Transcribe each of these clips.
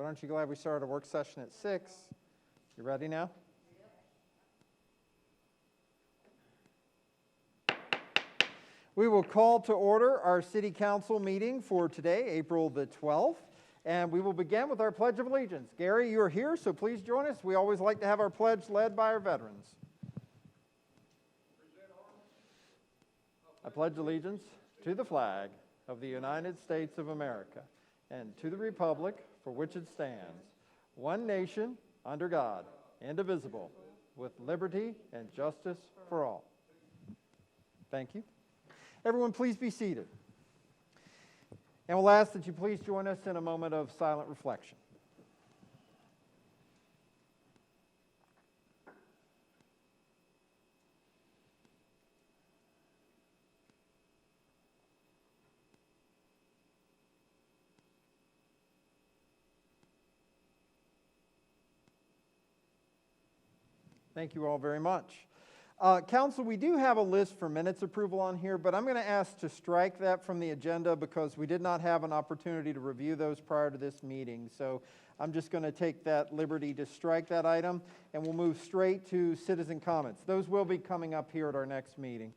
But aren't you glad we started a work session at 6? You ready now? We will call to order our City Council meeting for today, April the 12th, and we will begin with our Pledge of Allegiance. Gary, you're here, so please join us. We always like to have our pledge led by our veterans. I pledge allegiance to the flag of the United States of America and to the republic for which it stands, one nation, under God, indivisible, with liberty and justice for all. Thank you. Everyone, please be seated. And we'll ask that you please join us in a moment of silent reflection. Thank you all very much. Council, we do have a list for minutes approval on here, but I'm going to ask to strike that from the agenda because we did not have an opportunity to review those prior to this meeting. So I'm just going to take that liberty to strike that item, and we'll move straight to citizen comments. Those will be coming up here at our next meeting.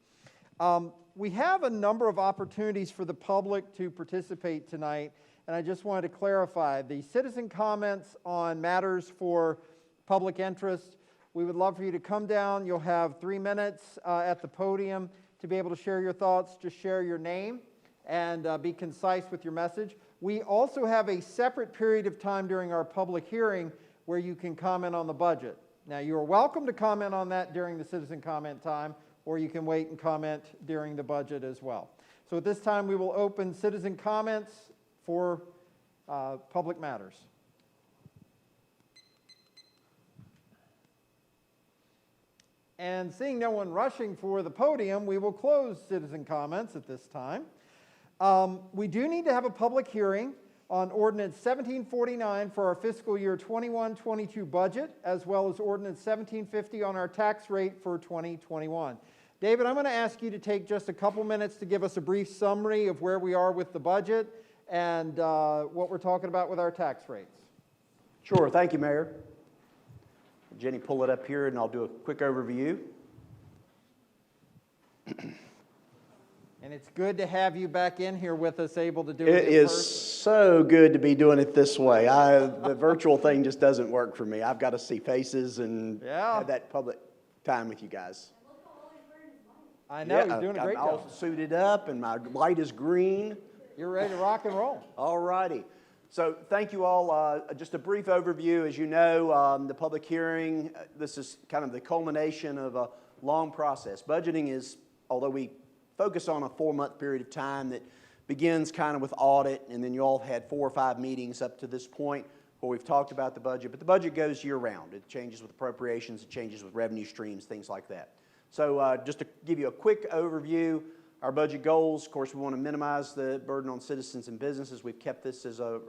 We have a number of opportunities for the public to participate tonight, and I just wanted to clarify the citizen comments on matters for public interest. We would love for you to come down. You'll have 3 minutes at the podium to be able to share your thoughts. Just share your name and be concise with your message. We also have a separate period of time during our public hearing where you can comment on the budget. Now, you are welcome to comment on that during the citizen comment time, or you can wait and comment during the budget as well. So at this time, we will open citizen comments for public matters. And seeing no one rushing for the podium, we will close citizen comments at this time. We do need to have a public hearing on Ordinance 1749 for our fiscal year 21-22 budget, as well as Ordinance 1750 on our tax rate for 2021. David, I'm going to ask you to take just a couple minutes to give us a brief summary of where we are with the budget and what we're talking about with our tax rates. Sure. Thank you, Mayor. Jenny, pull it up here and I'll do a quick overview. And it's good to have you back in here with us, able to do it It is so good to be doing it this way. The virtual thing just doesn't work for me. I've got to see faces and have that public time with you guys. I know, he's doing a great job. I'm all suited up and my light is green. You're ready to rock and roll. All righty. So thank you all. Just a brief overview. As you know, the public hearing, this is kind of the culmination of a long process. Budgeting is, although we focus on a 4-month period of time that begins kind of with audit, and then you all have had 4 or 5 meetings up to this point where we've talked about the budget, but the budget goes year-round. It changes with appropriations, it changes with revenue streams, things like that. So just to give you a quick overview, our budget goals, of course, we want to minimize the burden on citizens and businesses. We've kept this as a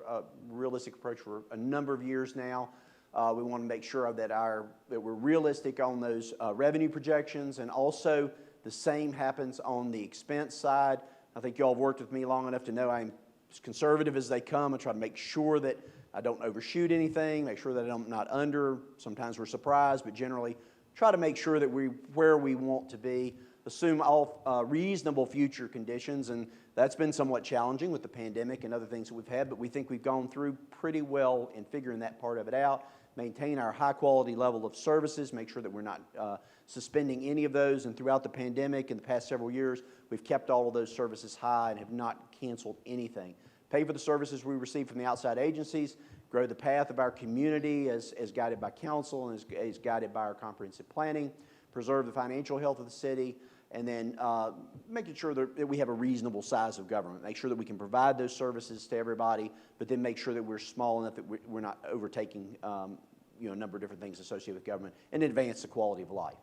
realistic approach for a number of years now. We want to make sure that we're realistic on those revenue projections, and also the same happens on the expense side. I think you all have worked with me long enough to know I'm as conservative as they come. I try to make sure that I don't overshoot anything, make sure that I'm not under. Sometimes we're surprised, but generally try to make sure that we're where we want to be. Assume all reasonable future conditions, and that's been somewhat challenging with the pandemic and other things that we've had, but we think we've gone through pretty well in figuring that part of it out. Maintain our high quality level of services, make sure that we're not suspending any of those, and throughout the pandemic in the past several years, we've kept all of those services high and have not canceled anything. Pay for the services we receive from the outside agencies, grow the path of our community as guided by council and as guided by our comprehensive planning, preserve the financial health of the city, and then making sure that we have a reasonable size of government. Make sure that we can provide those services to everybody, but then make sure that we're small enough that we're not overtaking a number of different things associated with government, and advance the quality of life.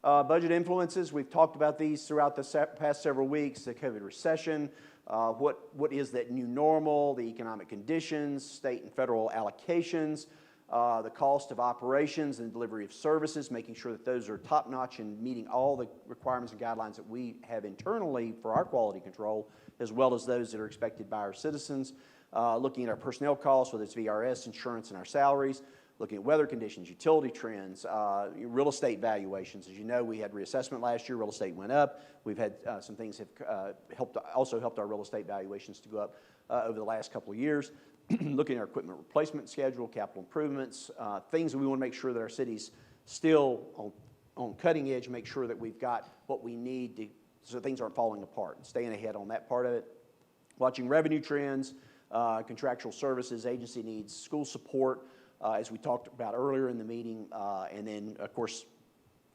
Budget influences, we've talked about these throughout the past several weeks, the COVID recession, what is that new normal, the economic conditions, state and federal allocations, the cost of operations and delivery of services, making sure that those are top-notch and meeting all the requirements and guidelines that we have internally for our quality control, as well as those that are expected by our citizens. looking at our personnel costs, whether it's VRS, insurance, and our salaries, looking at weather conditions, utility trends, real estate valuations. As you know, we had reassessment last year. Real estate went up. We've had some things have also helped our real estate valuations to go up over the last couple of years. Looking at our equipment replacement schedule, capital improvements, things that we want to make sure that our city's still on cutting edge, make sure that we've got what we need so things aren't falling apart, and staying ahead on that part of it. Watching revenue trends, contractual services, agency needs, school support, as we talked about earlier in the meeting, and then, of course,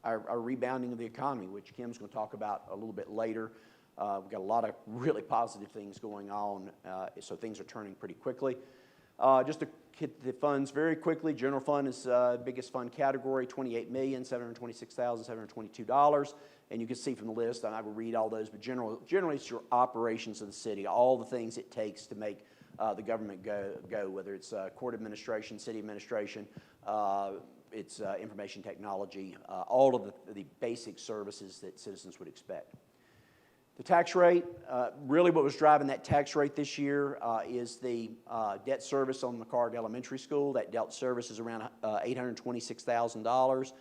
our rebounding of the economy, which Kim's going to talk about a little bit later. We've got a lot of really positive things going on, so things are turning pretty quickly. Just to hit the funds very quickly, general fund is the biggest fund category, $28,726,722. And you can see from the list, and I will read all those, but generally it's your operations of the city, all the things it takes to make the government go, whether it's court administration, city administration, it's information technology, all of the basic services that citizens would expect. The tax rate, really what was driving that tax rate this year is the debt service on McHarg Elementary School. That debt service is around $826,000.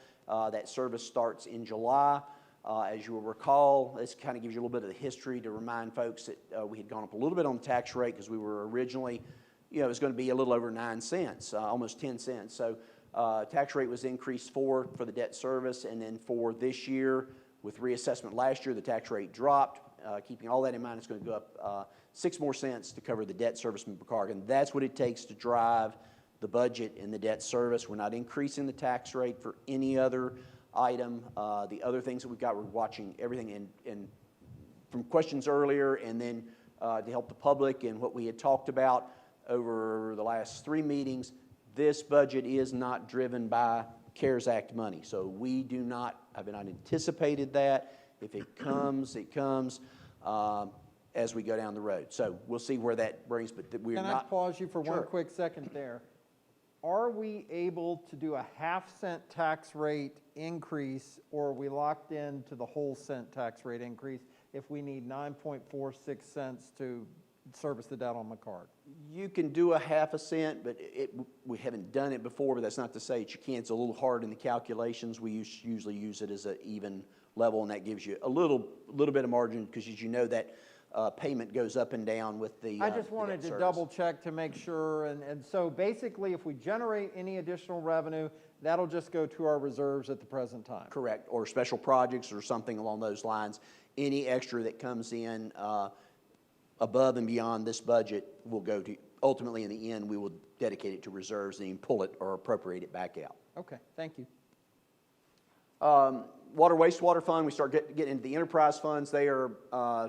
That service starts in July. As you will recall, this kind of gives you a little bit of the history to remind folks that we had gone up a little bit on the tax rate because we were originally, it was going to be a little over 9 cents, almost 10 cents. So tax rate was increased for the debt service, and then for this year, with reassessment last year, the tax rate dropped. Keeping all that in mind, it's going to go up 6 more cents to cover the debt service from McHarg, and that's what it takes to drive the budget and the debt service. We're not increasing the tax rate for any other item. The other things that we've got, we're watching everything, and from questions earlier, and then to help the public and what we had talked about over the last 3 meetings, this budget is not driven by CARES Act money. So we have not anticipated that. If it comes, it comes as we go down the road. So we'll see where that brings, but we're not. Can I pause you for Sure. one quick second there? Are we able to do a half-cent tax rate increase, or are we locked into the whole cent tax rate increase if we need 9.46 cents to service the debt on McHarg? You can do a half a cent, but we haven't done it before, but that's not to say that you can't. It's a little hard in the calculations. We usually use it as an even level, and that gives you a little bit of margin, because as you know, that payment goes up and down with the I just wanted to double check to make sure, and so basically if we generate any additional revenue, that'll just go to our reserves at the present time. Correct, or special projects or something along those lines. Any extra that comes in above and beyond this budget will go to, ultimately in the end, we will dedicate it to reserves and pull it or appropriate it back out. Okay, thank you. Water wastewater fund, we start getting into the enterprise funds. They are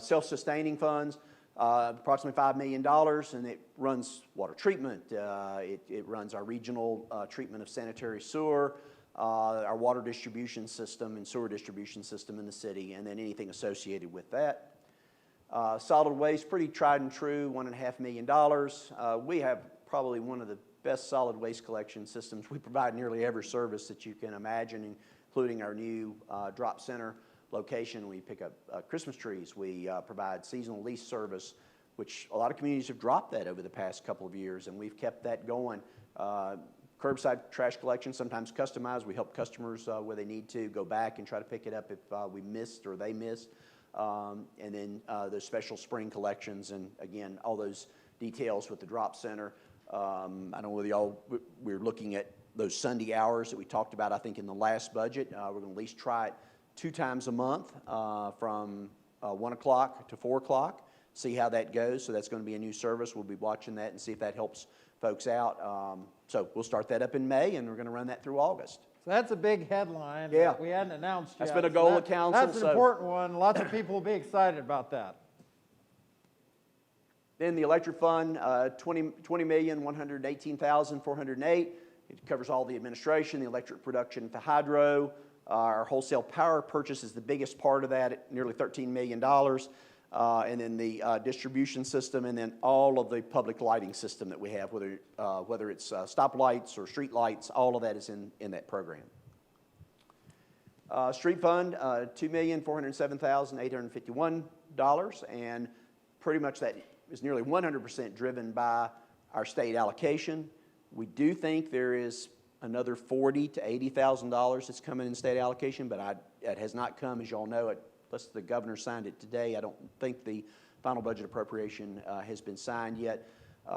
self-sustaining funds, approximately $5 million, and it runs water treatment. It runs our regional treatment of sanitary sewer, our water distribution system and sewer distribution system in the city, and then anything associated with that. Solid waste, pretty tried and true, $1.5 million. We have probably one of the best solid waste collection systems. We provide nearly every service that you can imagine, including our new drop center location. We pick up Christmas trees. We provide seasonal lease service, which a lot of communities have dropped that over the past couple of years, and we've kept that going. Curbside trash collection, sometimes customized. We help customers where they need to go back and try to pick it up if we missed or they missed. And then those special spring collections, and again, all those details with the drop center. I don't know whether we're looking at those Sunday hours that we talked about, I think, in the last budget. We're going to at least try it 2 times a month from 1 o'clock to 4 o'clock, see how that goes. So that's going to be a new service. We'll be watching that and see if that helps folks out. So we'll start that up in May, and we're going to run that through August. So that's a big headline that we hadn't announced yet. That's been a goal of council. That's an important one. Lots of people will be excited about that. Then the electric fund, $20,118,408. It covers all the administration, the electric production at the hydro. Our wholesale power purchase is the biggest part of that at nearly $13 million. And then the distribution system, and then all of the public lighting system that we have, whether it's stoplights or street lights, all of that is in that program. Street fund, $2,407,851, and pretty much that is nearly 100% driven by our state allocation. We do think there is another $40,000 to $80,000 that's coming in state allocation, but it has not come, as you all know, plus the governor signed it today. I don't think the final budget appropriation has been signed yet.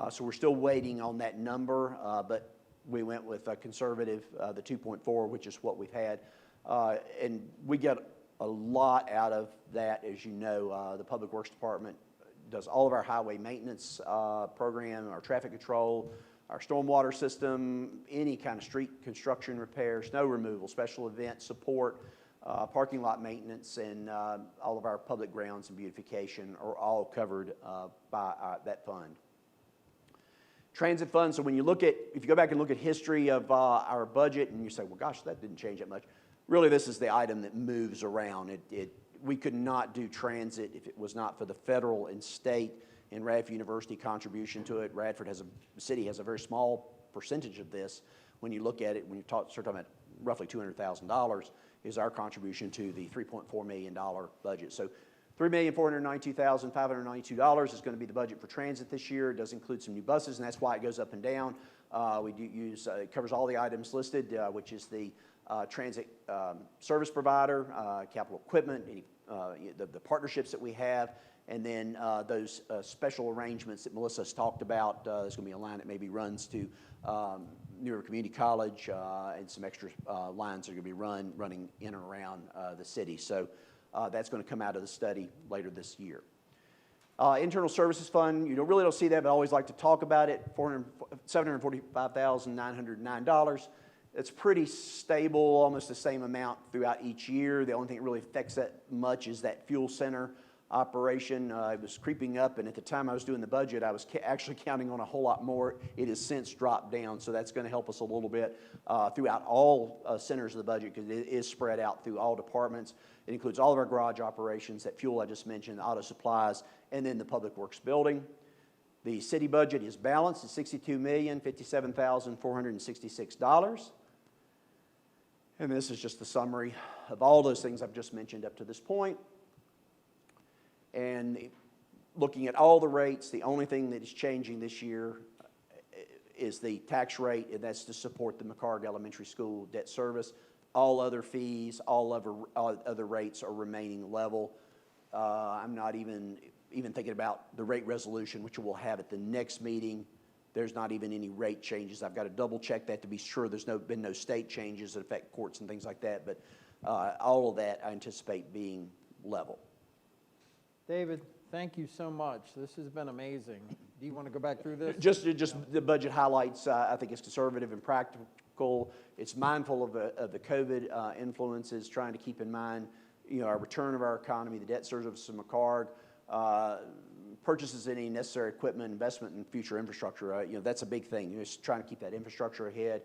So we're still waiting on that number, but we went with a conservative, the 2.4, which is what we've had. And we get a lot out of that, as you know. The Public Works Department does all of our highway maintenance program, our traffic control, our stormwater system, any kind of street construction repair, snow removal, special event support, parking lot maintenance, and all of our public grounds and beautification are all covered by that fund. Transit fund, so when you look at, if you go back and look at history of our budget and you say, well, gosh, that didn't change that much. Really, this is the item that moves around. We could not do transit if it was not for the federal and state and Radford University contribution to it. Radford the city has a very small percentage of this. When you look at it, when you start talking about roughly $200,000 is our contribution to the $3.4 million budget. So $3,492,592 is going to be the budget for transit this year. It does include some new buses, and that's why it goes up and down. We do use, it covers all the items listed, which is the transit service provider, capital equipment, the partnerships that we have, and then those special arrangements that Melissa has talked about. There's going to be a line that maybe runs to New River Community College, and some extra lines that are going to be running in and around the city. So that's going to come out of the study later this year. Internal Services Fund, you really don't see that, but I always like to talk about it. $745,909. It's pretty stable, almost the same amount throughout each year. The only thing that really affects that much is that fuel center operation. It was creeping up, and at the time I was doing the budget, I was actually counting on a whole lot more. It has since dropped down, so that's going to help us a little bit throughout all centers of the budget, because it is spread out through all departments. It includes all of our garage operations, that fuel I just mentioned, auto supplies, and then the Public Works building. The city budget is balanced at $62,057,466. And this is just the summary of all those things I've just mentioned up to this point. And looking at all the rates, the only thing that is changing this year is the tax rate, and that's to support the McHarg Elementary School debt service. All other fees, all other rates are remaining level. I'm not even thinking about the rate resolution, which we'll have at the next meeting. There's not even any rate changes. I've got to double check that to be sure there's been no state changes that affect courts and things like that, but all of that I anticipate being level. David, thank you so much. This has been amazing. Do you want to go back through this? Just the budget highlights. I think it's conservative and practical. It's mindful of the COVID influences, trying to keep in mind, our return of our economy, the debt service of McHarg, purchases any necessary equipment, investment in future infrastructure. That's a big thing. Just trying to keep that infrastructure ahead,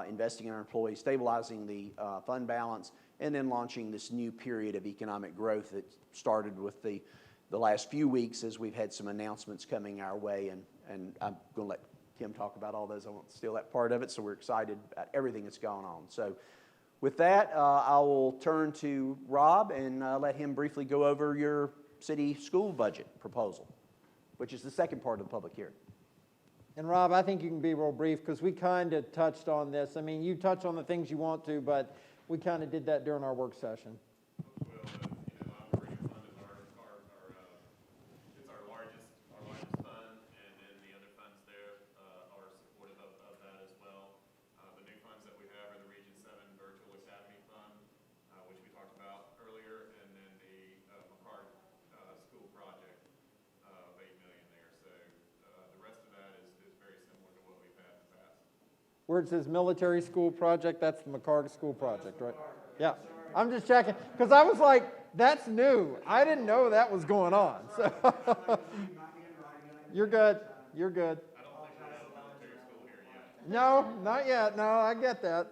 investing in our employees, stabilizing the fund balance, and then launching this new period of economic growth that started with the last few weeks as we've had some announcements coming our way. And I'm going to let Kim talk about all those. I won't steal that part of it. So we're excited about everything that's going on. So with that, I will turn to Rob and let him briefly go over your city school budget proposal, which is the second part of the public hearing. And Rob, I think you can be real brief, because we kind of touched on this. I mean, you touch on the things you want to, but we kind of did that during our work session. Well, operating fund is it's our largest fund, and then the other funds there are supportive of that as well. The new funds that we have are the Region 7 Virtual Academy Fund, which we talked about earlier, and then the McHarg School Project of $8 million there. So the rest of that is very similar to what we've had in the past. Where it says military school project, that's the McHarg School Project, right? Yeah, I'm just checking, because I was like, that's new. I didn't know that was going on. So You're good. You're good. I don't think we have a military school here yet. No, not yet. No, I get that.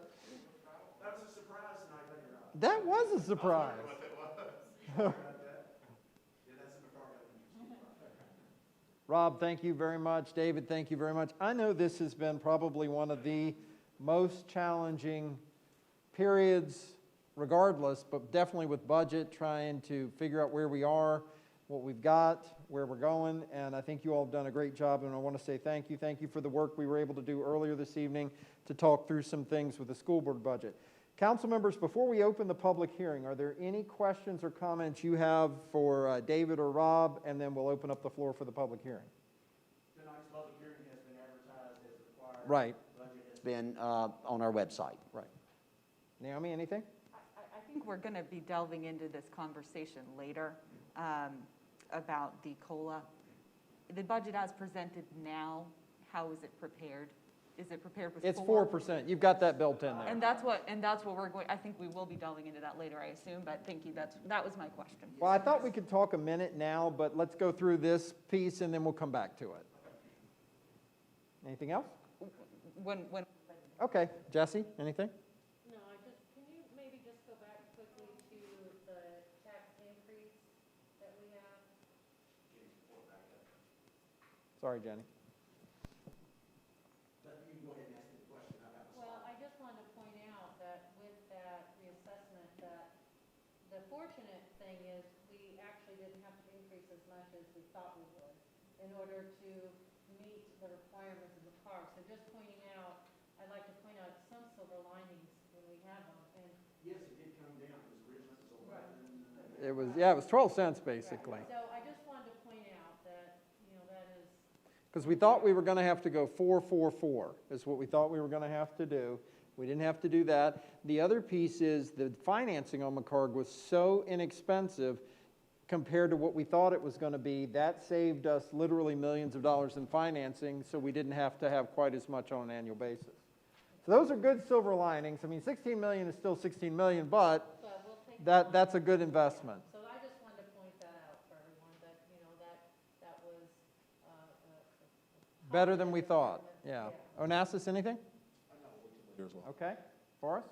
That was a surprise tonight, wasn't it, Rob? That was a surprise. Rob, thank you very much. David, thank you very much. I know this has been probably one of the most challenging periods, regardless, but definitely with budget, trying to figure out where we are. what we've got, where we're going, and I think you all have done a great job, and I want to say thank you. Thank you for the work we were able to do earlier this evening to talk through some things with the school board budget. Council members, before we open the public hearing, are there any questions or comments you have for David or Rob, and then we'll open up the floor for the public hearing? Tonight's public hearing has been advertised as required. Right, Budget has been on our website. right. Naomi, anything? I think we're going to be delving into this conversation later about the COLA. The budget as presented now, how is it prepared? Is it prepared with It's 4? 4%. You've got that built in there. And that's what we're going, I think we will be delving into that later, I assume, but thank you, that was my question. Well, I thought we could talk a minute now, but let's go through this piece and then we'll come back to it. Anything else? When, Okay, Jesse, anything? No, can you maybe just go back quickly to the tax increase that we have? Sorry, Jenny. You can go ahead and ask me the question. I have a Well, I just wanted to point out that with that reassessment, that the fortunate thing is we actually didn't have to increase as much as we thought we would in order to meet the requirements of the park. So just pointing out, I'd like to point out some silver linings when we have them. And Yes, it did come down, because originally it was Right. 11. It was 12 cents basically. so I just wanted to point out that, that is, Because we thought we were going to have to go 4-4-4 is what we thought we were going to have to do. We didn't have to do that. The other piece is the financing on McCarg was so inexpensive compared to what we thought it was going to be. That saved us literally millions of dollars in financing, so we didn't have to have quite as much on an annual basis. So those are good silver linings. I mean, 16 million is still 16 million, but but we'll take. that's a good investment. So I just wanted to point that out for everyone, that, that was, Better than we thought, yeah. Onassis, anything? Okay, Forrest?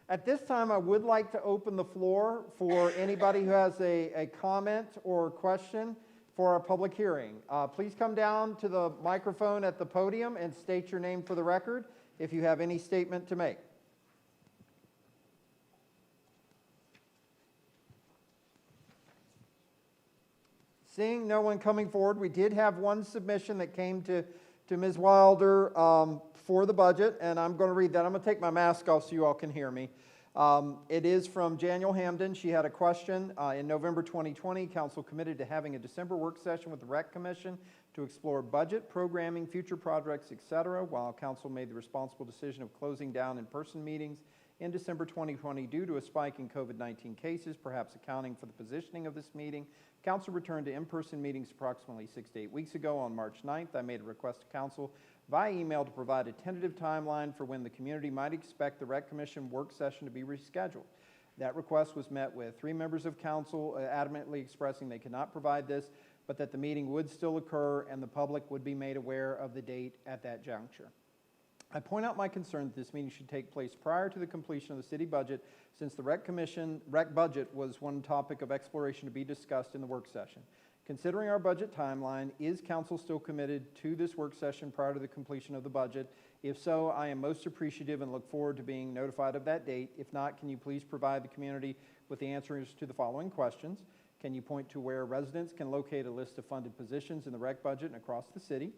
At this time, I would like to open the floor for anybody who has a comment or question for our public hearing. Please come down to the microphone at the podium and state your name for the record if you have any statement to make. Seeing no one coming forward, we did have one submission that came to Ms. Wilder for the budget, and I'm going to read that. I'm going to take my mask off so you all can hear me. It is from Daniel Hamden. She had a question. In November 2020, Council committed to having a December work session with the Rec Commission to explore budget, programming, future projects, etc., while Council made the responsible decision of closing down in-person meetings in December 2020 due to a spike in COVID-19 cases, perhaps accounting for the positioning of this meeting. Council returned to in-person meetings approximately 6 to 8 weeks ago. On March 9th, I made a request to Council via email to provide a tentative timeline for when the community might expect the Rec Commission work session to be rescheduled. That request was met with 3 members of Council adamantly expressing they could not provide this, but that the meeting would still occur and the public would be made aware of the date at that juncture. I point out my concern that this meeting should take place prior to the completion of the city budget, since the Rec budget was one topic of exploration to be discussed in the work session. Considering our budget timeline, is Council still committed to this work session prior to the completion of the budget? If so, I am most appreciative and look forward to being notified of that date. If not, can you please provide the community with the answers to the following questions? Can you point to where residents can locate a list of funded positions in the Rec budget and across the city?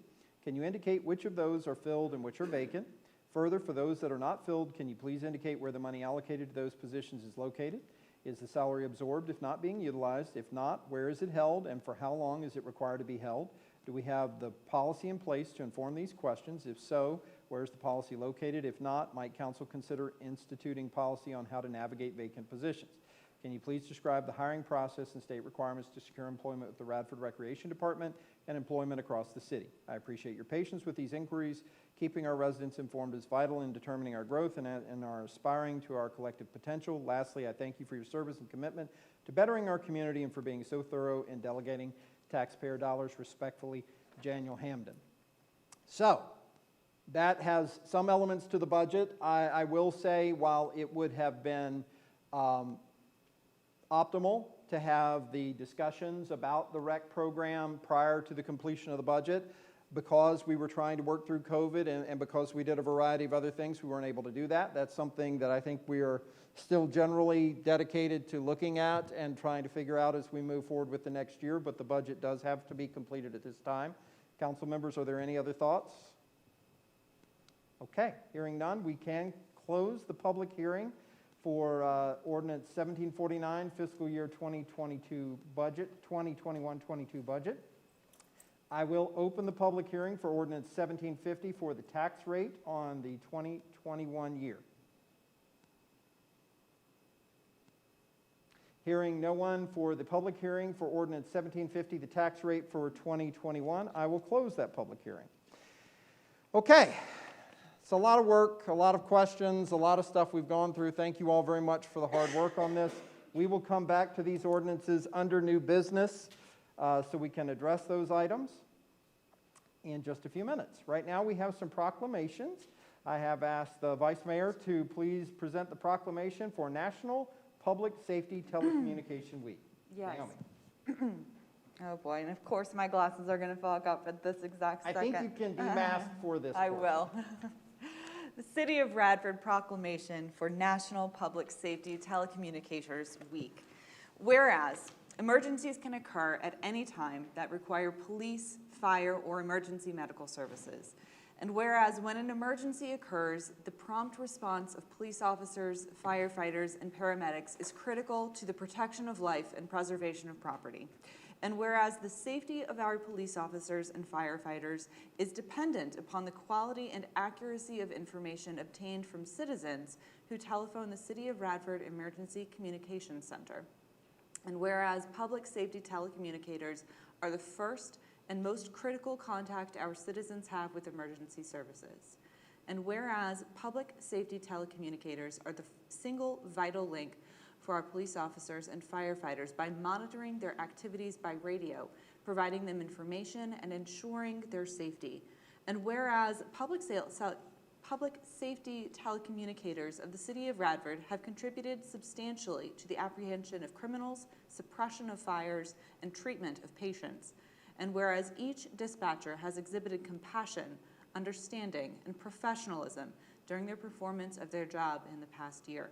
Can you indicate which of those are filled and which are vacant? Further, for those that are not filled, can you please indicate where the money allocated to those positions is located? Is the salary absorbed if not being utilized? If not, where is it held and for how long is it required to be held? Do we have the policy in place to inform these questions? If so, where is the policy located? If not, might Council consider instituting policy on how to navigate vacant positions? Can you please describe the hiring process and state requirements to secure employment with the Radford Recreation Department and employment across the city? I appreciate your patience with these inquiries. Keeping our residents informed is vital in determining our growth and our aspiring to our collective potential. Lastly, I thank you for your service and commitment to bettering our community and for being so thorough in delegating taxpayer dollars. Respectfully, Daniel Hamden. So, that has some elements to the budget. I will say, while it would have been optimal to have the discussions about the Rec program prior to the completion of the budget, because we were trying to work through COVID and because we did a variety of other things, we weren't able to do that. That's something that I think we are still generally dedicated to looking at and trying to figure out as we move forward with the next year, but the budget does have to be completed at this time. Council members, are there any other thoughts? Okay, hearing none, we can close the public hearing for ordinance 1749, fiscal year 2022 budget, 2021-22 budget. I will open the public hearing for ordinance 1750 for the tax rate on the 2021 year. Hearing no one for the public hearing for ordinance 1750, the tax rate for 2021, I will close that public hearing. Okay, it's a lot of work, a lot of questions, a lot of stuff we've gone through. Thank you all very much for the hard work on this. We will come back to these ordinances under new business so we can address those items in just a few minutes. Right now we have some proclamations. I have asked the Vice Mayor to please present the proclamation for National Public Safety Telecommunication Week. Yes. Naomi. Oh, boy, and of course, my glasses are going to fog up at this exact I second. think you can demask for this. I portion. will. The City of Radford proclamation for National Public Safety Telecommunicators Week. Whereas emergencies can occur at any time that require police, fire, or emergency medical services. And whereas when an emergency occurs, the prompt response of police officers, firefighters, and paramedics is critical to the protection of life and preservation of property. And whereas the safety of our police officers and firefighters is dependent upon the quality and accuracy of information obtained from citizens who telephone the City of Radford Emergency Communications Center. And whereas public safety telecommunicators are the first and most critical contact our citizens have with emergency services. And whereas public safety telecommunicators are the single vital link for our police officers and firefighters by monitoring their activities by radio, providing them information and ensuring their safety. And whereas public safety telecommunicators of the City of Radford have contributed substantially to the apprehension of criminals, suppression of fires, and treatment of patients. And whereas each dispatcher has exhibited compassion, understanding, and professionalism during their performance of their job in the past year.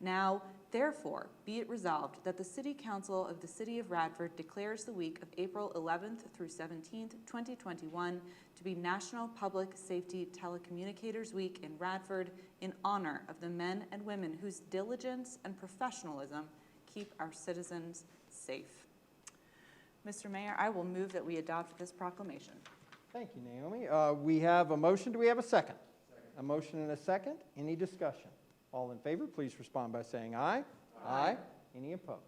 Now, therefore, be it resolved that the City Council of the City of Radford declares the week of April 11th through 17th, 2021 to be National Public Safety Telecommunicators Week in Radford in honor of the men and women whose diligence and professionalism keep our citizens safe. Mr. Mayor, I will move that we adopt this proclamation. Thank you, Naomi. We have a motion. Do we have a second? A motion and a second. Any discussion? All in favor, please respond by saying aye. Aye. Any opposed?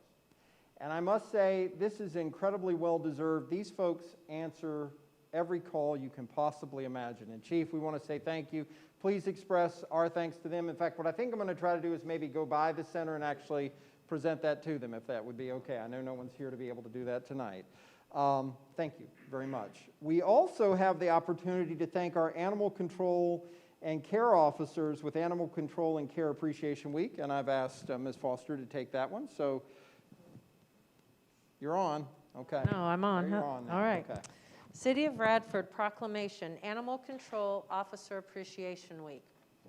And I must say, this is incredibly well-deserved. These folks answer every call you can possibly imagine. And Chief, we want to say thank you. Please express our thanks to them. In fact, what I think I'm going to try to do is maybe go by the center and actually present that to them, if that would be okay. I know no one's here to be able to do that tonight. Thank you very much. We also have the opportunity to thank our animal control and care officers with Animal Control and Care Appreciation Week, and I've asked Ms. Foster to take that one. So you're on. Okay. No, I'm on. You're Huh? on now. All right. Okay. City of Radford proclamation, Animal Control Officer Appreciation Week.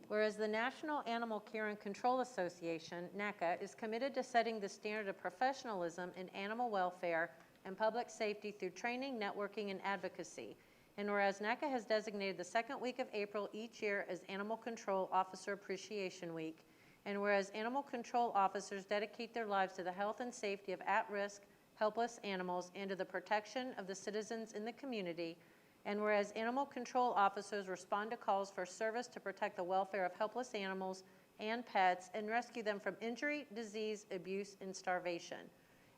Whereas the National Animal Care and Control Association, NACA, is committed to setting the standard of professionalism in animal welfare and public safety through training, networking, and advocacy. And whereas NACA has designated the second week of April each year as Animal Control Officer Appreciation Week, and whereas animal control officers dedicate their lives to the health and safety of at-risk, helpless animals and to the protection of the citizens in the community, and whereas animal control officers respond to calls for service to protect the welfare of helpless animals and pets and rescue them from injury, disease, abuse, and starvation.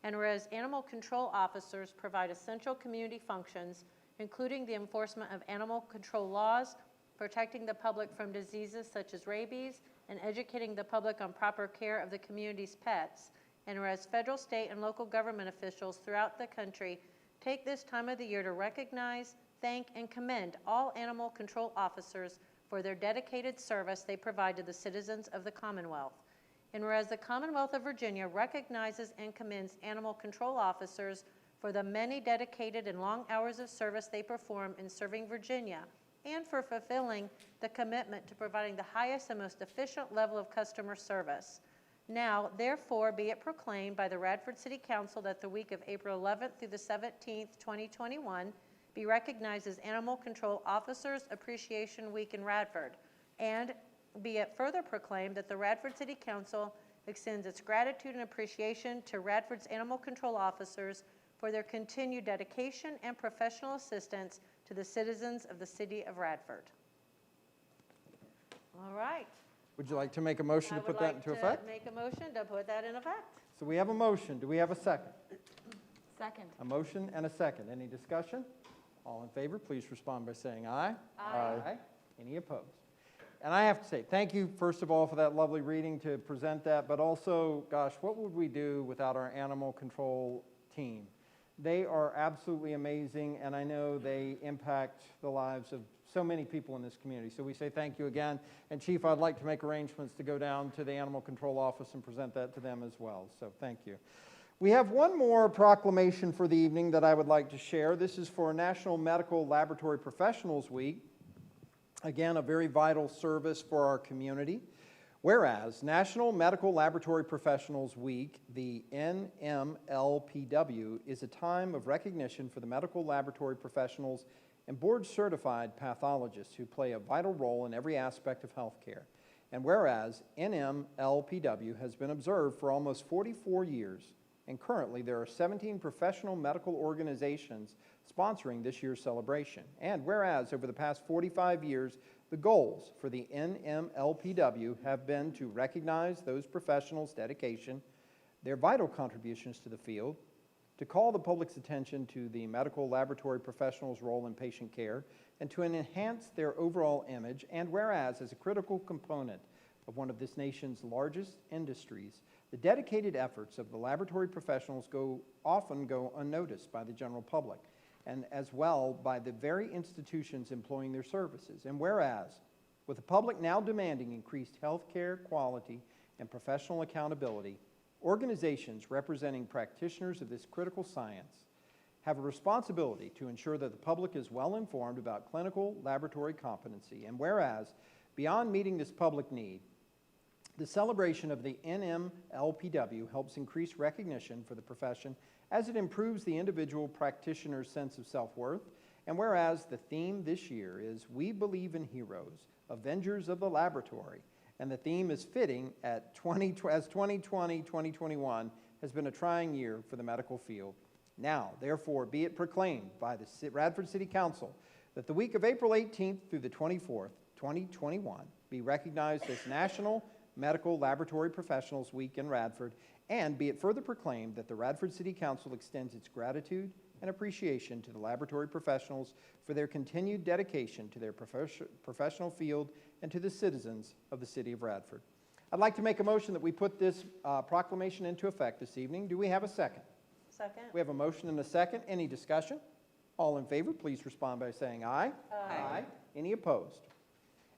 And whereas animal control officers provide essential community functions, including the enforcement of animal control laws, protecting the public from diseases such as rabies, and educating the public on proper care of the community's pets. And whereas federal, state, and local government officials throughout the country take this time of the year to recognize, thank, and commend all animal control officers for their dedicated service they provide to the citizens of the Commonwealth. And whereas the Commonwealth of Virginia recognizes and commends animal control officers for for the many dedicated and long hours of service they perform in serving Virginia, and for fulfilling the commitment to providing the highest and most efficient level of customer service. Now, therefore, be it proclaimed by the Radford City Council that the week of April 11th through the 17th, 2021, be recognized as Animal Control Officers Appreciation Week in Radford, and be it further proclaimed that the Radford City Council extends its gratitude and appreciation to Radford's animal control officers for their continued dedication and professional assistance to the citizens of the city of Radford. All right. Would you like to make a motion to put that into I would effect? like to make a motion to put that in effect. So we have a motion. Do we have a second? Second. A motion and a second. Any discussion? All in favor, please respond by saying aye. Aye. Any opposed? And I have to say, thank you, first of all, for that lovely reading to present that, but also, gosh, what would we do without our animal control team? They are absolutely amazing, and I know they impact the lives of so many people in this community. So we say thank you again. And Chief, I'd like to make arrangements to go down to the Animal Control Office and present that to them as well. So thank you. We have one more proclamation for the evening that I would like to share. This is for National Medical Laboratory Professionals Week. Again, a very vital service for our community. Whereas National Medical Laboratory Professionals Week, the NMLPW, is a time of recognition for the medical laboratory professionals and board-certified pathologists who play a vital role in every aspect of healthcare. And whereas NMLPW has been observed for almost 44 years, and currently there are 17 professional medical organizations sponsoring this year's celebration. And whereas over the past 45 years, the goals for the NMLPW have been to recognize those professionals' dedication, their vital contributions to the field, to call the public's attention to the medical laboratory professionals' role in patient care, and to enhance their overall image, and whereas as a critical component of one of this nation's largest industries, the dedicated efforts of the laboratory professionals often go unnoticed by the general public, and as well by the very institutions employing their services. And whereas, with the public now demanding increased health care quality and professional accountability, organizations representing practitioners of this critical science have a responsibility to ensure that the public is well informed about clinical laboratory competency. And whereas, beyond meeting this public need, the celebration of the NMLPW helps increase recognition for the profession as it improves the individual practitioner's sense of self-worth. And whereas the theme this year is We Believe in Heroes, Avengers of the Laboratory, and the theme is fitting as 2020-2021 has been a trying year for the medical field. Now, therefore, be it proclaimed by the Radford City Council that the week of April 18th through the 24th, 2021, be recognized as National Medical Laboratory Professionals Week in Radford, and be it further proclaimed that the Radford City Council extends its gratitude and appreciation to the laboratory professionals for their continued dedication to their professional field and to the citizens of the city of Radford. I'd like to make a motion that we put this proclamation into effect this evening. Do we have a second? Second. We have a motion and a second. Any discussion? All in favor, please respond by saying aye. Aye. Any opposed?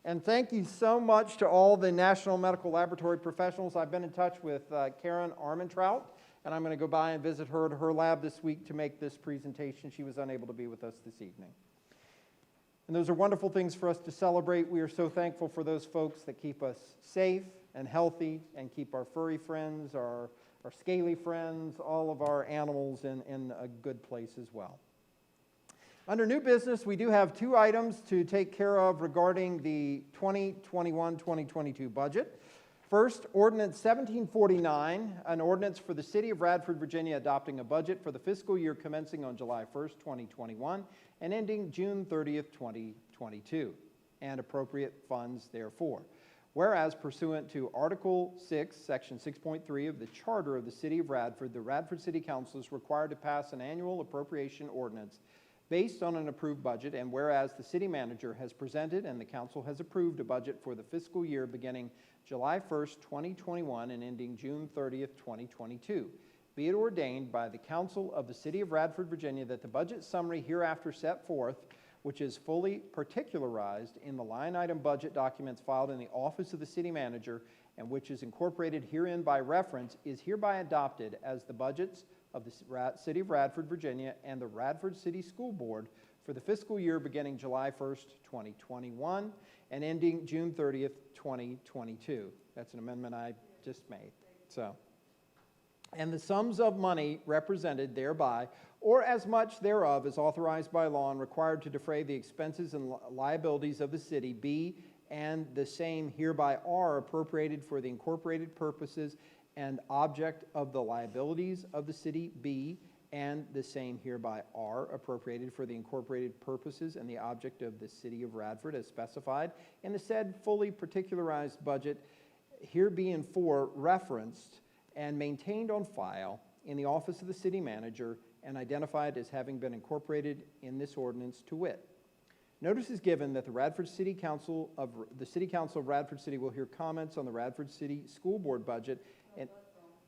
And thank you so much to all the National Medical Laboratory professionals. I've been in touch with Karen Armentrout, and I'm going to go by and visit her at her lab this week to make this presentation. She was unable to be with us this evening. And those are wonderful things for us to celebrate. We are so thankful for those folks that keep us safe and healthy and keep our furry friends, our scaly friends, all of our animals in a good place as well. Under new business, we do have two items to take care of regarding the 2021-2022 budget. First, Ordinance 1749, an ordinance for the City of Radford, Virginia, adopting a budget for the fiscal year commencing on July 1st, 2021, and ending June 30th, 2022, and appropriate funds therefore. Whereas pursuant to Article 6, Section 6.3 of the Charter of the City of Radford, the Radford City Council is required to pass an annual appropriation ordinance based on an approved budget, and whereas the city manager has presented and the council has approved a budget for the fiscal year beginning July 1st, 2021 and ending June 30th, 2022. Be it ordained by the Council of the City of Radford, Virginia, that the budget summary hereafter set forth, which is fully particularized in the line item budget documents filed in the office of the city manager and which is incorporated herein by reference, is hereby adopted as the budgets of the City of Radford, Virginia, and the Radford City School Board for the fiscal year beginning July 1st, 2021, and ending June 30th, 2022. That's an amendment I just made. So, and the sums of money represented thereby, or as much thereof is authorized by law and required to defray the expenses and liabilities of the city, be and the same hereby are appropriated for the incorporated purposes and object of the liabilities of the city, be and the same hereby are appropriated for the incorporated purposes and the object of the city of Radford as specified in the said fully particularized budget hereinbefore referenced and maintained on file in the office of the city manager and identified as having been incorporated in this ordinance, to wit. Notice is given that the City Council of Radford City will hear comments on the Radford City School Board budget and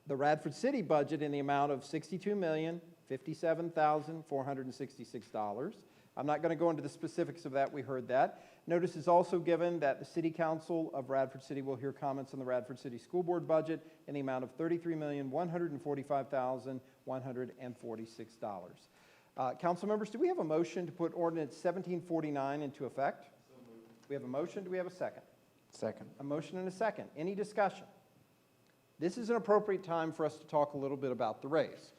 the Radford City budget in the amount of $62,057,466. I'm not going to go into the specifics of that. We heard that. Notice is also given that the City Council of Radford City will hear comments on the Radford City School Board budget in the amount of $33,145,146. Council members, do we have a motion to put ordinance 1749 into effect? We have a motion. Do we have a second? Second. A motion and a second. Any discussion? This is an appropriate time for us to talk a little bit about the raise.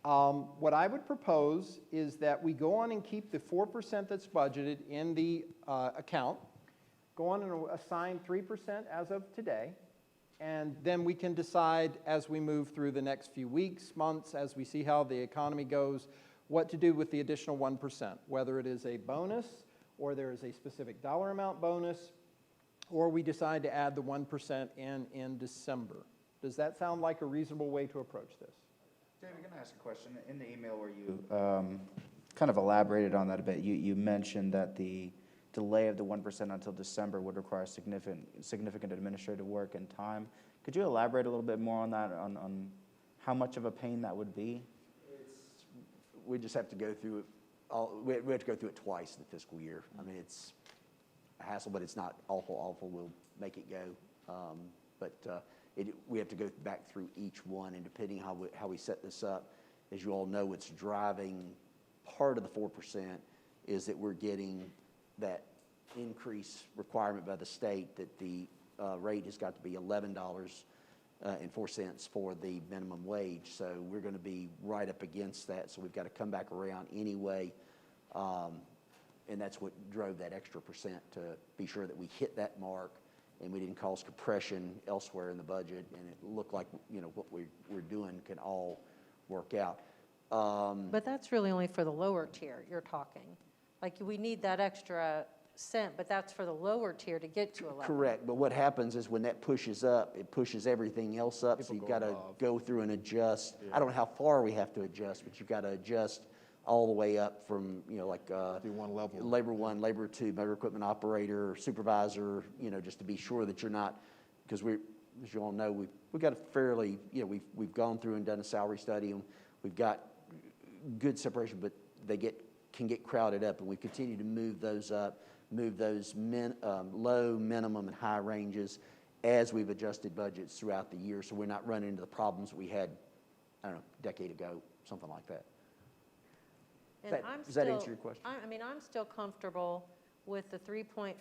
What I would propose is that we go on and keep the 4% that's budgeted in the account, go on and assign 3% as of today, and then we can decide as we move through the next few weeks, months, as we see how the economy goes, what to do with the additional 1%, whether it is a bonus or there is a specific dollar amount bonus, or we decide to add the 1% in December. Does that sound like a reasonable way to approach this? David, I'm going to ask a question. In the email where you kind of elaborated on that a bit, you mentioned that the delay of the 1% until December would require significant administrative work and time. Could you elaborate a little bit more on that, on how much of a pain that would be? We just have to go through it, we have to go through it twice in the fiscal year. I mean, it's a hassle, but it's not awful. We'll make it go. We have to go back through each one, and depending how we set this up, as you all know, what's driving part of the 4% is that we're getting that increase requirement by the state that the rate has got to be $11.04 for the minimum wage. So we're going to be right up against that. So we've got to come back around anyway. And that's what drove that extra percent, to be sure that we hit that mark and we didn't cause compression elsewhere in the budget, and it looked like, you know, what we're doing can all work out. But that's really only for the lower tier you're talking. Like, we need that extra cent, but that's for the lower tier to get to 11. Correct, but what happens is when that pushes up, it pushes everything else up, so you've got to go through and adjust. I don't know how far we have to adjust, but you've got to adjust all the way up from, you know, like one level. labor 1, labor 2, motor equipment operator, supervisor, you know, just to be sure that you're not, because we, as you all know, we've got a fairly, you know, we've gone through and done a salary study, and we've got good separation, but they can get crowded up, and we continue to move those up, move those low, minimum, and high ranges as we've adjusted budgets throughout the year, so we're not running into the problems we had, I don't know, a decade ago, something like that. And Does that answer your question? I mean, I'm still comfortable with the 3.5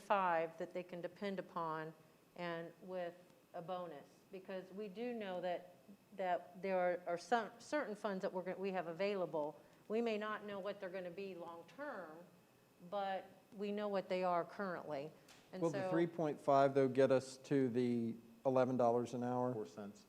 that they can depend upon, and with a bonus, because we do know that there are some certain funds that we have available. We may not know what they're going to be long-term, but we know what they are currently. And Will so, the 3.5, though, get us to the $11 an hour? 4 cents.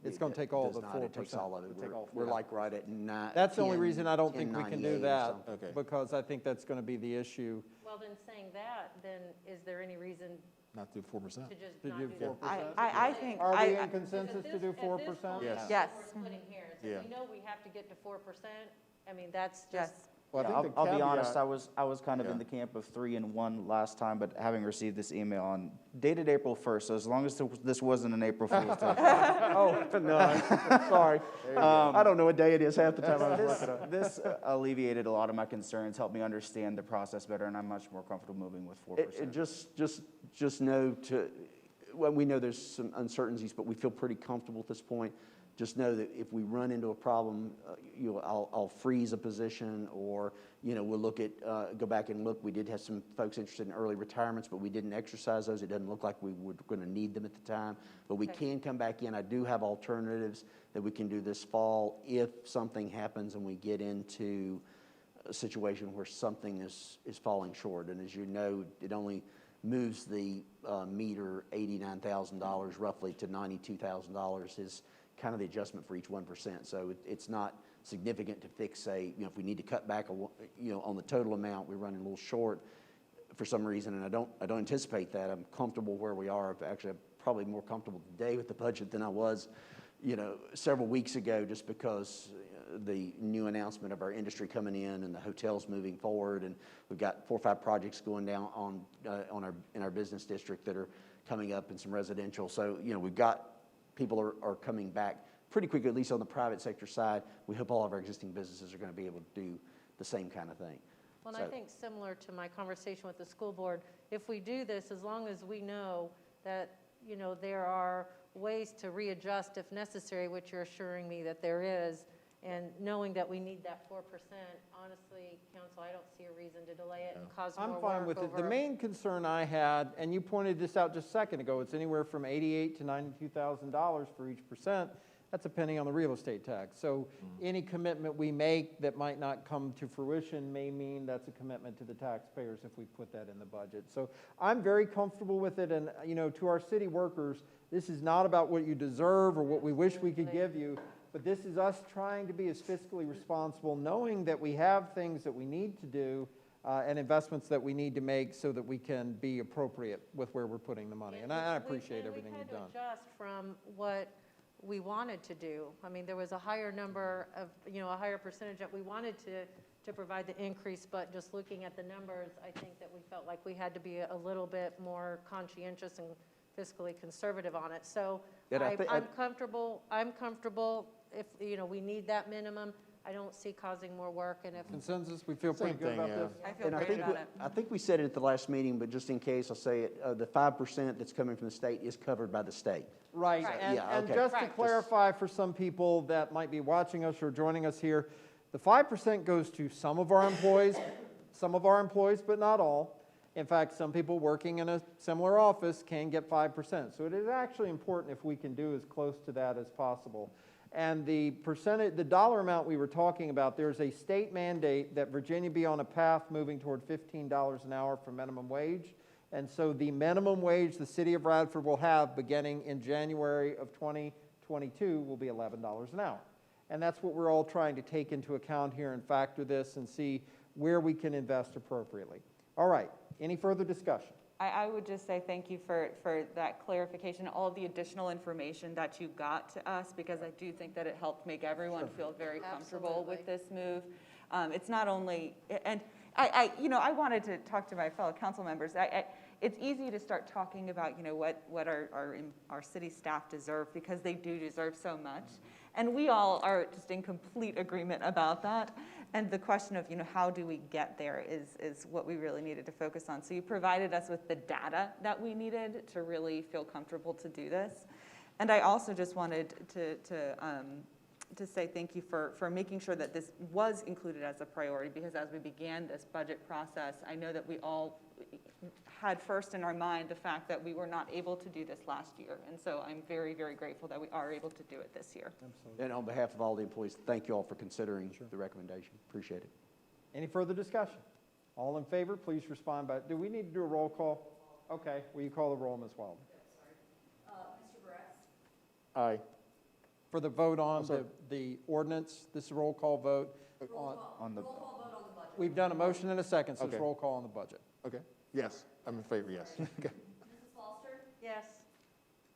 It's going to take all does the not. It takes 4%. all of it. It'll take all We're 4%. like right at 9. That's the only reason I don't think we can do 10.98 or that, something. Okay. because I think that's going to be the issue. well, then saying that, then is there any reason Not do 4%. to just To not do do 4%? that? I think, Are we I, in Because consensus to do at this 4%? point, Yes. that's Yes. what we're splitting hairs. Yeah. If we know we have to get to 4%, I mean, that's yes. just, Well, I Yeah, think the I'll be honest, caveat- I was kind of in the camp of 3 and 1 last time, but having received this email on dated April 1st, so as long as this wasn't an April Fool's Day. Oh, no, I'm sorry. I don't know what day it is half the time I was looking at. This alleviated a lot of my concerns, helped me understand the process better, and I'm much more comfortable moving with 4%. Just know well, we know there's some uncertainties, but we feel pretty comfortable at this point just know that if we run into a problem, I'll freeze a position, or, we'll look at, go back and look. We did have some folks interested in early retirements, but we didn't exercise those. It doesn't look like we were going to need them at the time, but we can come back in. I do have alternatives that we can do this fall if something happens and we get into a situation where something is falling short. And as you know, it only moves the meter $89,000 roughly to $92,000 is kind of the adjustment for each 1%. So it's not significant to fix if we need to cut back, on the total amount, we're running a little short for some reason, and I don't anticipate that. I'm comfortable where we are. Actually, I'm probably more comfortable today with the budget than I was, several weeks ago, just because the new announcement of our industry coming in and the hotels moving forward, and we've got 4 or 5 projects going down in our business district that are coming up, and some residential. So we've got people are coming back pretty quickly, at least on the private sector side. We hope all of our existing businesses are going to be able to do the same kind of thing. Well, and I think similar to my conversation with the school board, if we do this, as long as we know that, there are ways to readjust if necessary, which you're assuring me that there is, and knowing that we need that 4%, honestly, council, I don't see a reason to delay it and cause more I'm work fine with it. The main concern I had, and you pointed this out just a second ago, it's anywhere from $88,000 to $92,000 for each percent. That's a penny on the real estate tax. So any commitment we make that might not come to fruition may mean that's a commitment to the taxpayers if we put that in the budget. So I'm very comfortable with it, and to our city workers, this is not about what you deserve or what we wish we could give you, but this is us trying to be as fiscally responsible, knowing that we have things that we need to do and investments that we need to make so that we can be appropriate with where we're putting the money. And I appreciate everything you've done. We had to adjust from what we wanted to do. I mean, there was a higher number of, a higher percentage that we wanted to provide the increase, but just looking at the numbers, I think that we felt like we had to be a little bit more conscientious and fiscally conservative on it. So I'm comfortable if, we need that minimum. I don't see causing more work, and if Consensus, we feel pretty good about this? I feel And great about it. I think we said it at the last meeting, but just in case, I'll say it, the 5% that's coming from the state is covered by the state. Right, Right. and, Yeah, and okay. just to Right. clarify for some people that might be watching us or joining us here, the 5% goes to some of our employees, but not all. In fact, some people working in a similar office can get 5%. So it is actually important if we can do as close to that as possible. And the percentage, the dollar amount we were talking about, there's a state mandate that Virginia be on a path moving toward $15 an hour for minimum wage. And so the minimum wage the city of Radford will have beginning in January of 2022 will be $11 an hour. And that's what we're all trying to take into account here and factor this and see where we can invest appropriately. All right, any further discussion? I would just say thank you for that clarification, all the additional information that you got to us, because I do think that it helped make everyone feel very comfortable with this move. It's not only, and I wanted to talk to my fellow council members. It's easy to start talking about, what our city staff deserve, because they do deserve so much. And we all are just in complete agreement about that. And the question of, how do we get there is what we really needed to focus on. So you provided us with the data that we needed to really feel comfortable to do this. And I also just wanted to say thank you for making sure that this was included as a priority, because as we began this budget process, I know that we all had first in our mind the fact that we were not able to do this last year. And so I'm very, very grateful that we are able to do it this year. And on behalf of all the employees, thank you all for considering the recommendation. Appreciate it. Any further discussion? All in favor, please respond by, do we need to do a roll call? Okay, will you call the roll, Ms. Wilder? Mr. Barres? Aye. For the vote on the ordinance, this is a roll call vote. On the, Roll call vote on the budget. We've done a motion and a second, so it's Okay. roll call on the budget. Okay, yes, I'm in favor, yes. Okay. Mrs. Foster? yes.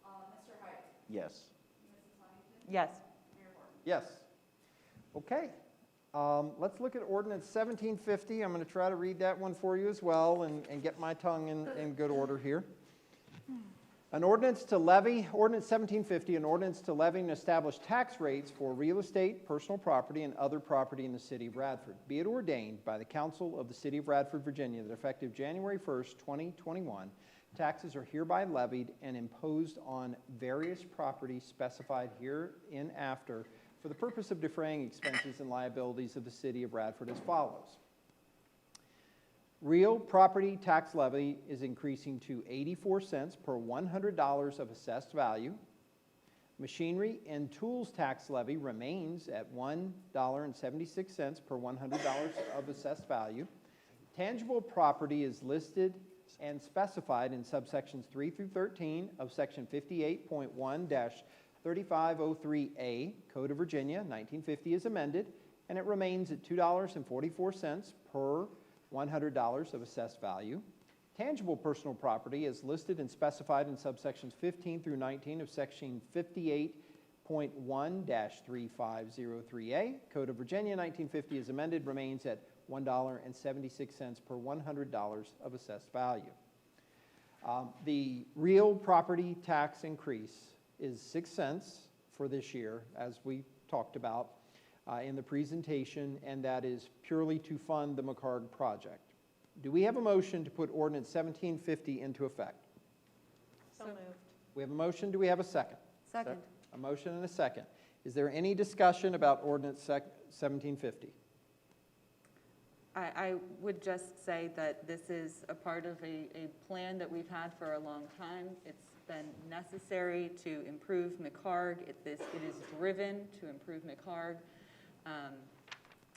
Mr. Hyde? Yes. Mrs. Huntington? Yes. Mayor Moore? Yes. Okay. Let's look at ordinance 1750. I'm going to try to read that one for you as well and get my tongue in good order here. Ordinance 1750, an ordinance to levy and establish tax rates for real estate, personal property, and other property in the city of Radford. Be it ordained by the Council of the City of Radford, Virginia, that effective January 1st, 2021, Taxes are hereby levied and imposed on various properties specified hereinafter for the purpose of defraying expenses and liabilities of the city of Radford as follows. Real property tax levy is increasing to 84 cents per $100 of assessed value. Machinery and tools tax levy remains at $1.76 per $100 of assessed value. Tangible property is listed and specified in subsections 3 through 13 of section 58.1-3503A, Code of Virginia, 1950 is amended, and it remains at $2.44 per $100 of assessed value. Tangible personal property is listed and specified in subsections 15 through 19 of section 58.1-3503A, Code of Virginia, 1950 is amended, remains at $1.76 per $100 of assessed value. The real property tax increase is 6 cents for this year, as we talked about in the presentation, and that is purely to fund the McHarg project. Do we have a motion to put ordinance 1750 into effect? So moved. We have a motion. Do we have a second? Second. A motion and a second. Is there any discussion about ordinance 1750? I would just say that this is a part of a plan that we've had for a long time. It's been necessary to improve McHarg. It is driven to improve McHarg.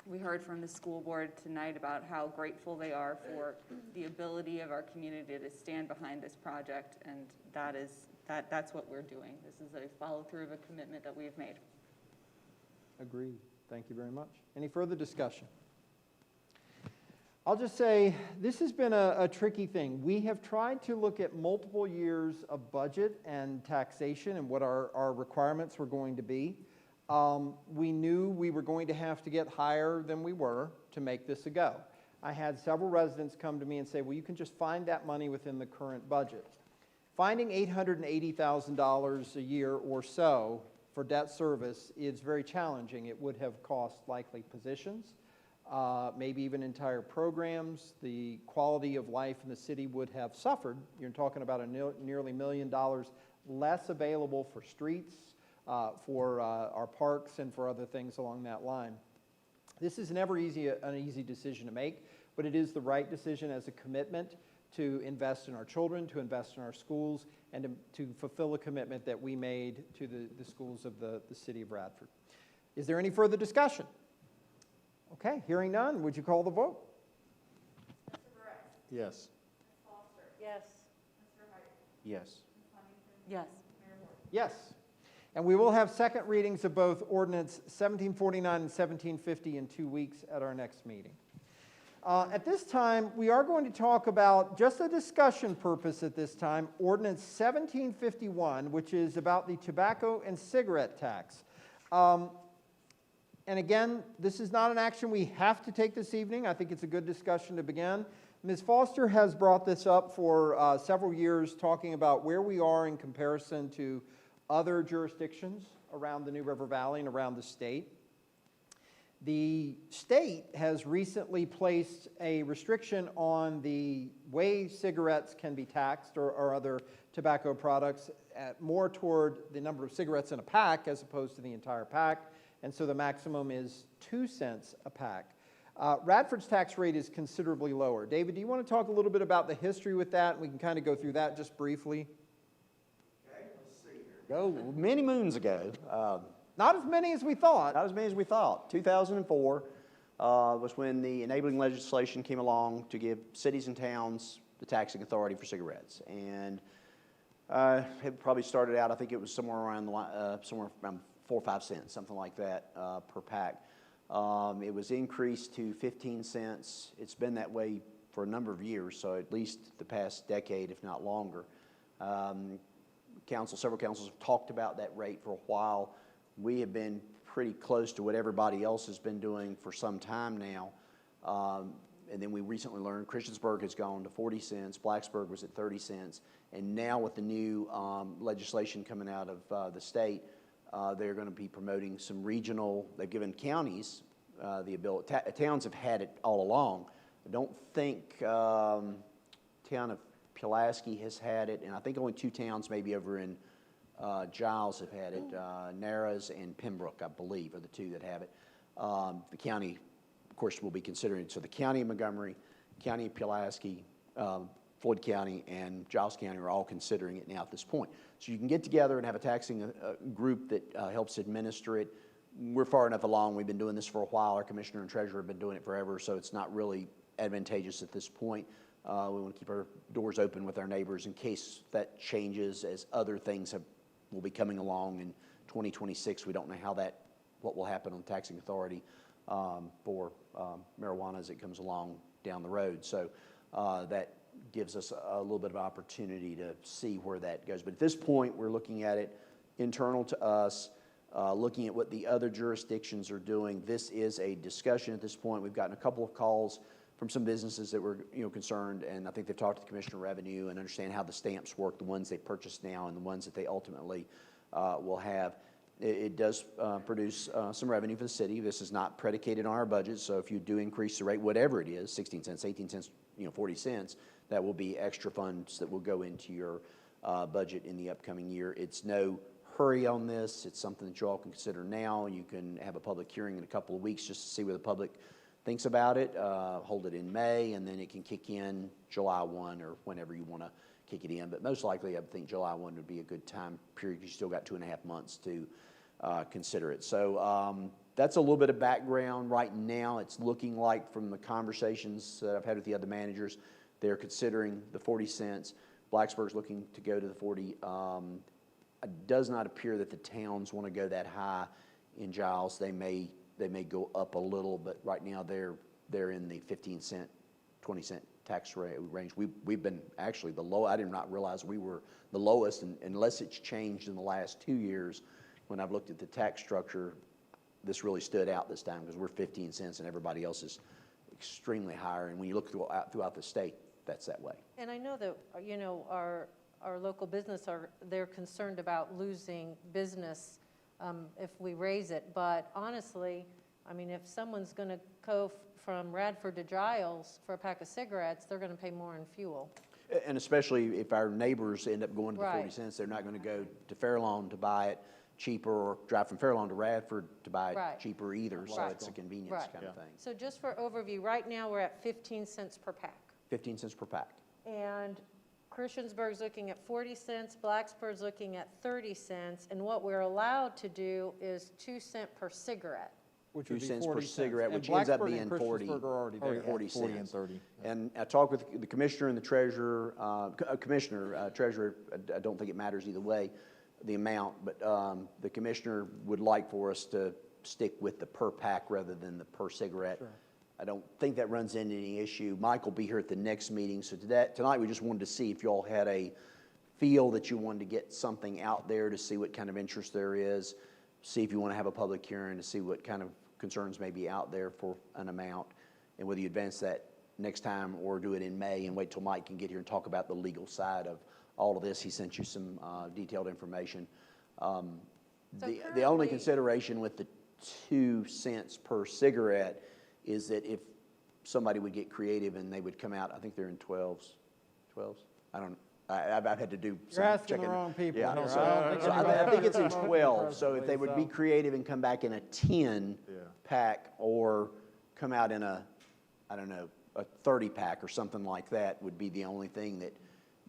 We heard from the school board tonight about how grateful they are for the ability of our community to stand behind this project, and that's what we're doing. This is a follow-through of a commitment that we've made. Agreed. Thank you very much. Any further discussion? I'll just say this has been a tricky thing. We have tried to look at multiple years of budget and taxation and what our requirements were going to be. We knew we were going to have to get higher than we were to make this a go. I had several residents come to me and say, well, you can just find that money within the current budget. Finding $880,000 a year or so for debt service is very challenging. It would have cost likely positions, maybe even entire programs. The quality of life in the city would have suffered. You're talking about nearly $1 million less available for streets, for our parks, and for other things along that line. This is never an easy decision to make, but it is the right decision as a commitment to invest in our children, to invest in our schools, and to fulfill a commitment that we made to the schools of the city of Radford. Is there any further discussion? Okay, hearing none, would you call the vote? Yes. Yes. Yes. Yes. Yes. And we will have second readings of both ordinance 1749 and 1750 in 2 weeks at our next meeting. At this time, we are going to talk about, just a discussion purpose at this time, ordinance 1751, which is about the tobacco and cigarette tax. And again, this is not an action we have to take this evening. I think it's a good discussion to begin. Ms. Foster has brought this up for several years, talking about where we are in comparison to other jurisdictions around the New River Valley and around the state. The state has recently placed a restriction on the way cigarettes can be taxed or other tobacco products more toward the number of cigarettes in a pack as opposed to the entire pack. And so the maximum is 2 cents a pack. Radford's tax rate is considerably lower. David, do you want to talk a little bit about the history with that? We can kind of go through that just briefly. Okay, let's see here. Go many moons ago. Not as many as we thought. Not as many as we thought. 2004 was when the enabling legislation came along to give cities and towns the taxing authority for cigarettes. And it probably started out, I think it was somewhere around 4 or 5 cents, something like that, per pack. It was increased to 15 cents. It's been that way for a number of years, so at least the past decade, if not longer. Several councils have talked about that rate for a while. We have been pretty close to what everybody else has been doing for some time now. And then we recently learned Christiansburg has gone to 40 cents, Blacksburg was at 30 cents, and now with the new legislation coming out of the state, they're going to be promoting some regional, they've given counties the ability, towns have had it all along. I don't think town of Pulaski has had it, and I think only 2 towns, maybe over in Giles, have had it. Narrows and Pembroke, I believe, are the 2 that have it. The county, of course, will be considering it. So the county of Montgomery, county of Pulaski, Floyd County, and Giles County are all considering it now at this point. So you can get together and have a taxing group that helps administer it. We're far enough along. We've been doing this for a while. Our commissioner and treasurer have been doing it forever, so it's not really advantageous at this point. We want to keep our doors open with our neighbors in case that changes as other things will be coming along in 2026. We don't know what will happen on the taxing authority for marijuana as it comes along down the road. So that gives us a little bit of opportunity to see where that goes. But at this point, we're looking at it internal to us, looking at what the other jurisdictions are doing. This is a discussion at this point. We've gotten a couple of calls from some businesses that were concerned, and I think they've talked to the Commissioner of Revenue and understand how the stamps work, the ones they purchase now and the ones that they ultimately will have. It does produce some revenue for the city. This is not predicated on our budget, so if you do increase the rate, whatever it is, 16 cents, 18 cents, 40 cents, that will be extra funds that will go into your budget in the upcoming year. It's no hurry on this. It's something that you all can consider now. You can have a public hearing in a couple of weeks just to see where the public thinks about it. Hold it in May, and then it can kick in July 1 or whenever you want to kick it in. But most likely, I think July 1 would be a good time period because you still got 2.5 months to consider it. So that's a little bit of background. Right now, it's looking like from the conversations that I've had with the other managers, they're considering the 40 cents. Blacksburg's looking to go to the 40. It does not appear that the towns want to go that high in Giles. They may go up a little, but right now they're in the 15 cent, 20 cent tax range. We've been actually the low. I did not realize we were the lowest, and unless it's changed in the last 2 years. When I've looked at the tax structure, this really stood out this time because we're 15 cents and everybody else is extremely higher. And when you look throughout the state, that's that way. And I know that, our local business they're concerned about losing business if we raise it. But honestly, I mean, if someone's going to go from Radford to Giles for a pack of cigarettes, they're going to pay more in fuel. And especially if our neighbors end up going to the 40 Right. cents, they're not going to go to Fairlawn to buy it cheaper or drive from Fairlawn to Radford to buy it Right. cheaper either. So Right. it's a convenience Right. kind of thing. So just for overview, right now we're at 15 cents per pack. 15 cents per pack. And Christiansburg's looking at 40 cents, Blacksburg's looking at 30 cents, and what we're allowed to do is 2 cents per cigarette. Which 2 would be cents 40 per cigarette, And which ends up Blacksburg being and 40. Christiansburg are already there. 40 40 and cents. 30. And I talked with the commissioner and the treasurer, treasurer, I don't think it matters either way, the amount, but the commissioner would like for us to stick with the per pack rather than the per cigarette. Sure. I don't think that runs into any issue. Mike will be here at the next meeting, so tonight we just wanted to see if you all had a feel that you wanted to get something out there to see what kind of interest there is, see if you want to have a public hearing to see what kind of concerns may be out there for an amount, and whether you advance that next time or do it in May and wait till Mike can get here and talk about the legal side of all of this. He sent you some detailed information. The only currently- consideration with the 2 cents per cigarette is that if somebody would get creative and they would come out, I think they're in 12s. I've had to do some You're asking checking. the wrong people Yeah, here. so- I don't think so anybody I think has it's in smoking 12, so if they would be presently, creative and come back in a 10 Yeah. pack or come out in a 30 pack or something like that would be the only thing that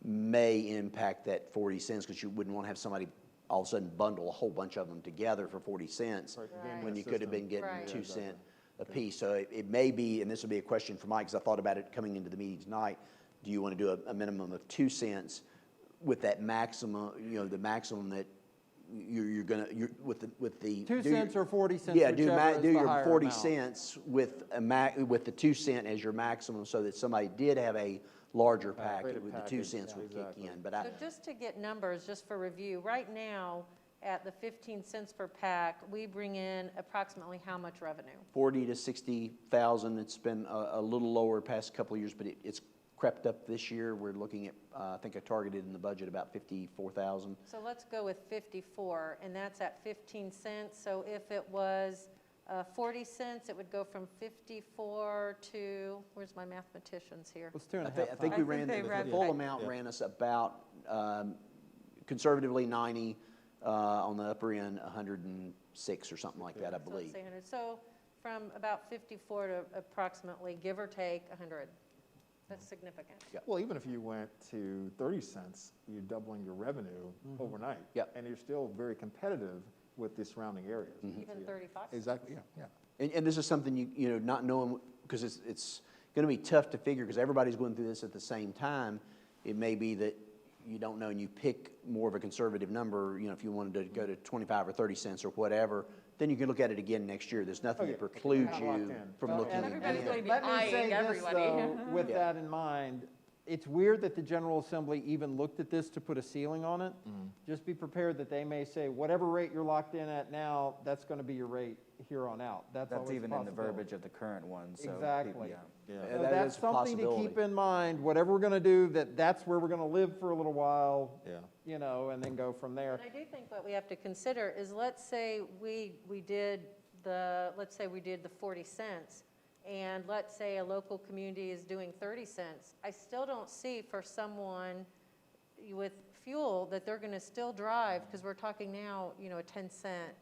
may impact that 40 cents because you wouldn't want to have somebody all of a sudden bundle a whole bunch of them together for 40 cents Right. when you could have been getting Right. 2 cent a piece. So it may be, and this would be a question for Mike because I thought about it coming into the meeting tonight, do you want to do a minimum of 2 cents with that maximum, the maximum that you're with the 2 cents or 40 cents, yeah, whichever is do the your higher 40 amount. cents with with the 2 cent as your maximum, so that somebody did have a larger packet, Greater with the 2 package, cents yeah, would kick exactly. in. But So just to get numbers, just for review, right now, at the 15 cents per pack, we bring in approximately how much revenue? 40 to 60,000. It's been a little lower past couple of years, but it's crept up this year. We're looking at, I think I targeted in the budget about 54,000. So let's go with 54, and that's at 15 cents. So if it was 40 cents, it would go from 54 to, where's my mathematicians here? Let's 2.5 I think we I think ran, they the ran- full amount ran us about, conservatively 90, on the upper end, 106 or something like that, I So let's believe. say 100. So from about 54 to approximately, give or take, 100. That's significant. Well, even if you went to 30 cents, you're doubling your revenue overnight. Yep. And you're still very competitive with the surrounding areas. Even 35. Exactly, yeah. And this is something you know, not knowing, because it's going to be tough to figure, because everybody's going through this at the same time. It may be that you don't know and you pick more of a conservative number, you know, if you wanted to go to 25 or 30 cents or whatever, then you can look at it again next year. There's nothing that precludes Kinda locked you in. from Well, looking and Everybody's again. going to be let me say eyeing this, everybody. though, with Yeah. that in mind, it's weird that the General Assembly even looked at this to put a ceiling on it. Just be prepared that they may say, whatever rate you're locked in at now, that's going to be your rate here on out. That's always That's a even in the possibility. verbiage of the current one, so. Exactly. Yeah. Yeah. So That that's is a something to keep possibility. in mind, whatever we're going to do, that's where we're going to live for a little while, Yeah. you know, and then go from there. And I do think what we have to consider is, let's say we did the 40 cents, and let's say a local community is doing 30 cents. I still don't see for someone with fuel that they're going to still drive, because we're talking now, you know, a 10-cent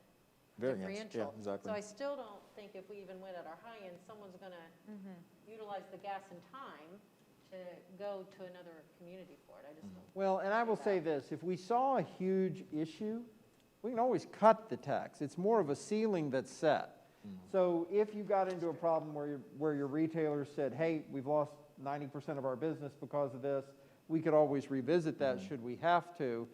Variance, differential. yeah, exactly. So I still don't think if we even went at our high end, someone's going to utilize the gas and time to go to another community for it. I just don't. Well, and I will say this, if we saw a huge issue, we can always cut the tax. It's more of a ceiling that's set. So if you got into a problem where your retailer said, hey, we've lost 90% of our business because of this, we could always revisit that should we have to.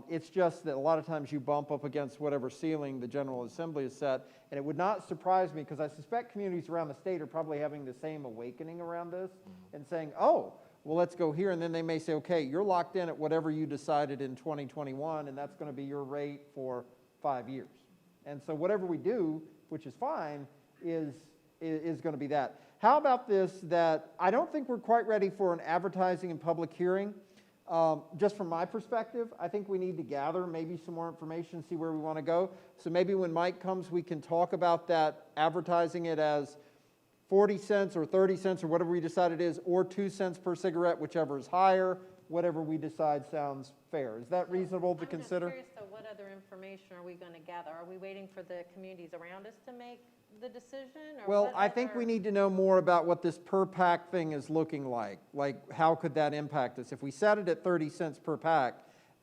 It's just that a lot of times you bump up against whatever ceiling the General Assembly has set, and it would not surprise me, because I suspect communities around the state are probably having the same awakening around this and saying, oh, well, let's go here, and then they may say, okay, you're locked in at whatever you decided in 2021, and that's going to be your rate for 5 years. And so whatever we do, which is fine, is going to be that. How about this, that I don't think we're quite ready for an advertising and public hearing. Just from my perspective, I think we need to gather maybe some more information, see where we want to go. So maybe when Mike comes, we can talk about that, advertising it as 40 cents or 30 cents or whatever we decide it is, or 2 cents per cigarette, whichever is higher, whatever we decide sounds fair. Is that reasonable to consider? I'm just curious, though, what other information are we going to gather? Are we waiting for the communities around us to make the decision? Or Well, what I think we other- need to know more about what this per pack thing is looking like. Like, how could that impact us? If we set it at 30 cents per pack,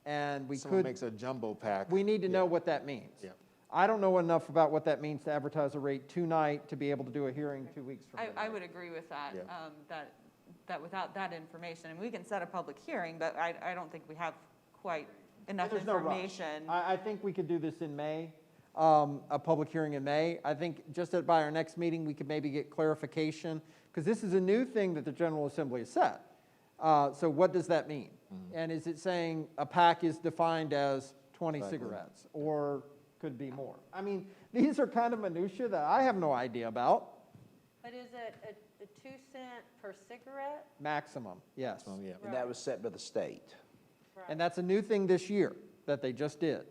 and we Someone could, makes a jumbo pack. we need to know Yeah. what that means. Yeah. I don't know enough about what that means to advertise a rate tonight to be able to do a hearing 2 weeks from now. I would agree with that, Yeah. that without that information, and we can set a public hearing, but I don't think we have quite enough There's no rush. information. I think we could do this in May, a public hearing in May. I think just by our next meeting, we could maybe get clarification, because this is a new thing that the General Assembly has set. So what does that mean? And is it saying a pack is defined as 20 Exactly. cigarettes, or could be more? I mean, these are kind of minutia that I have no idea about. But is it a 2 cent per cigarette? Maximum, yes. So, yeah. And that was set by the state. And that's a new thing this year that they just did.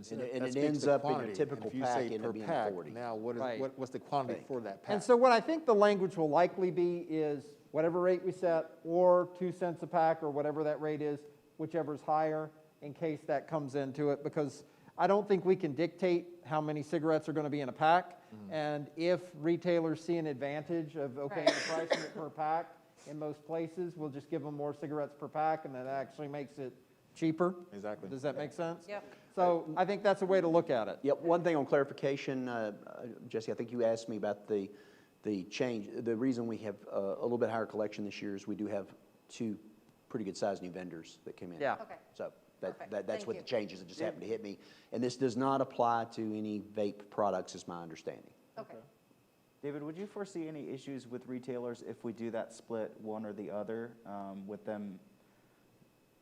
So And that it speaks ends to up in your quantity. typical And if you pack say ended per up being pack, 40. now Right. what's the quantity Right. for that pack? And so what I think the language will likely be is whatever rate we set, or 2 cents a pack, or whatever that rate is, whichever's higher, in case that comes into it, because I don't think we can dictate how many cigarettes are going to be in a pack. And if retailers see an advantage of, okay, Right. pricing it per pack, in most places, we'll just give them more cigarettes per pack, and that actually makes it cheaper. Exactly. Does that make sense? Yep. So I think that's a way to look at it. Yep, one thing on clarification, Jesse, I think you asked me about the change. The reason we have a little bit higher collection this year is we do have 2 pretty good-sized new vendors that came in. Yeah. Okay. So Perfect. that's Thank what you. the changes that just happened to hit me. And this does not apply to any vape products, is my understanding. Okay. David, would you foresee any issues with retailers if we do that split, one or the other, with them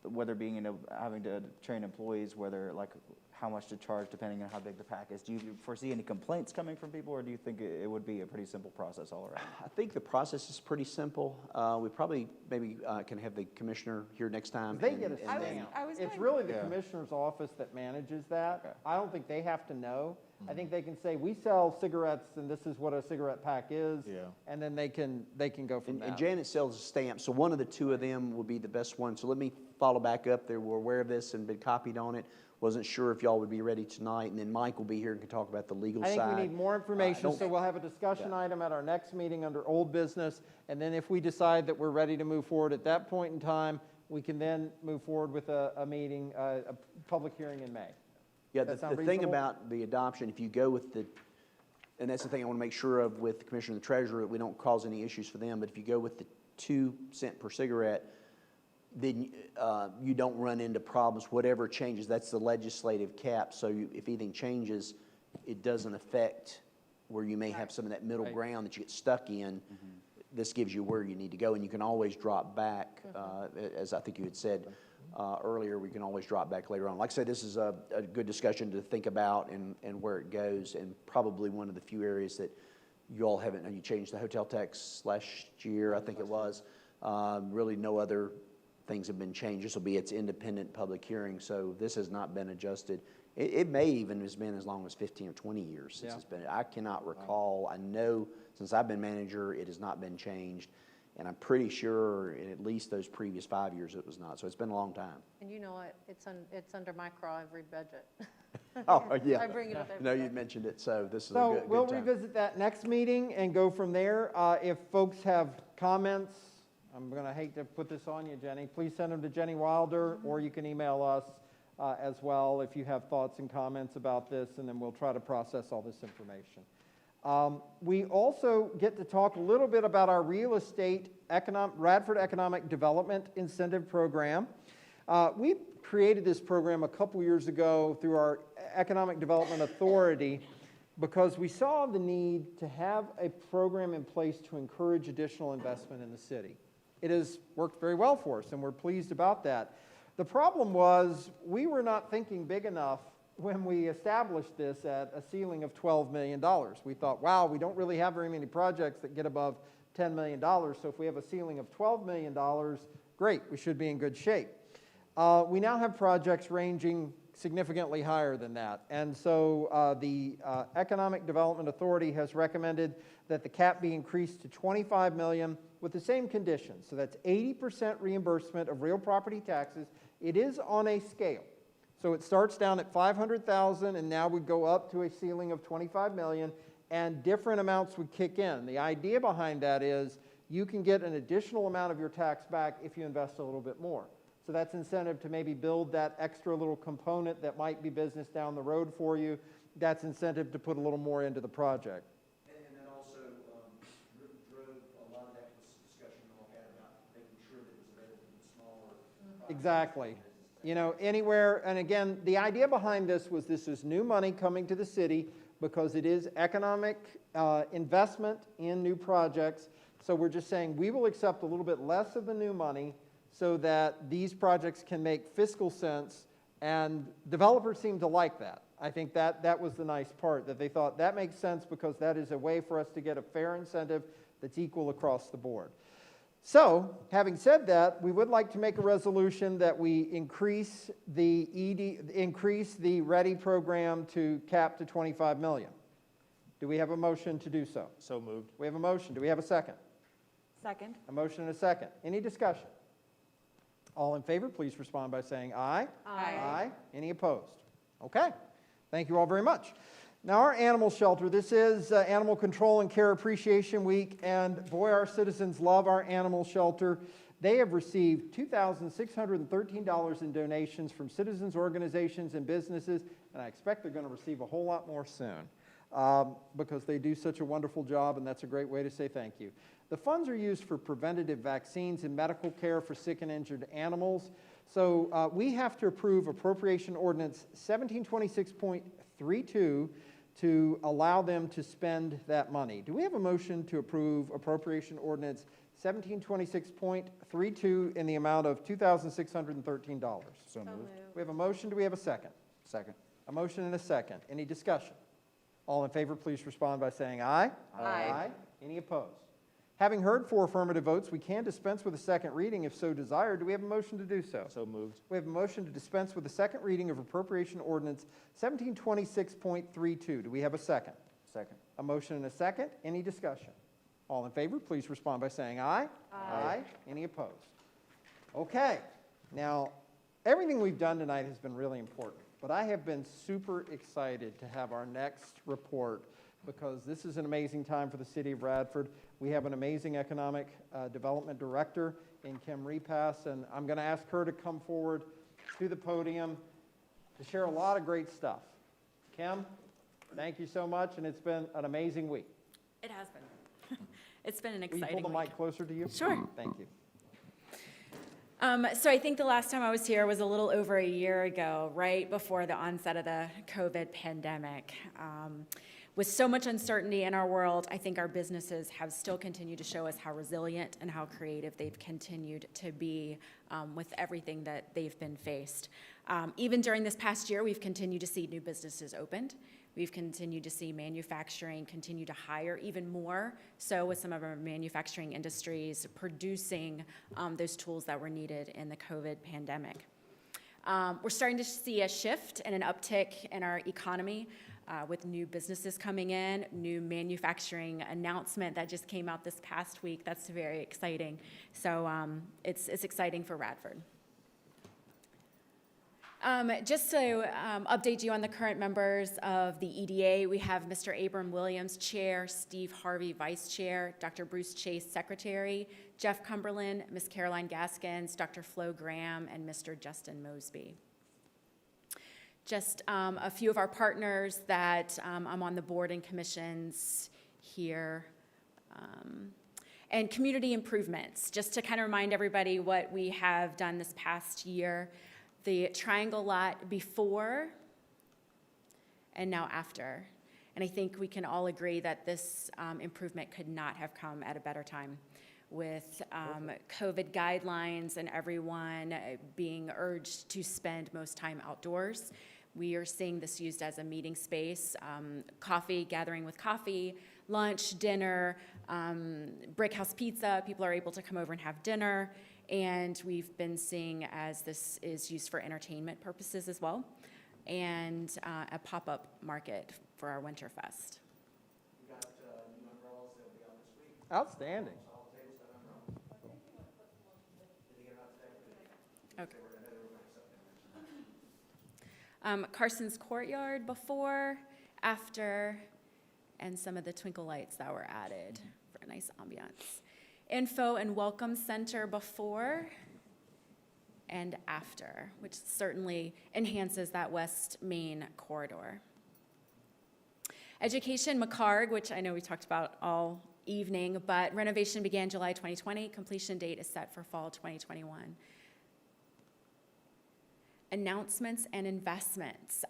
whether being, having to train employees, whether like how much to charge depending on how big the pack is. Do you foresee any complaints coming from people, or do you think it would be a pretty simple process all around? I think the process is pretty simple. We probably maybe can have the commissioner here next time. They get a and then- stamp. I was It's going- really the Yeah. commissioner's office that manages that. Okay. I don't think they have to know. I think they can say, we sell cigarettes and this is what a cigarette pack is. Yeah. And then they can go from And that. Janet sells a stamp, so one of the two of them will be the best one. So let me follow back up there. We're aware of this and been copied on it. Wasn't sure if y'all would be ready tonight, and then Mike will be here and can talk about the legal I side. think we need more information, don't- so we'll have a discussion item at our next meeting under old business. And then if we decide that we're ready to move forward at that point in time, we can then move forward with a meeting, a public hearing in May. Yeah, That the sound thing reasonable? about the adoption, if you go with the, and that's the thing I want to make sure of with the Commissioner and the Treasurer, that we don't cause any issues for them, but if you go with the 2 cents per cigarette, then you don't run into problems, whatever changes, that's the legislative cap, so if anything changes, it doesn't affect where you may have some of that middle Right. ground that you get stuck in. This gives you where you need to go, and you can always drop back, as I think you had said earlier, we can always drop back later on. Like I said, this is a good discussion to think about and where it goes, and probably one of the few areas that you all haven't, and you changed the hotel tax last year, I think it was. Really no other things have been changed. This will be its independent public hearing, so this has not been adjusted. It may even has been as long as 15 or 20 years since Yeah. it's been. I cannot recall. I know since I've been manager, it has not been changed. And I'm pretty sure in at least those previous 5 years it was not. So it's been a long time. And you know what? It's under my craw every budget. Oh, yeah. I bring it up every No, day. you mentioned it, so this is a So good we'll time. revisit that next meeting and go from there. If folks have comments, I'm going to hate to put this on you, Jenny. Please send them to Jenny Wilder, or you can email us as well if you have thoughts and comments about this, and then we'll try to process all this information. We also get to talk a little bit about our real estate Radford Economic Development Incentive Program. We created this program a couple years ago through our Economic Development Authority because we saw the need to have a program in place to encourage additional investment in the city. It has worked very well for us, and we're pleased about that. The problem was we were not thinking big enough when we established this at a ceiling of $12 million. We thought, wow, we don't really have very many projects that get above $10 million, so if we have a ceiling of $12 million, great, we should be in good shape. We now have projects ranging significantly higher than that, and so the Economic Development Authority has recommended that the cap be increased to $25 million with the same conditions. So that's 80% reimbursement of real property taxes. It is on a scale. So it starts down at $500,000 and now would go up to a ceiling of $25 million, and different amounts would kick in. The idea behind that is you can get an additional amount of your tax back if you invest a little bit more. So that's incentive to maybe build that extra little component that might be business down the road for you. That's incentive to put a little more into the project. And that also drove a lot of that discussion we all had about making sure that it was available to the smaller. Exactly. You know, anywhere, and again, the idea behind this was this is new money coming to the city because it is economic investment in new projects. So we're just saying we will accept a little bit less of the new money so that these projects can make fiscal sense, and developers seem to like that. I think that was the nice part, that they thought that makes sense because that is a way for us to get a fair incentive that's equal across the board. So, having said that, we would like to make a resolution that we increase the READY program to cap to $25 million. Do we have a motion to do so? So moved. We have a motion. Do we have a second? Second. A motion and a second. Any discussion? All in favor, please respond by saying aye. Aye. Any opposed? Okay. Thank you all very much. Now, our animal shelter, this is Animal Control and Care Appreciation Week, and boy, our citizens love our animal shelter. They have received $2,613 in donations from citizens, organizations, and businesses, and I expect they're going to receive a whole lot more soon because they do such a wonderful job, and that's a great way to say thank you. The funds are used for preventative vaccines and medical care for sick and injured animals. So we have to approve Appropriation Ordinance 1726.32 to allow them to spend that money. Do we have a motion to approve Appropriation Ordinance 1726.32 in the amount of $2,613. So moved. We have a motion. Do we have a second? Second. A motion and a second. Any discussion? All in favor, please respond by saying aye. Aye. Any opposed? Having heard 4 affirmative votes, we can dispense with a second reading if so desired. Do we have a motion to do so? So moved. We have a motion to dispense with the second reading of Appropriation Ordinance 1726.32. Do we have a second? Second. A motion and a second. Any discussion? All in favor, please respond by saying aye. Aye. Any opposed? Okay. Now, everything we've done tonight has been really important, but I have been super excited to have our next report because this is an amazing time for the city of Radford. We have an amazing economic development director in Kim Repass, and I'm going to ask her to come forward to the podium to share a lot of great stuff. Kim, thank you so much, and it's been an amazing week. It has been. It's been an Will exciting you pull the week. mic closer to you? Sure. Thank you. So I think the last time I was here was a little over a year ago, right before the onset of the COVID pandemic. With so much uncertainty in our world, I think our businesses have still continued to show us how resilient and how creative they've continued to be with everything that they've been faced. Even during this past year, we've continued to see new businesses opened. We've continued to see manufacturing continue to hire even more, so with some of our manufacturing industries producing those tools that were needed in the COVID pandemic. We're starting to see a shift and an uptick in our economy with new businesses coming in, new manufacturing announcement that just came out this past week. That's very exciting. So it's exciting for Radford. Just to update you on the current members of the EDA, we have Mr. Abram Williams, Chair, Steve Harvey, Vice Chair, Dr. Bruce Chase, Secretary, Jeff Cumberland, Ms. Caroline Gaskins, Dr. Flo Graham, and Mr. Justin Mosby. Just a few of our partners that I'm on the board and commissions here. And community improvements, just to kind of remind everybody what we have done this past year. The Triangle lot before and now after. And I think we can all agree that this improvement could not have come at a better time with COVID guidelines and everyone being urged to spend most time outdoors. We are seeing this used as a meeting space, coffee, gathering with coffee, lunch, dinner, Brick House Pizza. People are able to come over and have dinner. And we've been seeing as this is used for entertainment purposes as well, and a pop-up market for our Winter Fest. We got new umbrellas that'll be on this week. Outstanding. All the tables have umbrellas. Did you get them out today? Okay. We're gonna do something. Carson's Courtyard before, after, and some of the twinkle lights that were added for a nice ambiance. Info and Welcome Center before and after, which certainly enhances that West Main corridor. Education McCarg, which I know we talked about all evening, but renovation began July 2020. Completion date is set for fall 2021. Announcements and investments.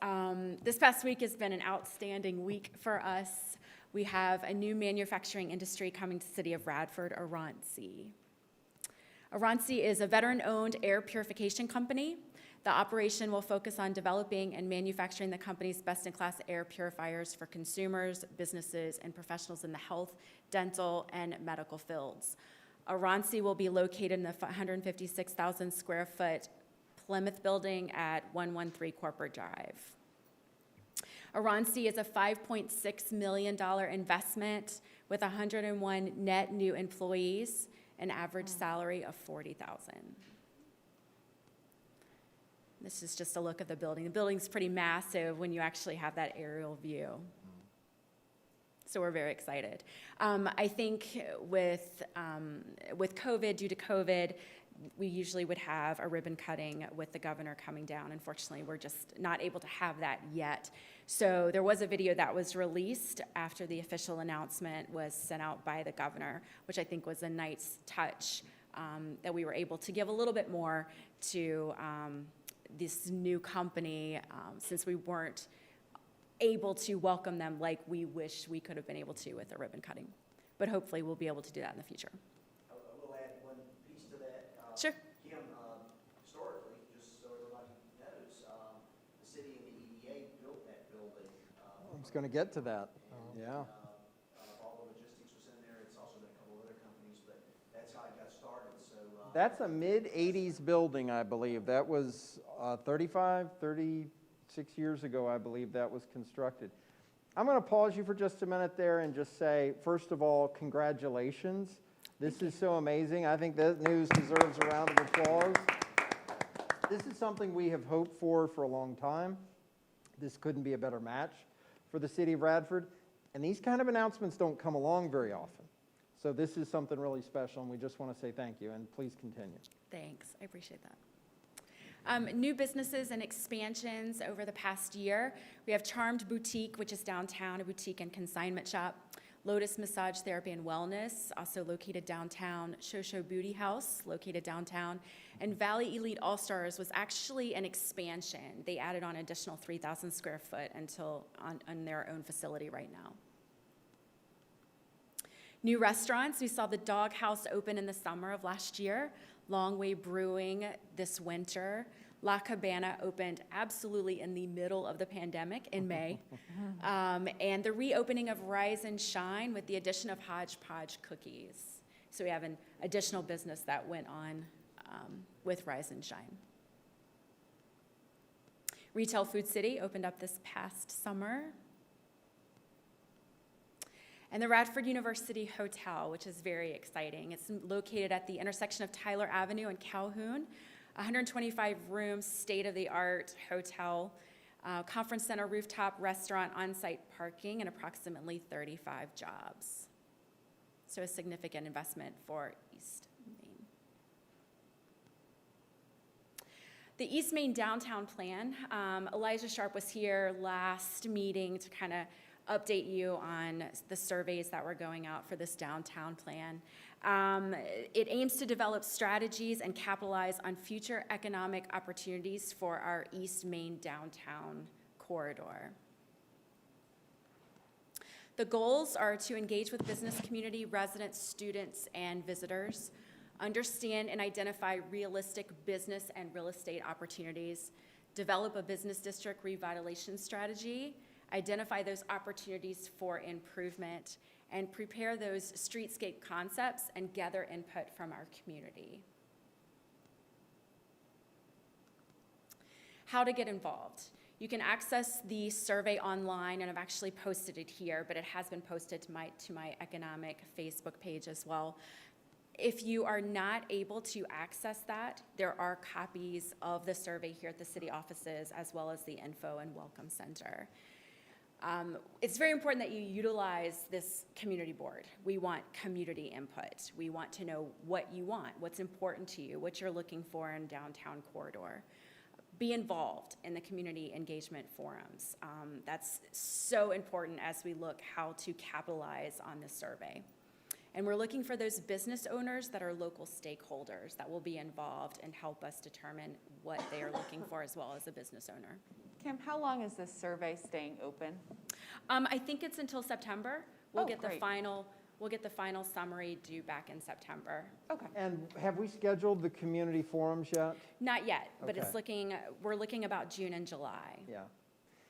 This past week has been an outstanding week for us. We have a new manufacturing industry coming to the city of Radford, Aranci. Aranci is a veteran-owned air purification company. The operation will focus on developing and manufacturing the company's best-in-class air purifiers for consumers, businesses, and professionals in the health, dental, and medical fields. Aranci will be located in the 156,000 square foot Plymouth building at 113 Corporate Drive. Aranci is a $5.6 million investment with 101 net new employees, an average salary of $40,000. This is just a look at the building. The building's pretty massive when you actually have that aerial view. So we're very excited. I think with COVID, due to COVID, we usually would have a ribbon cutting with the governor coming down. Unfortunately, we're just not able to have that yet. So there was a video that was released after the official announcement was sent out by the governor, which I think was a nice touch that we were able to give a little bit more to this new company since we weren't able to welcome them like we wish we could have been able to with a ribbon cutting. But hopefully we'll be able to do that in the future. I will Sure. Kim, historically, just so everybody knows, the city and the EDA built that building. I was going to get to that. Yeah. All the logistics was in there. It's also been a couple other companies, but that's how it got started. So That's a mid-'80s building, I believe. That was 36 years ago, I believe that was constructed. I'm going to pause you for just a minute there and just say, first of all, congratulations. This is so amazing. I think that news deserves a round of applause. This is something we have hoped for a long time. This couldn't be a better match for the city of Radford. And these kind of announcements don't come along very often. So this is something really special, and we just want to say thank you, and please continue. Thanks, I appreciate that. New businesses and expansions over the past year. We have Charmed Boutique, which is downtown, a boutique and consignment shop. Lotus Massage Therapy and Wellness, also located downtown. Shosho Booty House, located downtown. And Valley Elite All-Stars was actually an expansion. They added on additional 3,000 square foot on their own facility right now. New restaurants, we saw the Dog House open in the summer of last year. Long Way Brewing this winter. La Cabana opened absolutely in the middle of the pandemic in May. And the reopening of Rise and Shine with the addition of Hodgepodge Cookies. So we have an additional business that went on with Rise and Shine. Retail Food City opened up this past summer. And the Radford University Hotel, which is very exciting. It's located at the intersection of Tyler Avenue and Calhoun, 125-room, state-of-the-art hotel, conference center, rooftop, restaurant, on-site parking, and approximately 35 jobs. So a significant investment for East Main. The East Main Downtown Plan, Elijah Sharp was here last meeting to kind of update you on the surveys that were going out for this downtown plan. It aims to develop strategies and capitalize on future economic opportunities for our East Main downtown corridor. The goals are to engage with business community, residents, students, and visitors, understand and identify realistic business and real estate opportunities, develop a business district revitalization strategy, identify those opportunities for improvement, and prepare those streetscape concepts and gather input from our community. How to get involved. You can access the survey online, and I've actually posted it here, but it has been posted to my economic Facebook page as well. If you are not able to access that, there are copies of the survey here at the city offices, as well as the info and welcome center. It's very important that you utilize this community board. We want community input. We want to know what you want, what's important to you, what you're looking for in downtown corridor. Be involved in the community engagement forums. That's so important as we look how to capitalize on this survey. And we're looking for those business owners that are local stakeholders that will be involved and help us determine what they are looking for as well as a business owner. Kim, how long is this survey staying open? I think it's until September. We'll get great. the final summary due back in September. Okay. And have we scheduled the community forums yet? Not yet, but Okay. we're looking about June and July. Yeah.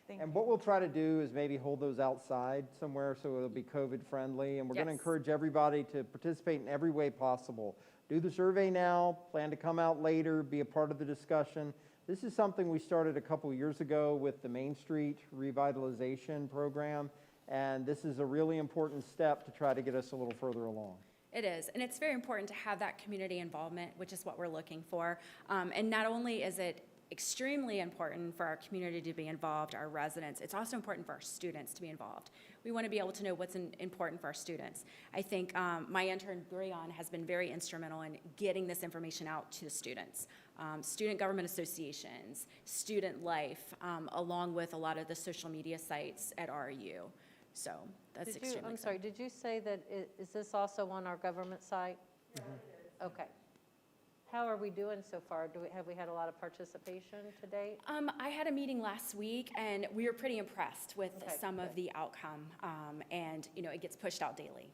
Thank And what we'll try to do is maybe hold those outside somewhere so it'll be COVID friendly. And we're going to Yes. encourage everybody to participate in every way possible. Do the survey now, plan to come out later, be a part of the discussion. This is something we started a couple years ago with the Main Street Revitalization Program. And this is a really important step to try to get us a little further along. It is, and it's very important to have that community involvement, which is what we're looking for. And not only is it extremely important for our community to be involved, our residents, it's also important for our students to be involved. We want to be able to know what's important for our students. I think my intern, Brian, has been very instrumental in getting this information out to the students. Student government associations, student life, along with a lot of the social media sites at RU. So that's extremely I'm exciting. sorry, did you say that, is this also on our government site? Okay. How are we doing so far? Have we had a lot of participation to date? I had a meeting last week, and we were pretty impressed with Okay, some of the outcome. And, it gets pushed out daily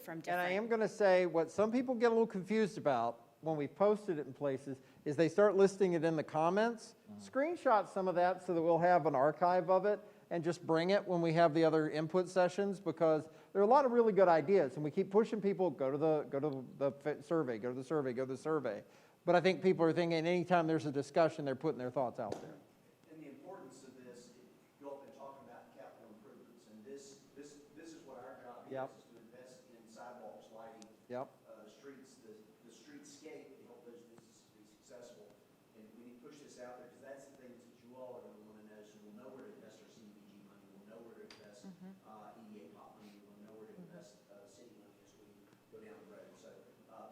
from And I different. am going to say what some people get a little confused about when we posted it in places, is they start listing it in the comments. Screenshot some of that so that we'll have an archive of it and just bring it when we have the other input sessions, because there are a lot of really good ideas, and we keep pushing people, go to the survey, go to the survey, go to the survey. But I think people are thinking anytime there's a discussion, they're putting their thoughts out there. And the importance of this, you all been talking about capital improvements, and this is what our job is, Yep. is to invest in sidewalks, lighting, Yep. the streets, the streetscape to help those businesses be successful. And we need to push this out there, because that's the things that you all are going to want to know, so we'll know where to invest our CDBG money, we'll know where to invest EDA pop money, we'll know where to invest city money as we go down the road. So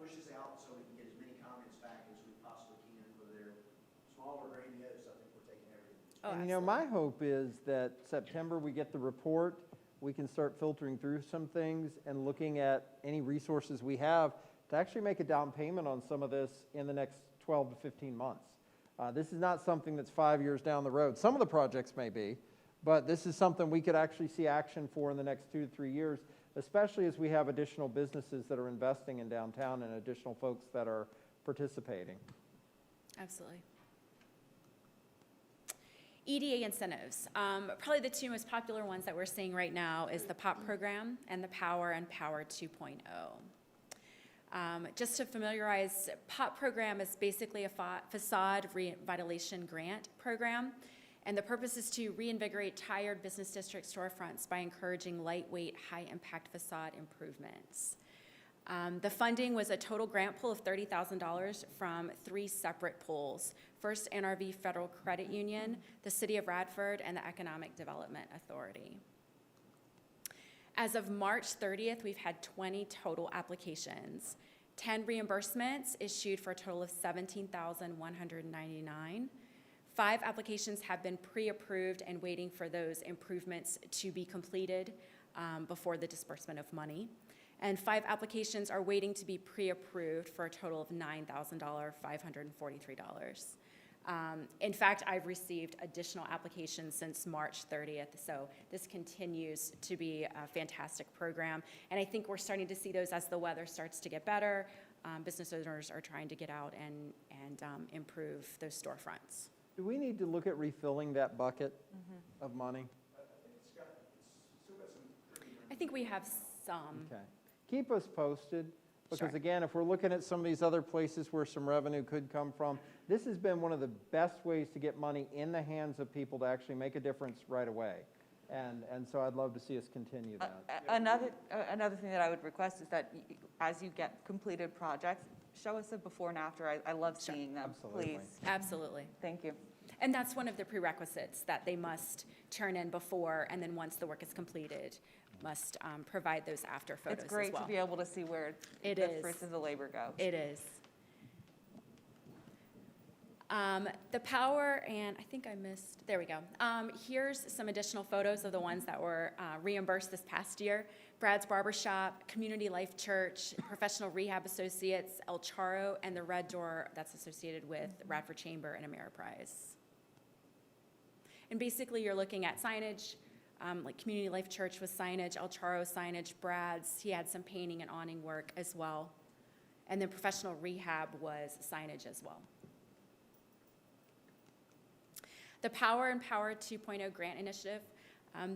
push this out so we can get as many comments back as we possibly can, whether they're small or grandiose. I think we're taking everything. Oh, And my hope is that September we get the report, we can start filtering through some things and looking at any resources we have to actually make a down payment on some of this in the next 12 to 15 months. This is not something that's 5 years down the road. Some of the projects may be, but this is something we could actually see action for in the next 2 to 3 years, especially as we have additional businesses that are investing in downtown and additional folks that are participating. Absolutely. EDA incentives. Probably the two most popular ones that we're seeing right now is the POP program and the Power and Power 2.0. Just to familiarize, POP program is basically a facade revitalization grant program, and the purpose is to reinvigorate tired business district storefronts by encouraging lightweight, high-impact facade improvements. The funding was a total grant pool of $30,000 from 3 separate pools. First, NRV Federal Credit Union, the City of Radford, and the Economic Development Authority. As of March 30th, we've had 20 total applications, 10 reimbursements issued for a total of $17,199. 5 applications have been pre-approved and waiting for those improvements to be completed before the disbursement of money. And 5 applications are waiting to be pre-approved for a total of $9,543. In fact, I've received additional applications since March 30th, so this continues to be a fantastic program. And I think we're starting to see those as the weather starts to get better. Business owners are trying to get out and improve those storefronts. Do we need to look at refilling that bucket of money? I think we have some. Okay. Keep us posted, because Sure. again, if we're looking at some of these other places where some revenue could come from, this has been one of the best ways to get money in the hands of people to actually make a difference right away. And so I'd love to see us continue that. Another thing that I would request is that as you get completed projects, show us a before and after. I love seeing them, Absolutely. please. Absolutely. Thank you. And that's one of the prerequisites that they must turn in before, and then once the work is completed, must provide those after photos as well. It's great to be able to see where It the is. fruits of the labor go. It is. The Power, and I think I missed, there we go. Here's some additional photos of the ones that were reimbursed this past year. Brad's Barbershop, Community Life Church, Professional Rehab Associates, El Charo, and the Red Door that's associated with Radford Chamber and Ameriprise. And basically, you're looking at signage, like Community Life Church was signage, El Charo signage, Brad's, he had some painting and awning work as well. And then Professional Rehab was signage as well. The Power and Power 2.0 Grant Initiative.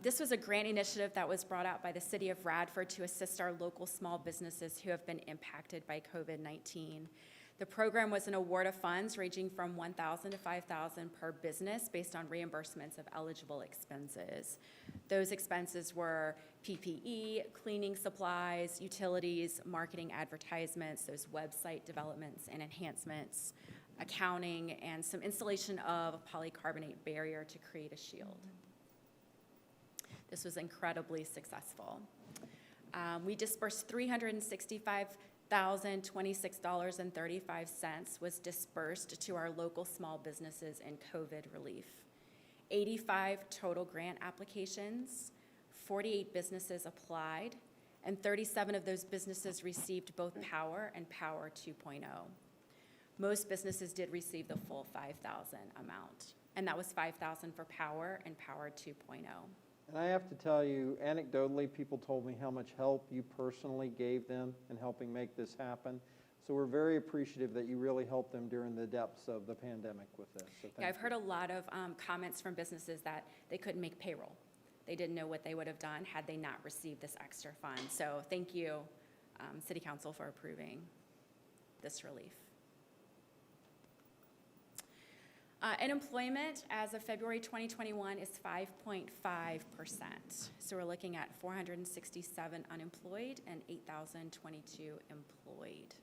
This was a grant initiative that was brought out by the City of Radford to assist our local small businesses who have been impacted by COVID-19. The program was an award of funds ranging from $1,000 to $5,000 per business based on reimbursements of eligible expenses. Those expenses were PPE, cleaning supplies, utilities, marketing advertisements, those website developments and enhancements, accounting, and some installation of a polycarbonate barrier to create a shield. This was incredibly successful. We dispersed $365,026.35 was dispersed to our local small businesses in COVID relief. 85 total grant applications, 48 businesses applied, and 37 of those businesses received both Power and Power 2.0. Most businesses did receive the full $5,000 amount, and that was $5,000 for Power and Power 2.0. And I have to tell you, anecdotally, people told me how much help you personally gave them in helping make this happen. So we're very appreciative that you really helped them during the depths of the pandemic with this. So Yeah, I've thank heard a lot of comments from businesses that they couldn't make payroll. They didn't know what they would have done had they not received this extra fund. So thank you, City Council, for approving this relief. Unemployment as of February 2021 is 5.5%. So we're looking at 467 unemployed and 8,022 employed.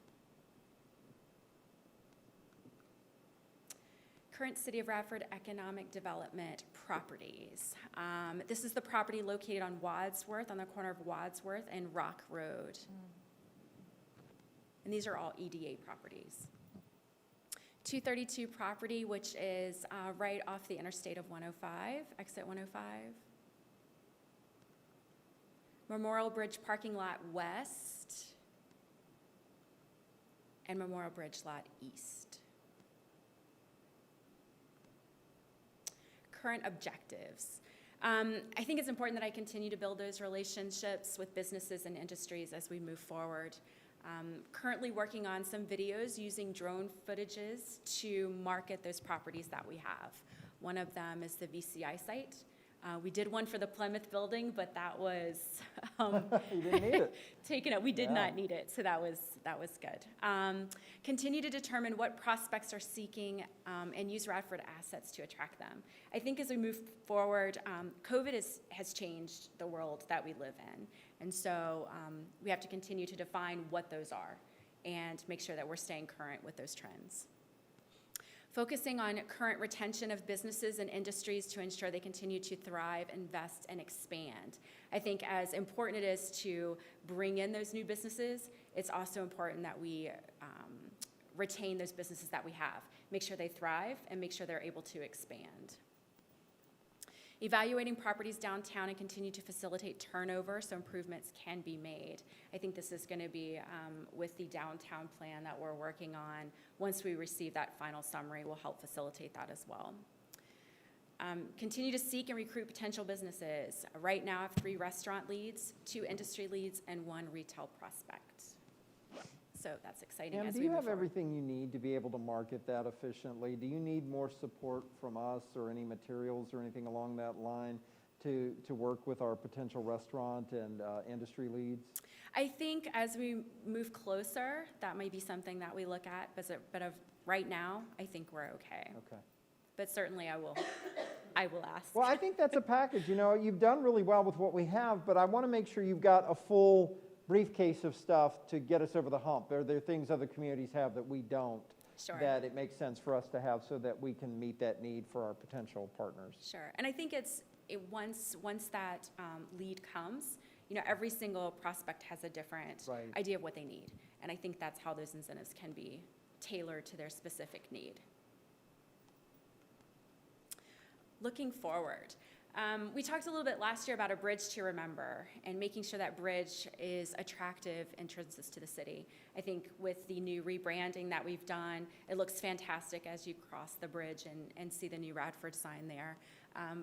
Current City of Radford economic development properties. This is the property located on Wadsworth, on the corner of Wadsworth and Rock Road. And these are all EDA properties. 232 property, which is right off the interstate of 105, exit 105. Memorial Bridge parking lot west and Memorial Bridge lot east. Current objectives. I think it's important that I continue to build those relationships with businesses and industries as we move forward. Currently working on some videos using drone footages to market those properties that we have. One of them is the VCI site. We did one for the Plymouth building, but that was you didn't need it. taken up. We did Yeah. not need it, so that was good. Continue to determine what prospects are seeking and use Radford assets to attract them. I think as we move forward, COVID has changed the world that we live in, and so we have to continue to define what those are and make sure that we're staying current with those trends. Focusing on current retention of businesses and industries to ensure they continue to thrive, invest, and expand. I think as important it is to bring in those new businesses, it's also important that we retain those businesses that we have, make sure they thrive, and make sure they're able to expand. Evaluating properties downtown and continue to facilitate turnover so improvements can be made. I think this is going to be with the downtown plan that we're working on. Once we receive that final summary, we'll help facilitate that as well. Continue to seek and recruit potential businesses. Right now I have 3 restaurant leads, 2 industry leads, and 1 retail prospect. So that's exciting And as do we you move have forward. everything you need to be able to market that efficiently? Do you need more support from us or any materials or anything along that line to work with our potential restaurant and industry leads? I think as we move closer, that might be something that we look at, but of right now, I think we're okay. Okay. But certainly I will ask. Well, I think that's a package. You know, you've done really well with what we have, but I want to make sure you've got a full briefcase of stuff to get us over the hump. Are there things other communities have that we don't? Sure. That it makes sense for us to have so that we can meet that need for our potential partners? Sure, and I think once that lead comes, you know, every single prospect has a different Right. idea of what they need. And I think that's how those incentives can be tailored to their specific need. Looking forward, we talked a little bit last year about a bridge to remember and making sure that bridge is attractive entrances to the city. I think with the new rebranding that we've done, it looks fantastic as you cross the bridge and see the new Radford sign there.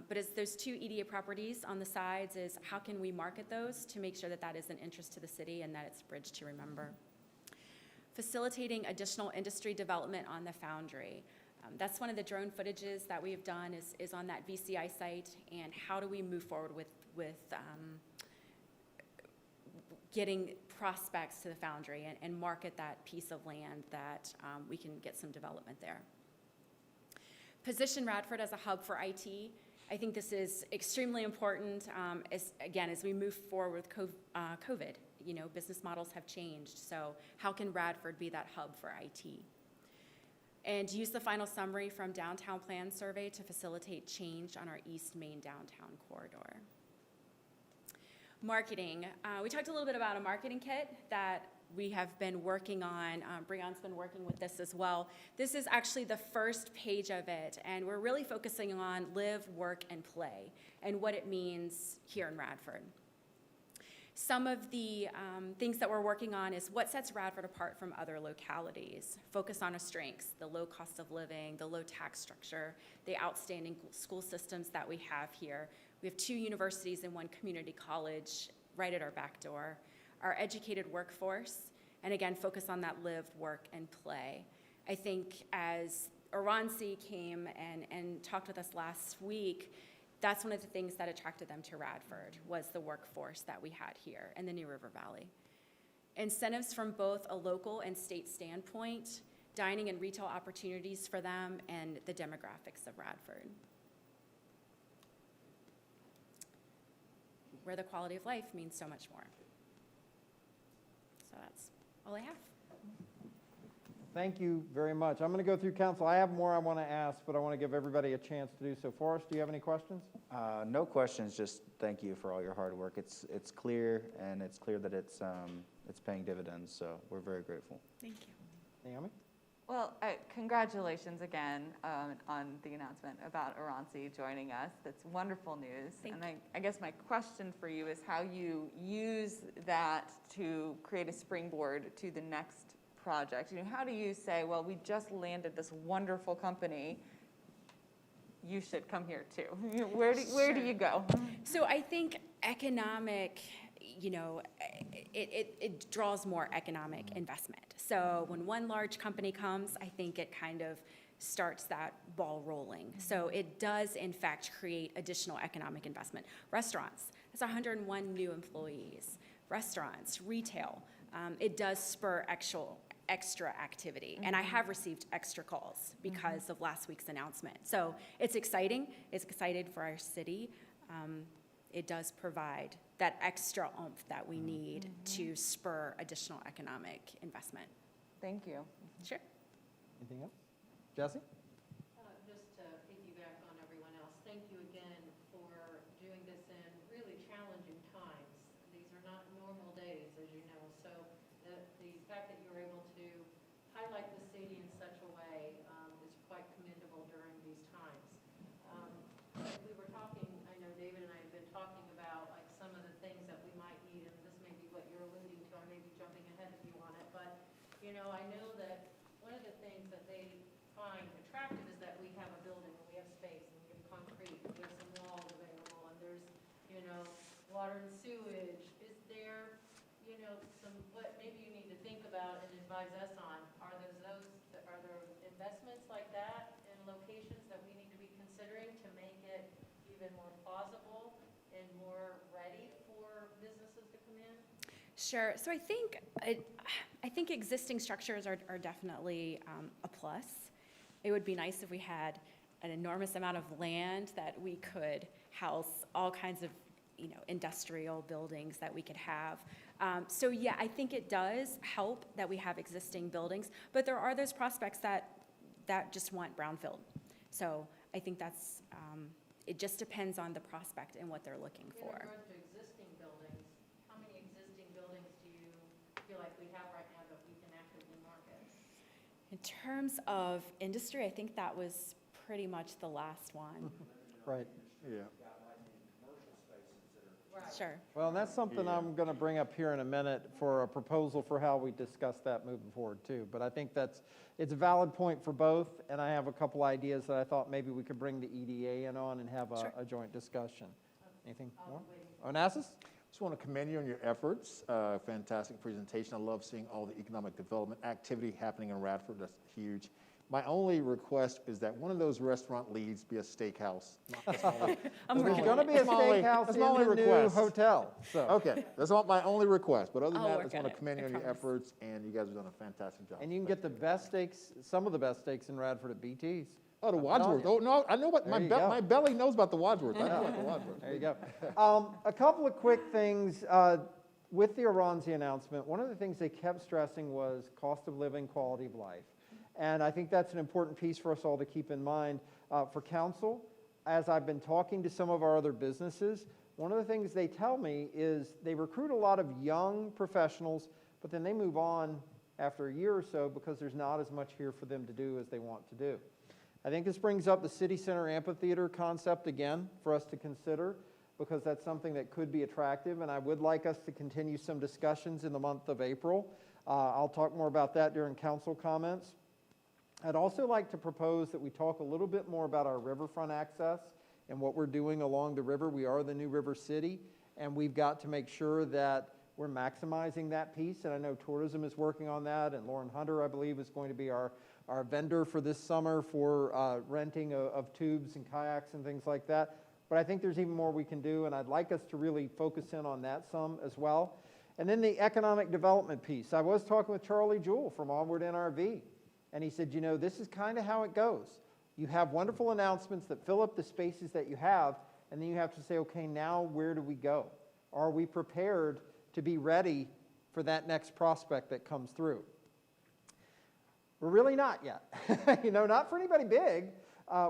But as those 2 EDA properties on the sides is how can we market those to make sure that that is an interest to the city and that it's bridge to remember. Facilitating additional industry development on the Foundry. That's one of the drone footages that we've done is on that VCI site, and how do we move forward with getting prospects to the Foundry and market that piece of land that we can get some development there. Position Radford as a hub for IT. I think this is extremely important as we move forward with COVID. You know, business models have changed, so how can Radford be that hub for IT? And use the final summary from Downtown Plan Survey to facilitate change on our East Main downtown corridor. Marketing. We talked a little bit about a marketing kit that we have been working on. Breon's been working with this as well. This is actually the first page of it, and we're really focusing on live, work, and play, and what it means here in Radford. Some of the things that we're working on is what sets Radford apart from other localities. Focus on our strengths, the low cost of living, the low tax structure, the outstanding school systems that we have here. We have 2 universities and 1 community college right at our back door. Our educated workforce And again, focus on that live, work, and play. I think as Oronsi came and talked with us last week, that's one of the things that attracted them to Radford, was the workforce that we had here in the New River Valley. Incentives from both a local and state standpoint, dining and retail opportunities for them, and the demographics of Radford. Where the quality of life means so much more. So that's all I have. Thank you very much. I'm going to go through council. I have more I want to ask, but I want to give everybody a chance to do so. Forrest, do you have any questions? No questions, just thank you for all your hard work. It's clear, and it's clear that it's paying dividends, so we're very grateful. Thank you. Naomi? Well, congratulations again on the announcement about Oronsi joining us. That's wonderful news. Thank And I guess my question for you is how you use that to create a springboard to the next project. You know, how do you say, well, we just landed this wonderful company, you should come here too? You know, where do you go? So I think economic, you know, it draws more economic investment. So when one large company comes, I think it kind of starts that ball rolling. So it does, in fact, create additional economic investment. Restaurants, that's 101 new employees. Restaurants, retail, it does spur extra activity. And I have received extra calls because of last week's announcement. So it's exciting. It's exciting for our city. It does provide that extra oomph that we need to spur additional economic investment. Thank you. Sure. Anything else? Jesse? Just to piggyback on everyone else, thank you again for doing this in really challenging times. These are not normal days, as you know, so the fact that you were able to highlight the city in such a way is quite commendable during these times. We were talking, I know David and I have been talking about like some of the things that we might need, and this may be what you're alluding to. I may be jumping ahead of you on it, but you know, I know that one of the things that they find attractive is that we have a building and we have space and we have concrete, and there's some walls available, and there's, you know, water and sewage. Is there, you know, what maybe you need to think about and advise us on? Are there investments like that in locations that we need to be considering to make it even more plausible and more ready for businesses to come in? Sure. So I think existing structures are definitely a plus. It would be nice if we had an enormous amount of land that we could house all kinds of, you know, industrial buildings that we could have. So yeah, I think it does help that we have existing buildings, but there are those prospects that just want brownfield. So I think that's, it just depends on the prospect and what they're looking for. In regards to existing buildings, how many existing buildings do you feel like we have right now that we can actively market? In terms of industry, I think that was pretty much the last one. Right. Yeah. Sure. Well, and that's something I'm going to bring up here in a minute for a proposal for how we discuss that moving forward too. But I think it's a valid point for both, and I have a couple ideas that I thought maybe we could bring the EDA in on and have a joint discussion. Anything more? Onassis? Just want to commend you on your efforts. Fantastic presentation. I love seeing all the economic development activity happening in Radford. That's huge. My only request is that one of those restaurant leads be a steakhouse. There's going to be a steakhouse in the new hotel. So. Okay, that's my only request. But other than I'll that, I work just on want to it. commend you I on your promise. efforts, and you guys have done a fantastic job. And you can get the best steaks, some of the best steaks in Radford at BT's. Oh, the I'm Wadsworth. telling Oh, no, I know what There you go. my belly knows about the Wadsworth. I know about the Wadsworth. There you go. A couple of quick things. With the Oronsi announcement, one of the things they kept stressing was cost of living, quality of life. And I think that's an important piece for us all to keep in mind. For council, as I've been talking to some of our other businesses, one of the things they tell me is they recruit a lot of young professionals, but then they move on after a year or so because there's not as much here for them to do as they want to do. I think this brings up the City Center Amphitheater concept again for us to consider, because that's something that could be attractive, and I would like us to continue some discussions in the month of April. I'll talk more about that during council comments. I'd also like to propose that we talk a little bit more about our riverfront access and what we're doing along the river. We are the new river city, and we've got to make sure that we're maximizing that piece, and I know tourism is working on that, and Lauren Hunter, I believe, is going to be our vendor for this summer for renting of tubes and kayaks and things like that. But I think there's even more we can do, and I'd like us to really focus in on that some as well. And then the economic development piece. I was talking with Charlie Jewell from Onward NRV, and he said, you know, this is kind of how it goes. You have wonderful announcements that fill up the spaces that you have, and then you have to say, okay, now where do we go? Are we prepared to be ready for that next prospect that comes through? We're really not yet. You know, not for anybody big.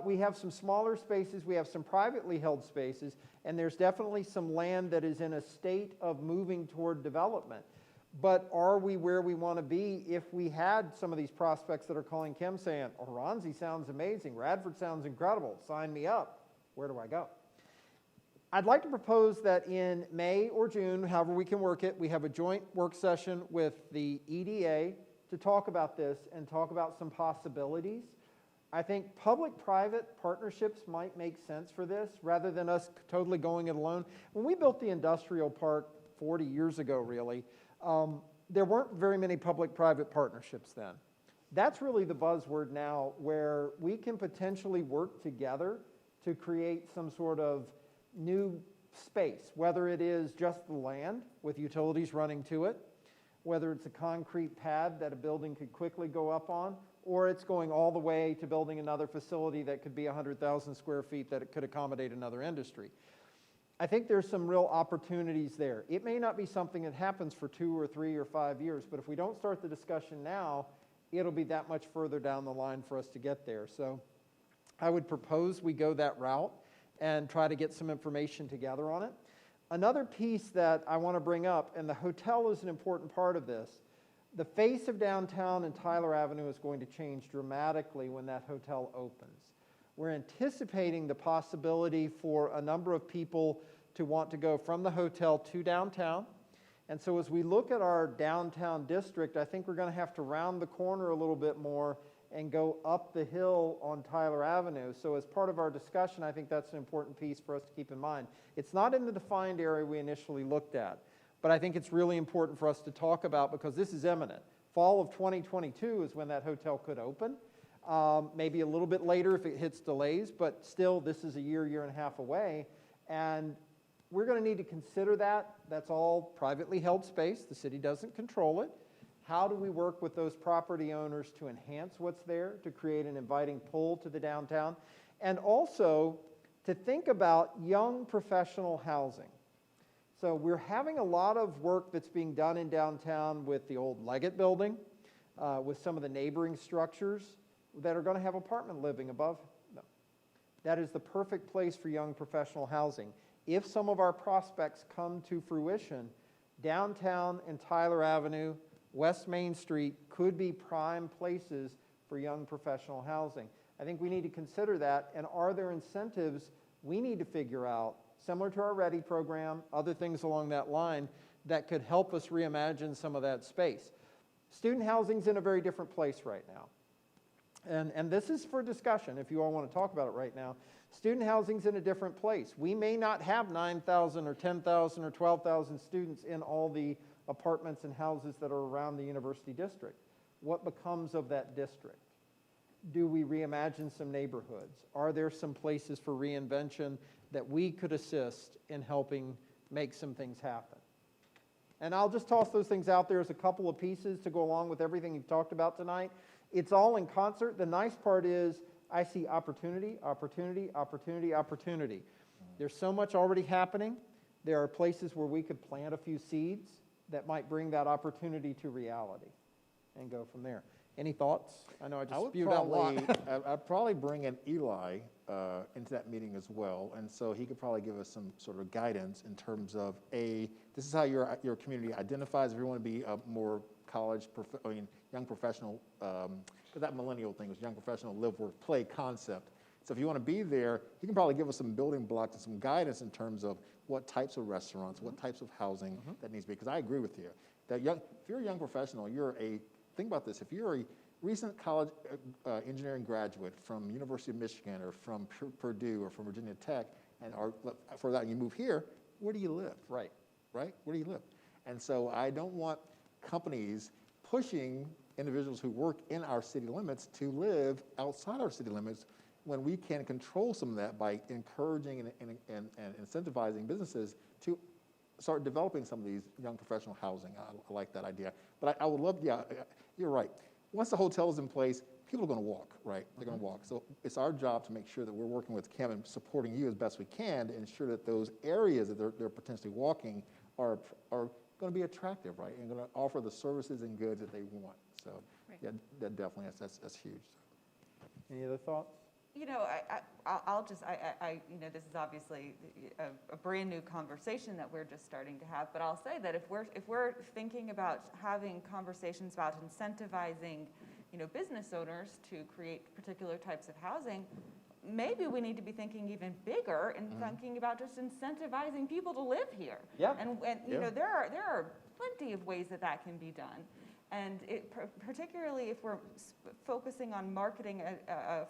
We have some smaller spaces, we have some privately held spaces, and there's definitely some land that is in a state of moving toward development. But are we where we want to be if we had some of these prospects that are calling Kim saying, Oronzi sounds amazing, Radford sounds incredible, sign me up, where do I go? I'd like to propose that in May or June, however we can work it, we have a joint work session with the EDA to talk about this and talk about some possibilities. I think public-private partnerships might make sense for this rather than us totally going it alone. When we built the industrial park 40 years ago, really, there weren't very many public-private partnerships then. That's really the buzzword now, where we can potentially work together to create some sort of new space, whether it is just the land with utilities running to it, whether it's a concrete pad that a building could quickly go up on, or it's going all the way to building another facility that could be 100,000 square feet that it could accommodate another industry. I think there's some real opportunities there. It may not be something that happens for 2 or 3 or 5 years, but if we don't start the discussion now, it'll be that much further down the line for us to get there. So I would propose we go that route and try to get some information together on it. Another piece that I want to bring up, and the hotel is an important part of this, the face of downtown and Tyler Avenue is going to change dramatically when that hotel opens. We're anticipating the possibility for a number of people to want to go from the hotel to downtown. And so as we look at our downtown district, I think we're going to have to round the corner a little bit more and go up the hill on Tyler Avenue. So as part of our discussion, I think that's an important piece for us to keep in mind. It's not in the defined area we initially looked at, but I think it's really important for us to talk about because this is imminent. Fall of 2022 is when that hotel could open. Maybe a little bit later if it hits delays, but still this is a year and a half away. And we're going to need to consider that. That's all privately held space. The city doesn't control it. How do we work with those property owners to enhance what's there, to create an inviting pull to the downtown, and also to think about young professional housing. So we're having a lot of work that's being done in downtown with the old Leggett building, with some of the neighboring structures that are going to have apartment living above them. That is the perfect place for young professional housing. If some of our prospects come to fruition, downtown and Tyler Avenue, West Main Street could be prime places for young professional housing. I think we need to consider that, and are there incentives we need to figure out, similar to our READY program, other things along that line, that could help us reimagine some of that space. Student housing's in a very different place right now. And this is for discussion if you all want to talk about it right now. Student housing's in a different place. We may not have 9,000 or 10,000 or 12,000 students in all the apartments and houses that are around the university district. What becomes of that district? Do we reimagine some neighborhoods? Are there some places for reinvention that we could assist in helping make some things happen? And I'll just toss those things out there as a couple of pieces to go along with everything you've talked about tonight. It's all in concert. The nice part is I see opportunity, opportunity, opportunity, opportunity. There's so much already happening. There are places where we could plant a few seeds that might bring that opportunity to reality and go from there. Any thoughts? I know I just spewed out a lot. I'd probably bring in Eli into that meeting as well, and so he could probably give us some sort of guidance in terms of, this is how your community identifies if you want to be a more young professional, because that millennial thing was young professional live, work, play concept. So if you want to be there, he can probably give us some building blocks and some guidance in terms of what types of restaurants, what types of housing that needs to be, because I agree with you. That if you're a young professional, think about this, if you're a recent college engineering graduate from University of Michigan or from Purdue or from Virginia Tech, or for that you move here, where do you live? Right. Where do you live? And so I don't want companies pushing individuals who work in our city limits to live outside our city limits when we can control some of that by encouraging and incentivizing businesses to start developing some of these young professional housing. I like that idea. But I would love, yeah, you're right. Once the hotel is in place, people are going to walk, right? They're going to walk. So it's our job to make sure that we're working with Kim and supporting you as best we can to ensure that those areas that they're potentially walking are going to be attractive, right? And going to offer the services and goods that they want. So yeah, that definitely, that's huge. Any other thoughts? You know, I'll just, you know, this is obviously a brand new conversation that we're just starting to have, but I'll say that if we're thinking about having conversations about incentivizing, you know, business owners to create particular types of housing, maybe we need to be thinking even bigger and thinking about just incentivizing people to live here. Yeah. And you know, there are plenty of ways that can be done. And particularly if we're focusing on marketing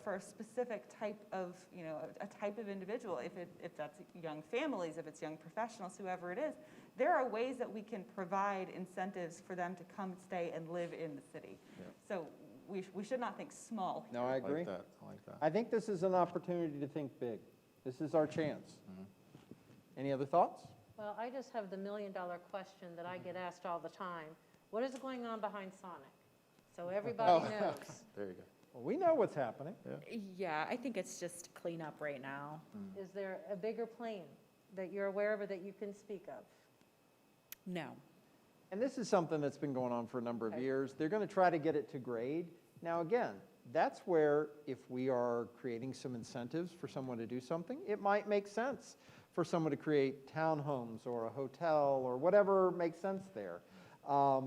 for a specific type of, you know, a type of individual, if that's young families, if it's young professionals, whoever it is, there are ways that we can provide incentives for them to come, stay, and live in the city. Yeah. So we should not think small. No, I agree. I like that. I think this is an opportunity to think big. This is our chance. Any other thoughts? Well, I just have the million-dollar question that I get asked all the time. What is going on behind Sonic? So everybody knows. There you go. Well, we know what's happening. Yeah, I think it's just cleanup right now. Is there a bigger plan that you're aware of or that you can speak of? No. And this is something that's been going on for a number of Okay. years. They're going to try to get it to grade. Now, again, that's where if we are creating some incentives for someone to do something, it might make sense for someone to create townhomes or a hotel or whatever makes sense there.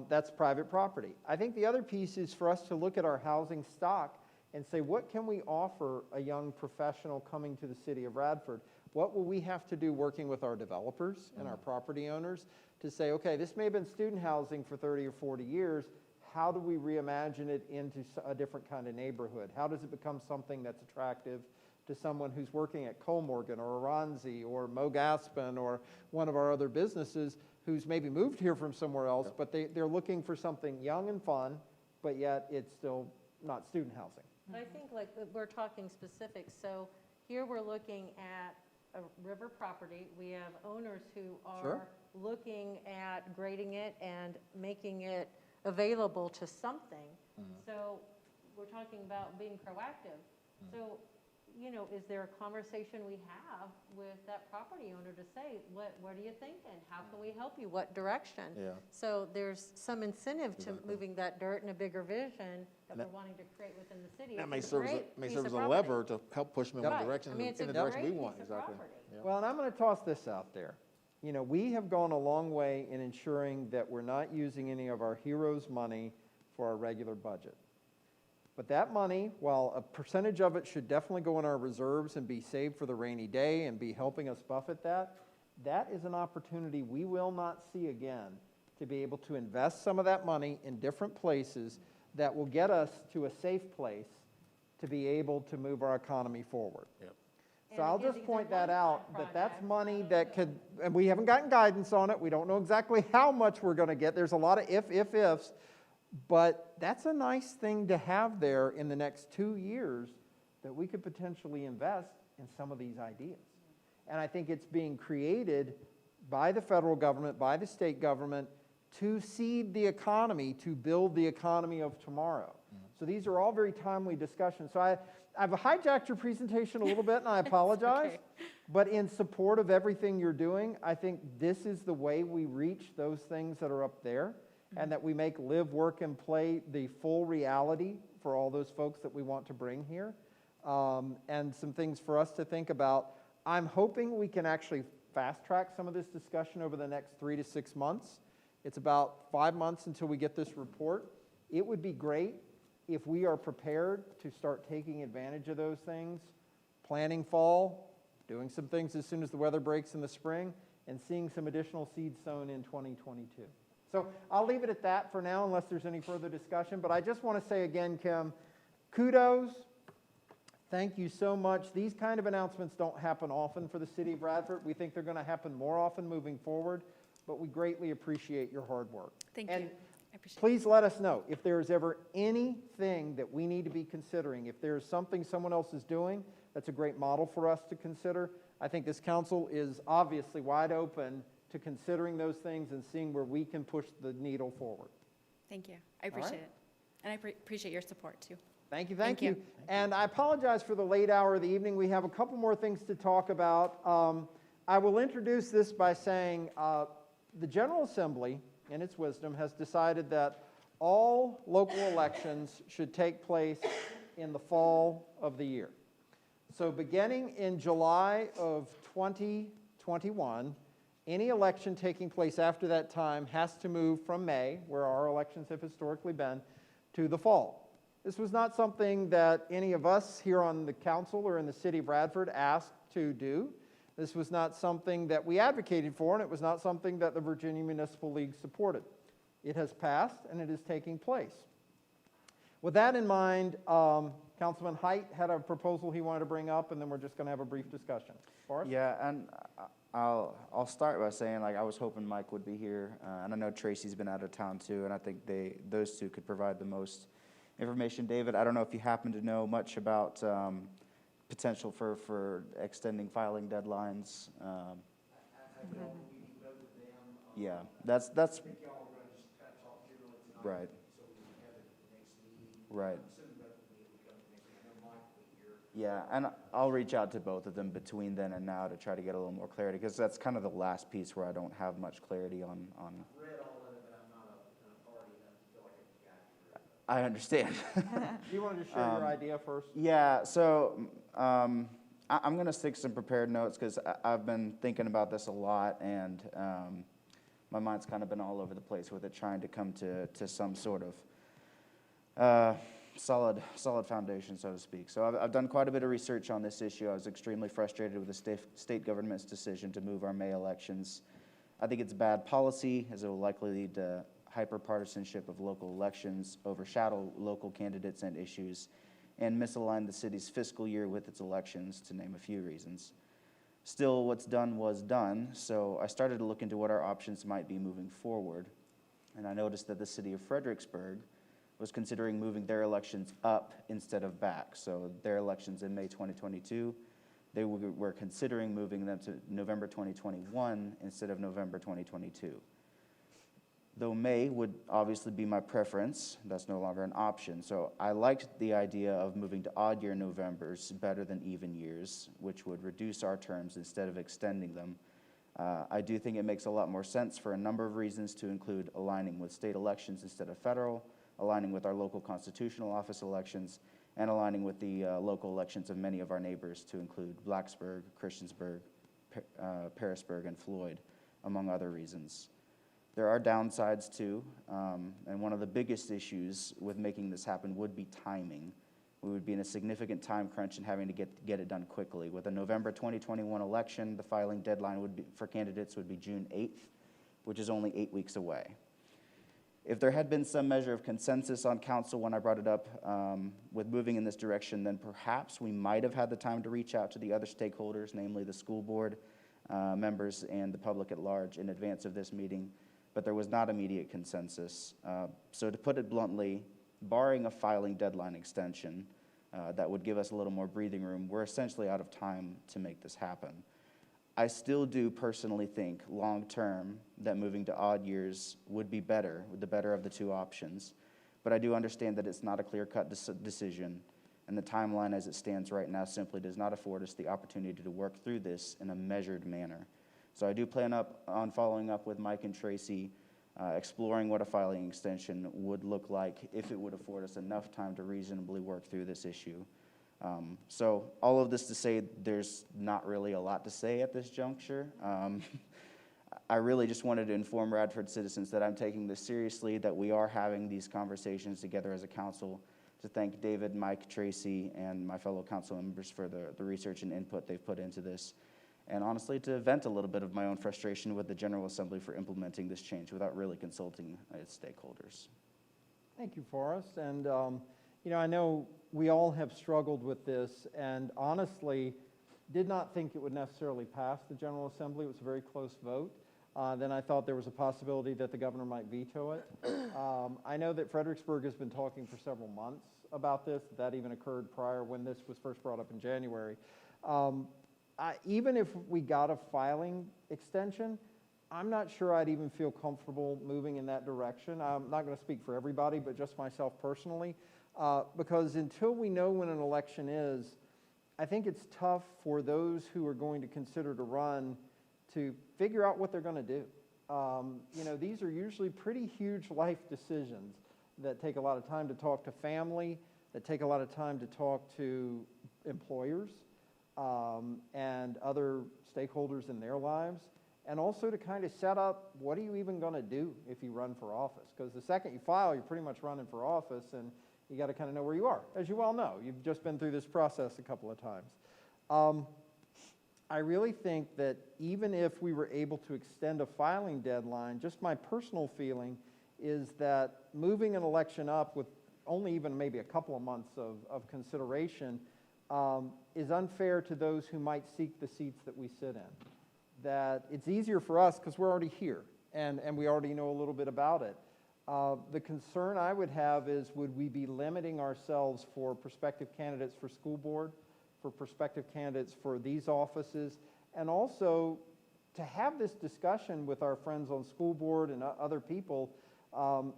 That's private property. I think the other piece is for us to look at our housing stock and say, what can we offer a young professional coming to the city of Radford? What will we have to do working with our developers and our property owners to say, okay, this may have been student housing for 30 or 40 years. How do we reimagine it into a different kind of neighborhood? How does it become something that's attractive to someone who's working at Colmorgan or Aronzi or Mogaspin or one of our other businesses who's maybe moved here from somewhere else, but they're looking for something young and fun, but yet it's still not student housing. But I think like we're talking specifics. So here we're looking at a river property. We have owners who are Sure. looking at grading it and making it available to something. So we're talking about being proactive. So, you know, is there a conversation we have with that property owner to say, what are you thinking? How can we help you? What direction? Yeah. So there's some incentive to Exactly. moving that dirt in a bigger vision that And we're that- wanting to create within the city. That It's may a serve great as piece a of property. lever to help push them in Right. the direction, I mean, it's in a the direction we great want, piece of exactly. property. Yeah. Well, and I'm going to toss this out there. You know, we have gone a long way in ensuring that we're not using any of our heroes' money for our regular budget. But that money, while a percentage of it should definitely go in our reserves and be saved for the rainy day and be helping us buffet that, that is an opportunity we will not see again to be able to invest some of that money in different places that will get us to a safe place to be able to move our economy forward. Yep. So And I'll again, just these are point that out, one-time that that's projects. money that could, and we haven't gotten guidance on it, we don't know exactly how much we're gonna get, there's a lot of ifs, but that's a nice thing to have there in the next 2 years that we could potentially invest in some of these ideas. And I think it's being created by the federal government, by the state government, to seed the economy, to build the economy of tomorrow. So these are all very timely discussions. So I've hijacked your presentation a little bit, and I apologize. But in support of everything you're doing, I think this is the way we reach those things that are up there, and that we make live, work, and play the full reality for all those folks that we want to bring here. And some things for us to think about. I'm hoping we can actually fast-track some of this discussion over the next 3 to 6 months. It's about 5 months until we get this report. It would be great if we are prepared to start taking advantage of those things, planning fall, doing some things as soon as the weather breaks in the spring, and seeing some additional seeds sown in 2022. So I'll leave it at that for now unless there's any further discussion. But I just want to say again, Kim, kudos. Thank you so much. These kind of announcements don't happen often for the city of Bradford. We think they're going to happen more often moving forward. but we greatly appreciate your hard work. Thank And you. I appreciate it. please let us know if there is ever anything that we need to be considering. If there is something someone else is doing, that's a great model for us to consider. I think this council is obviously wide open to considering those things and seeing where we can push the needle forward. Thank you. I appreciate it. And I appreciate your support, too. Thank you, Thank thank you. you. And I apologize for the late hour of the evening. We have a couple more things to talk about. I will introduce this by saying the General Assembly, in its wisdom, has decided that all local elections should take place in the fall of the year. So beginning in July of 2021, any election taking place after that time has to move from May, where our elections have historically been, to the fall. This was not something that any of us here on the council or in the city of Radford asked to do. This was not something that we advocated for, and it was not something that the Virginia Municipal League supported. It has passed, and it is taking place. With that in mind, Councilman Height had a proposal he wanted to bring up, and then we're just going to have a brief discussion. Forrest? Yeah, and I'll start by saying, like, I was hoping Mike would be here, and I know Tracy's been out of town too, and I think those two could provide the most information. David, I don't know if you happen to know much about potential for extending filing deadlines. Yeah, that's right. Right. Yeah, and I'll reach out to both of them between then and now to try to get a little more clarity, because that's kind of the last piece where I don't have much clarity on. I understand. Do you want to just share your idea first? Yeah, so I'm going to stick some prepared notes because I've been thinking about this a lot, and my mind's kind of been all over the place with it, trying to come to some sort of solid foundation, so to speak. So I've done quite a bit of research on this issue. I was extremely frustrated with the state government's decision to move our May elections. I think it's bad policy, as it will likely lead to hyper-partisanship of local elections, overshadow local candidates and issues, and misalign the city's fiscal year with its elections, to name a few reasons. Still, what's done was done, so I started to look into what our options might be moving forward, and I noticed that the city of Fredericksburg was considering moving their elections up instead of back. So their elections in May 2022, they were considering moving them to November 2021 instead of November 2022. Though May would obviously be my preference, that's no longer an option. So I liked the idea of moving to odd year Novembers better than even years, which would reduce our terms instead of extending them. I do think it makes a lot more sense for a number of reasons to include aligning with state elections instead of federal, aligning with our local constitutional office elections, and aligning with the local elections of many of our neighbors to include Blacksburg, Christiansburg, Parisburg, and Floyd, among other reasons. There are downsides too, and one of the biggest issues with making this happen would be timing. We would be in a significant time crunch and having to get it done quickly. With a November 2021 election, the filing deadline for candidates would be June 8th, which is only 8 weeks away. If there had been some measure of consensus on council when I brought it up with moving in this direction, then perhaps we might have had the time to reach out to the other stakeholders, namely the school board members and the public at large, in advance of this meeting, but there was not immediate consensus. So to put it bluntly, barring a filing deadline extension that would give us a little more breathing room, we're essentially out of time to make this happen. I still do personally think long-term that moving to odd years would be better, the better of the two options. But I do understand that it's not a clear-cut decision, and the timeline as it stands right now simply does not afford us the opportunity to work through this in a measured manner. So I do plan on following up with Mike and Tracy, exploring what a filing extension would look like if it would afford us enough time to reasonably work through this issue. So all of this to say there's not really a lot to say at this juncture. I really just wanted to inform Radford citizens that I'm taking this seriously, that we are having these conversations together as a council, to thank David, Mike, Tracy, and my fellow council members for the research and input they've put into this, and honestly to vent a little bit of my own frustration with the General Assembly for implementing this change without really consulting its stakeholders. Thank you, Forrest. And you know, I know we all have struggled with this, and honestly did not think it would necessarily pass the General Assembly. It was a very close vote. then I thought there was a possibility that the governor might veto it. I know that Fredericksburg has been talking for several months about this. That even occurred prior when this was first brought up in January. Even if we got a filing extension, I'm not sure I'd even feel comfortable moving in that direction. I'm not going to speak for everybody, but just myself personally, because until we know when an election is, I think it's tough for those who are going to consider to run to figure out what they're going to do. You know, these are usually pretty huge life decisions that take a lot of time to talk to family, that take a lot of time to talk to employers and other stakeholders in their lives, and also to kind of set up what are you even going to do if you run for office? Because the second you file, you're pretty much running for office, and you got to kind of know where you are. As you well know, you've just been through this process a couple of times. I really think that even if we were able to extend a filing deadline, just my personal feeling is that moving an election up with only even maybe a couple of months of consideration is unfair to those who might seek the seats that we sit in. That it's easier for us because we're already here and we already know a little bit about it. The concern I would have is, would we be limiting ourselves for prospective candidates for school board, for prospective candidates for these offices, and also to have this discussion with our friends on school board and other people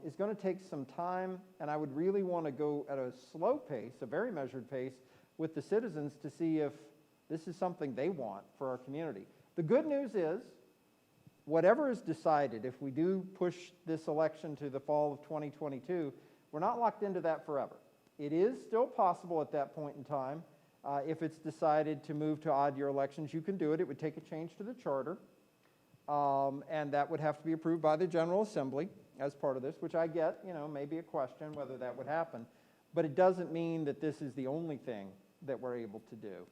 is going to take some time, and I would really want to go at a slow pace, a very measured pace, with the citizens to see if this is something they want for our community. The good news is, whatever is decided, if we do push this election to the fall of 2022, we're not locked into that forever. It is still possible at that point in time. If it's decided to move to odd year elections, you can do it. It would take a change to the charter, and that would have to be approved by the General Assembly as part of this, which I get, you know, maybe a question whether that would happen. But it doesn't mean that this is the only thing that we're able to do.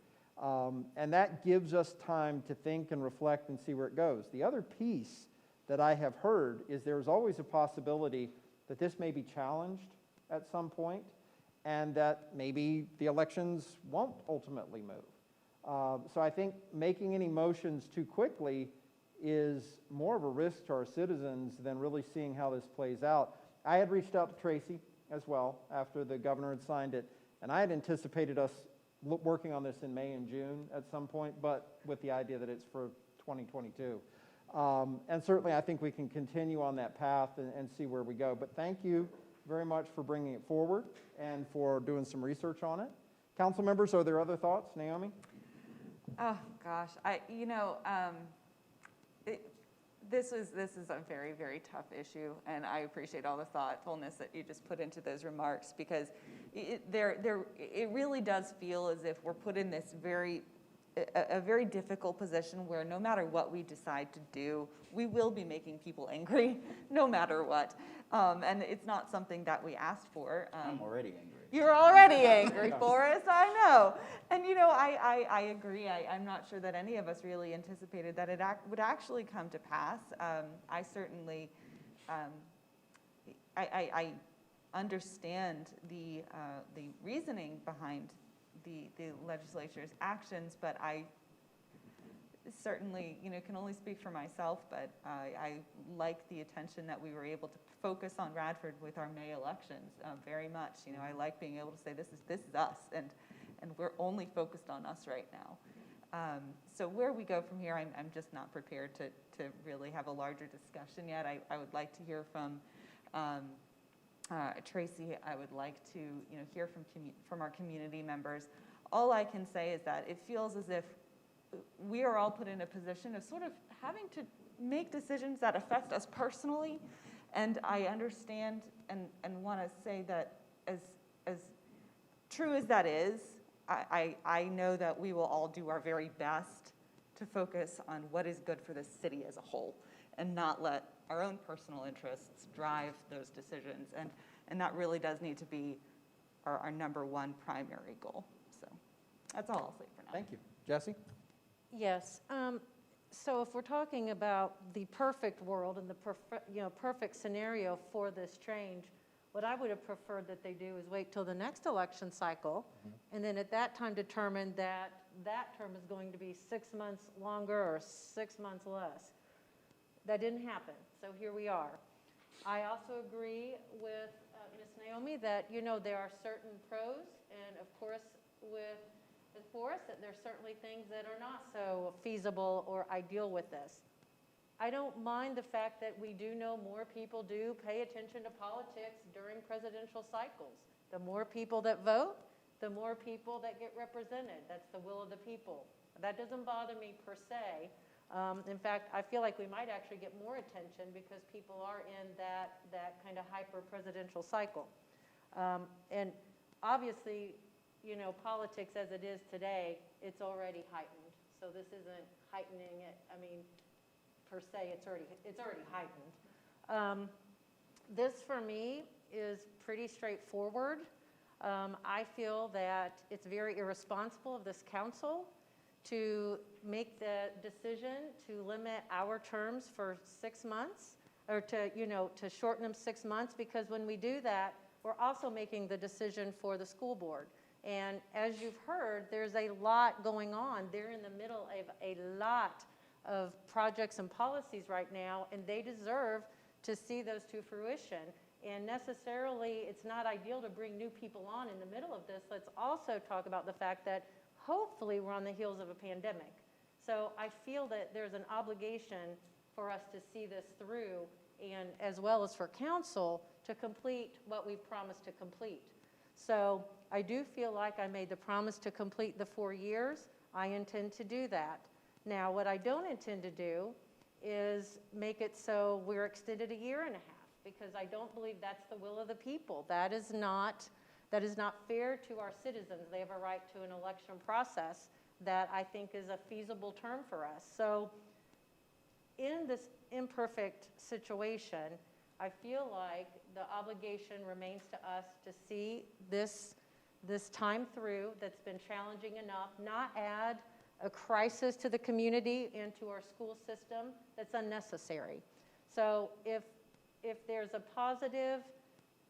And that gives us time to think and reflect and see where it goes. The other piece that I have heard is there's always a possibility that this may be challenged at some point, and that maybe the elections won't ultimately move. So I think making any motions too quickly is more of a risk to our citizens than really seeing how this plays out. I had reached out to Tracy as well after the governor had signed it, and I had anticipated us working on this in May and June at some point, but with the idea that it's for 2022. And certainly I think we can continue on that path and see where we go. But thank you very much for bringing it forward and for doing some research on it. Council members, are there other thoughts? Naomi? Oh, gosh, this is a very, very tough issue, and I appreciate all the thoughtfulness that you just put into those remarks, because it really does feel as if we're put in this a very difficult position where no matter what we decide to do, we will be making people angry, no matter what. And it's not something that we asked for. I'm already angry. You're already angry, Forrest, I know. And you know, I agree. I'm not sure that any of us really anticipated that it would actually come to pass. I certainly, I understand the reasoning behind the legislature's actions, but I certainly, you know, can only speak for myself, but I like the attention that we were able to focus on Radford with our May elections very much. You know, I like being able to say this is us, and we're only focused on us right now. So where we go from here, I'm just not prepared to really have a larger discussion yet. I would like to hear from Tracy. I would like to, you know, hear from our community members. All I can say is that it feels as if we are all put in a position of sort of having to make decisions that affect us personally, and I understand and want to say that as true as that is, I know that we will all do our very best to focus on what is good for the city as a whole, and not let our own personal interests drive those decisions, and that really does need to be our number one primary goal. So that's all I'll say for now. Thank you. Jesse? Yes. So if we're talking about the perfect world and the perfect scenario for this change, what I would have preferred that they do is wait till the next election cycle, and then at that time determine that term is going to be 6 months longer or 6 months less. That didn't happen, so here we are. I also agree with Ms. Naomi that, you know, there are certain pros, and of course, with Forrest, that there's certainly things that are not so feasible or ideal with this. I don't mind the fact that we do know more people do pay attention to politics during presidential cycles. The more people that vote, the more people that get represented. That's the will of the people. That doesn't bother me per se. In fact, I feel like we might actually get more attention because people are in that kind of hyper-presidential cycle. And obviously, you know, politics as it is today, it's already heightened. So this isn't heightening it. I mean, per se, it's already heightened. This, for me, is pretty straightforward. I feel that it's very irresponsible of this council to make the decision to limit our terms for 6 months, or to, you know, to shorten them 6 months, because when we do that, we're also making the decision for the school board. And as you've heard, there's a lot going on. They're in the middle of a lot of projects and policies right now, and they deserve to see those to fruition. And necessarily, it's not ideal to bring new people on in the middle of this. Let's also talk about the fact that hopefully we're on the heels of a pandemic. So I feel that there's an obligation for us to see this through, and as well as for council to complete what we've promised to complete. So I do feel like I made the promise to complete the 4 years. I intend to do that. Now, what I don't intend to do is make it so we're extended 1.5 years, because I don't believe that's the will of the people. That is not fair to our citizens. They have a right to an election process that I think is a feasible term for us. So in this imperfect situation, I feel like the obligation remains to us to see this time through that's been challenging enough, not add a crisis to the community and to our school system that's unnecessary. So if there's a positive,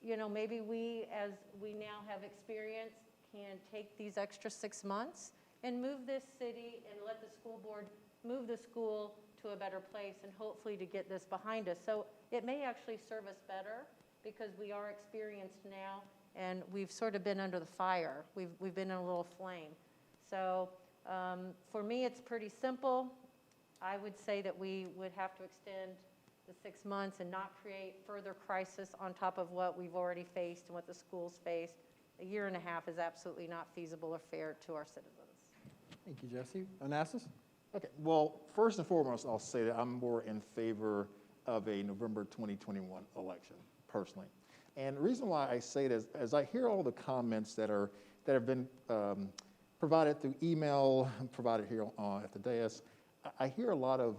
you know, maybe we, as we now have experience, can take these extra 6 months and move this city and let the school board move the school to a better place, and hopefully to get this behind us. So it may actually serve us better because we are experienced now and we've sort of been under the fire. We've been in a little flame. So for me, it's pretty simple. I would say that we would have to extend the 6 months and not create further crisis on top of what we've already faced and what the schools faced. 1.5 years is absolutely not feasible or fair to our citizens. Thank you, Jesse. Onassis? Okay, well, first and foremost, I'll say that I'm more in favor of a November 2021 election, personally. And the reason why I say this, as I hear all the comments that have been provided through email, provided here at the dais, I hear a lot of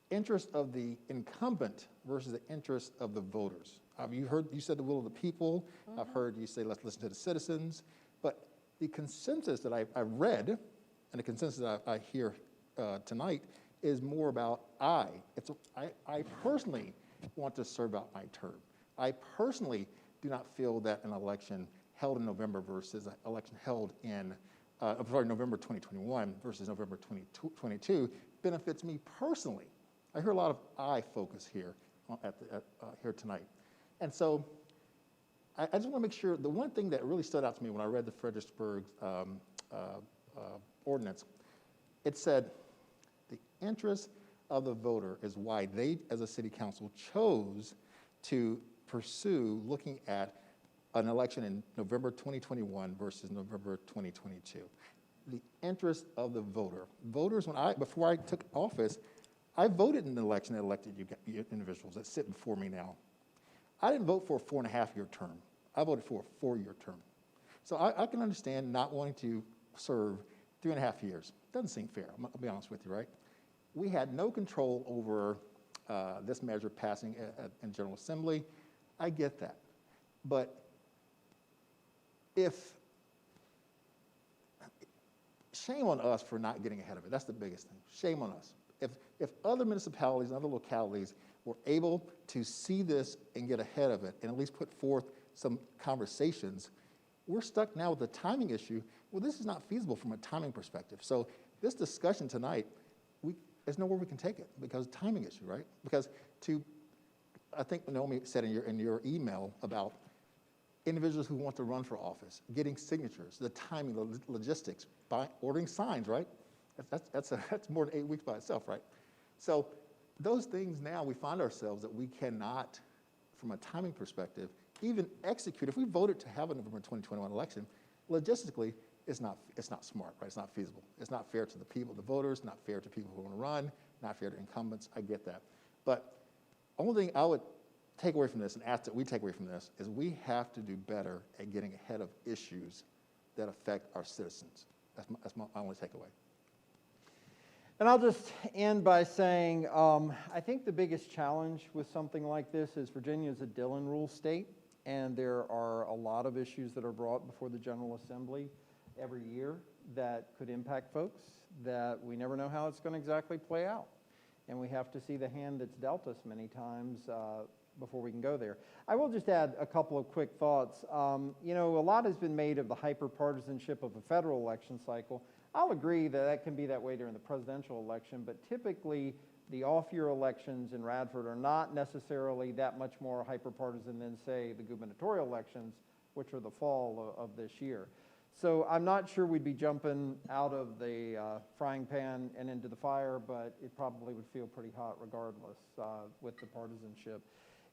interest of the incumbent versus the interest of the voters. You said the will of the people. Mm-hmm. I've heard you say, let's listen to the citizens. But the consensus that I've read, and the consensus that I hear tonight, is more about I personally want to serve out my term. I personally do not feel that an election held in November versus an election held in, November 2021 versus November 2022 benefits me personally. I hear a lot of I focus here here tonight. And so I just want to make sure, the one thing that really stood out to me when I read the Fredericksburg ordinance, it said the interest of the voter is why they, as a city council, chose to pursue looking at an election in November 2021 versus November 2022. The interest of the voter. Voters, before I took office, I voted in an election that elected you individuals that sit before me now. I didn't vote for a 4.5-year term. I voted for a 4-year term. So I can understand not wanting to serve 3.5 years. Doesn't seem fair, I'll be honest with you, right? We had no control over this measure passing in General Assembly. I get that. But shame on us for not getting ahead of it. That's the biggest thing. Shame on us. If other municipalities and other localities were able to see this and get ahead of it and at least put forth some conversations, we're stuck now with the timing issue. Well, this is not feasible from a timing perspective. So this discussion tonight, there's nowhere we can take it because timing issue, right? Because I think Naomi said in your email about individuals who want to run for office, getting signatures, the timing, the logistics, by ordering signs, right? That's more than 8 weeks by itself, right? So those things now we find ourselves that we cannot, from a timing perspective, even execute. If we voted to have a November 2021 election, logistically, it's not smart, right? It's not feasible. It's not fair to the people, the voters, not fair to people who want to run, not fair to incumbents. I get that. But only thing I would take away from this and ask that we take away from this is we have to do better at getting ahead of issues that affect our citizens. That's my only takeaway. And I'll just end by saying, I think the biggest challenge with something like this is Virginia is a Dillon rule state, and there are a lot of issues that are brought before the General Assembly every year that could impact folks that we never know how it's going to exactly play out. And we have to see the hand that's dealt us many times before we can go there. I will just add a couple of quick thoughts. You know, a lot has been made of the hyper-partisanship of a federal election cycle. I'll agree that that can be that way during the presidential election, but typically the off-year elections in Radford are not necessarily that much more hyper-partisan than, say, the gubernatorial elections, which are the fall of this year. So I'm not sure we'd be jumping out of the frying pan and into the fire, but it probably would feel pretty hot regardless with the partisanship.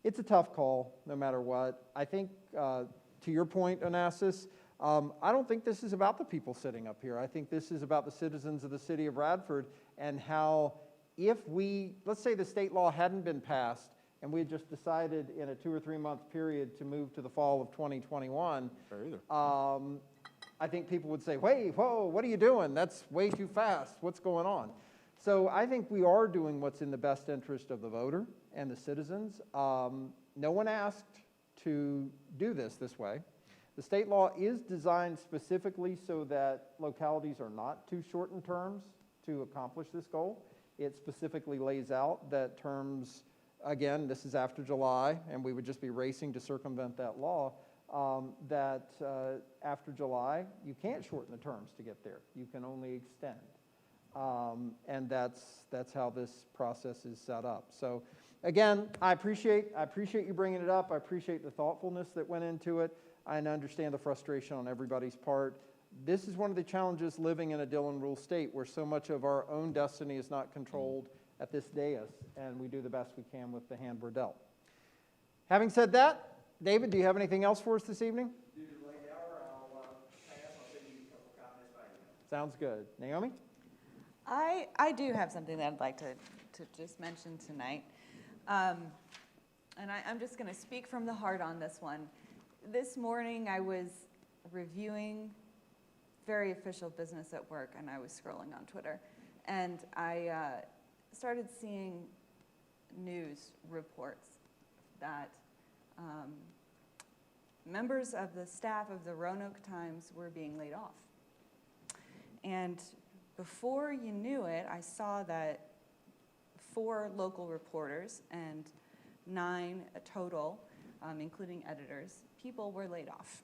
It's a tough call, no matter what. I think, to your point, Onassis, I don't think this is about the people sitting up here. I think this is about the citizens of the city of Radford and how if let's say the state law hadn't been passed and we had just decided in a 2 or 3 month period to move to the fall of 2021, I think people would say, wait, whoa, what are you doing? That's way too fast. What's going on? So I think we are doing what's in the best interest of the voter and the citizens. No one asked to do this way. The state law is designed specifically so that localities are not too short in terms to accomplish this goal. It specifically lays out that terms, again, this is after July, and we would just be racing to circumvent that law, that after July, you can't shorten the terms to get there. You can only extend. And that's how this process is set up. So again, I appreciate you bringing it up. I appreciate the thoughtfulness that went into it. I understand the frustration on everybody's part. This is one of the challenges living in a Dillon rule state where so much of our own destiny is not controlled at this dais, and we do the best we can with the hand we're dealt. Having said that, David, do you have anything else for us this evening? Due to the late hour, I'll pass. I'll send you a couple comments by email. Sounds good. Naomi? I do have something that I'd like to just mention tonight. And I'm just going to speak from the heart on this one. This morning I was reviewing very official business at work, and I was scrolling on Twitter. And I started seeing news reports that members of the staff of the Roanoke Times were being laid off. And before you knew it, I saw that 4 local reporters and 9 total, including editors, people were laid off.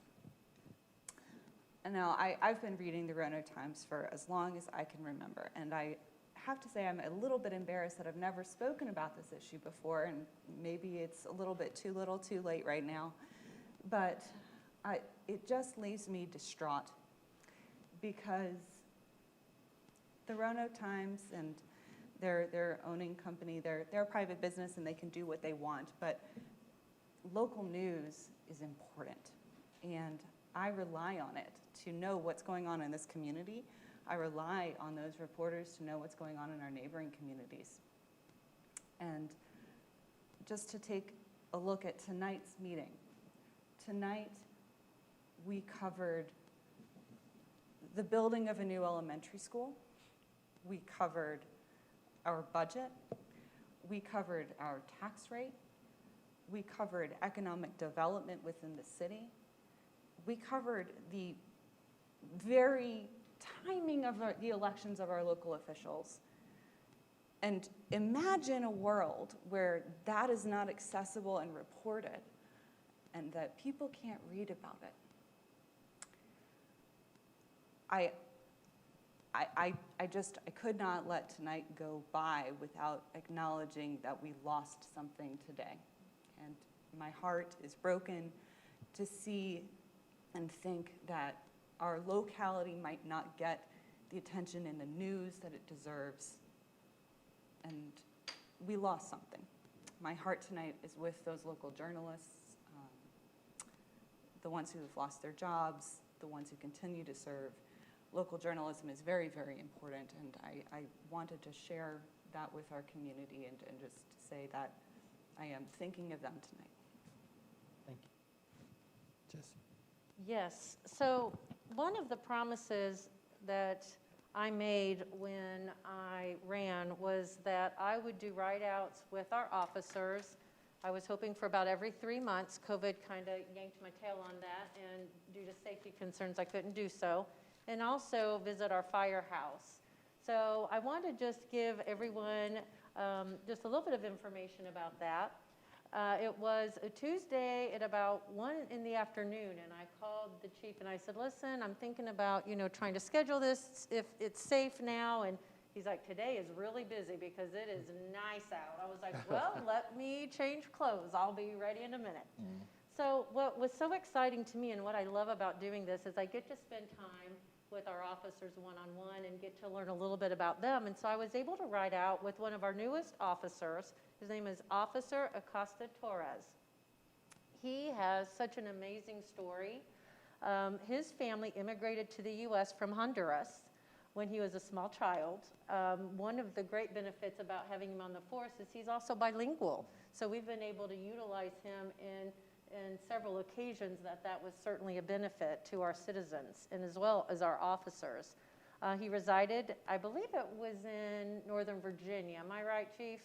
And now I've been reading the Roanoke Times for as long as I can remember, and I have to say I'm a little bit embarrassed that I've never spoken about this issue before, and maybe it's a little bit too little too late right now, but it just leaves me distraught because the Roanoke Times and their owning company, they're a private business and they can do what they want, but local news is important, and I rely on it to know what's going on in this community. I rely on those reporters to know what's going on in our neighboring communities. And just to take a look at tonight's meeting. Tonight, we covered the building of a new elementary school. We covered our budget. We covered our tax rate. We covered economic development within the city. We covered the very timing of the elections of our local officials. And imagine a world where that is not accessible and reported and that people can't read about it. I could not let tonight go by without acknowledging that we lost something today. And my heart is broken to see and think that our locality might not get the attention in the news that it deserves. And we lost something. My heart tonight is with those local journalists, the ones who have lost their jobs, the ones who continue to serve. Local journalism is very, very important, and I wanted to share that with our community and just say that I am thinking of them tonight. Thank you. Jesse? Yes, so one of the promises that I made when I ran was that I would do write-outs with our officers. I was hoping for about every 3 months. COVID kind of yanked my tail on that, and due to safety concerns, I couldn't do so. And also visit our firehouse. So I want to just give everyone just a little bit of information about that. It was a Tuesday at about 1 in the afternoon, and I called the chief and I said, listen, I'm thinking about, trying to schedule this if it's safe now. And he's like, today is really busy because it is nice out. I was like, well, let me change clothes. I'll be ready in a minute. So what was so exciting to me and what I love about doing this is I get to spend time with our officers one-on-one and get to learn a little bit about them. And so I was able to ride out with one of our newest officers. His name is Officer Acosta Torres. He has such an amazing story. His family immigrated to the U.S. from Honduras when he was a small child. One of the great benefits about having him on the force is he's also bilingual. So we've been able to utilize him in several occasions that was certainly a benefit to our citizens and as well as our officers. He resided, I believe it was in Northern Virginia. Am I right, Chief?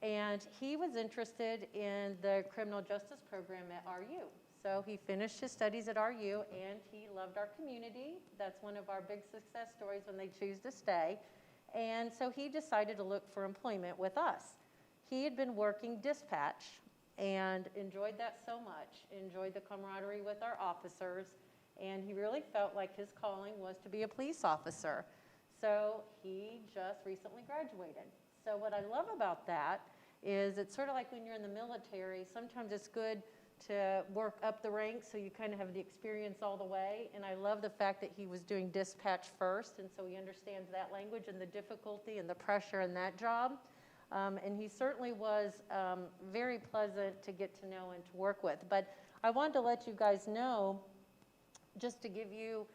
And he was interested in the criminal justice program at RU. So he finished his studies at RU and he loved our community. That's one of our big success stories when they choose to stay. And so he decided to look for employment with us. He had been working dispatch and enjoyed that so much, enjoyed the camaraderie with our officers, and he really felt like his calling was to be a police officer. So he just recently graduated. So what I love about that is it's sort of like when you're in the military, sometimes it's good to work up the ranks so you kind of have the experience all the way. And I love the fact that he was doing dispatch first, and so he understands that language and the difficulty and the pressure in that job. And he certainly was very pleasant to get to know and to work with. But I wanted to let you guys know, just to give you,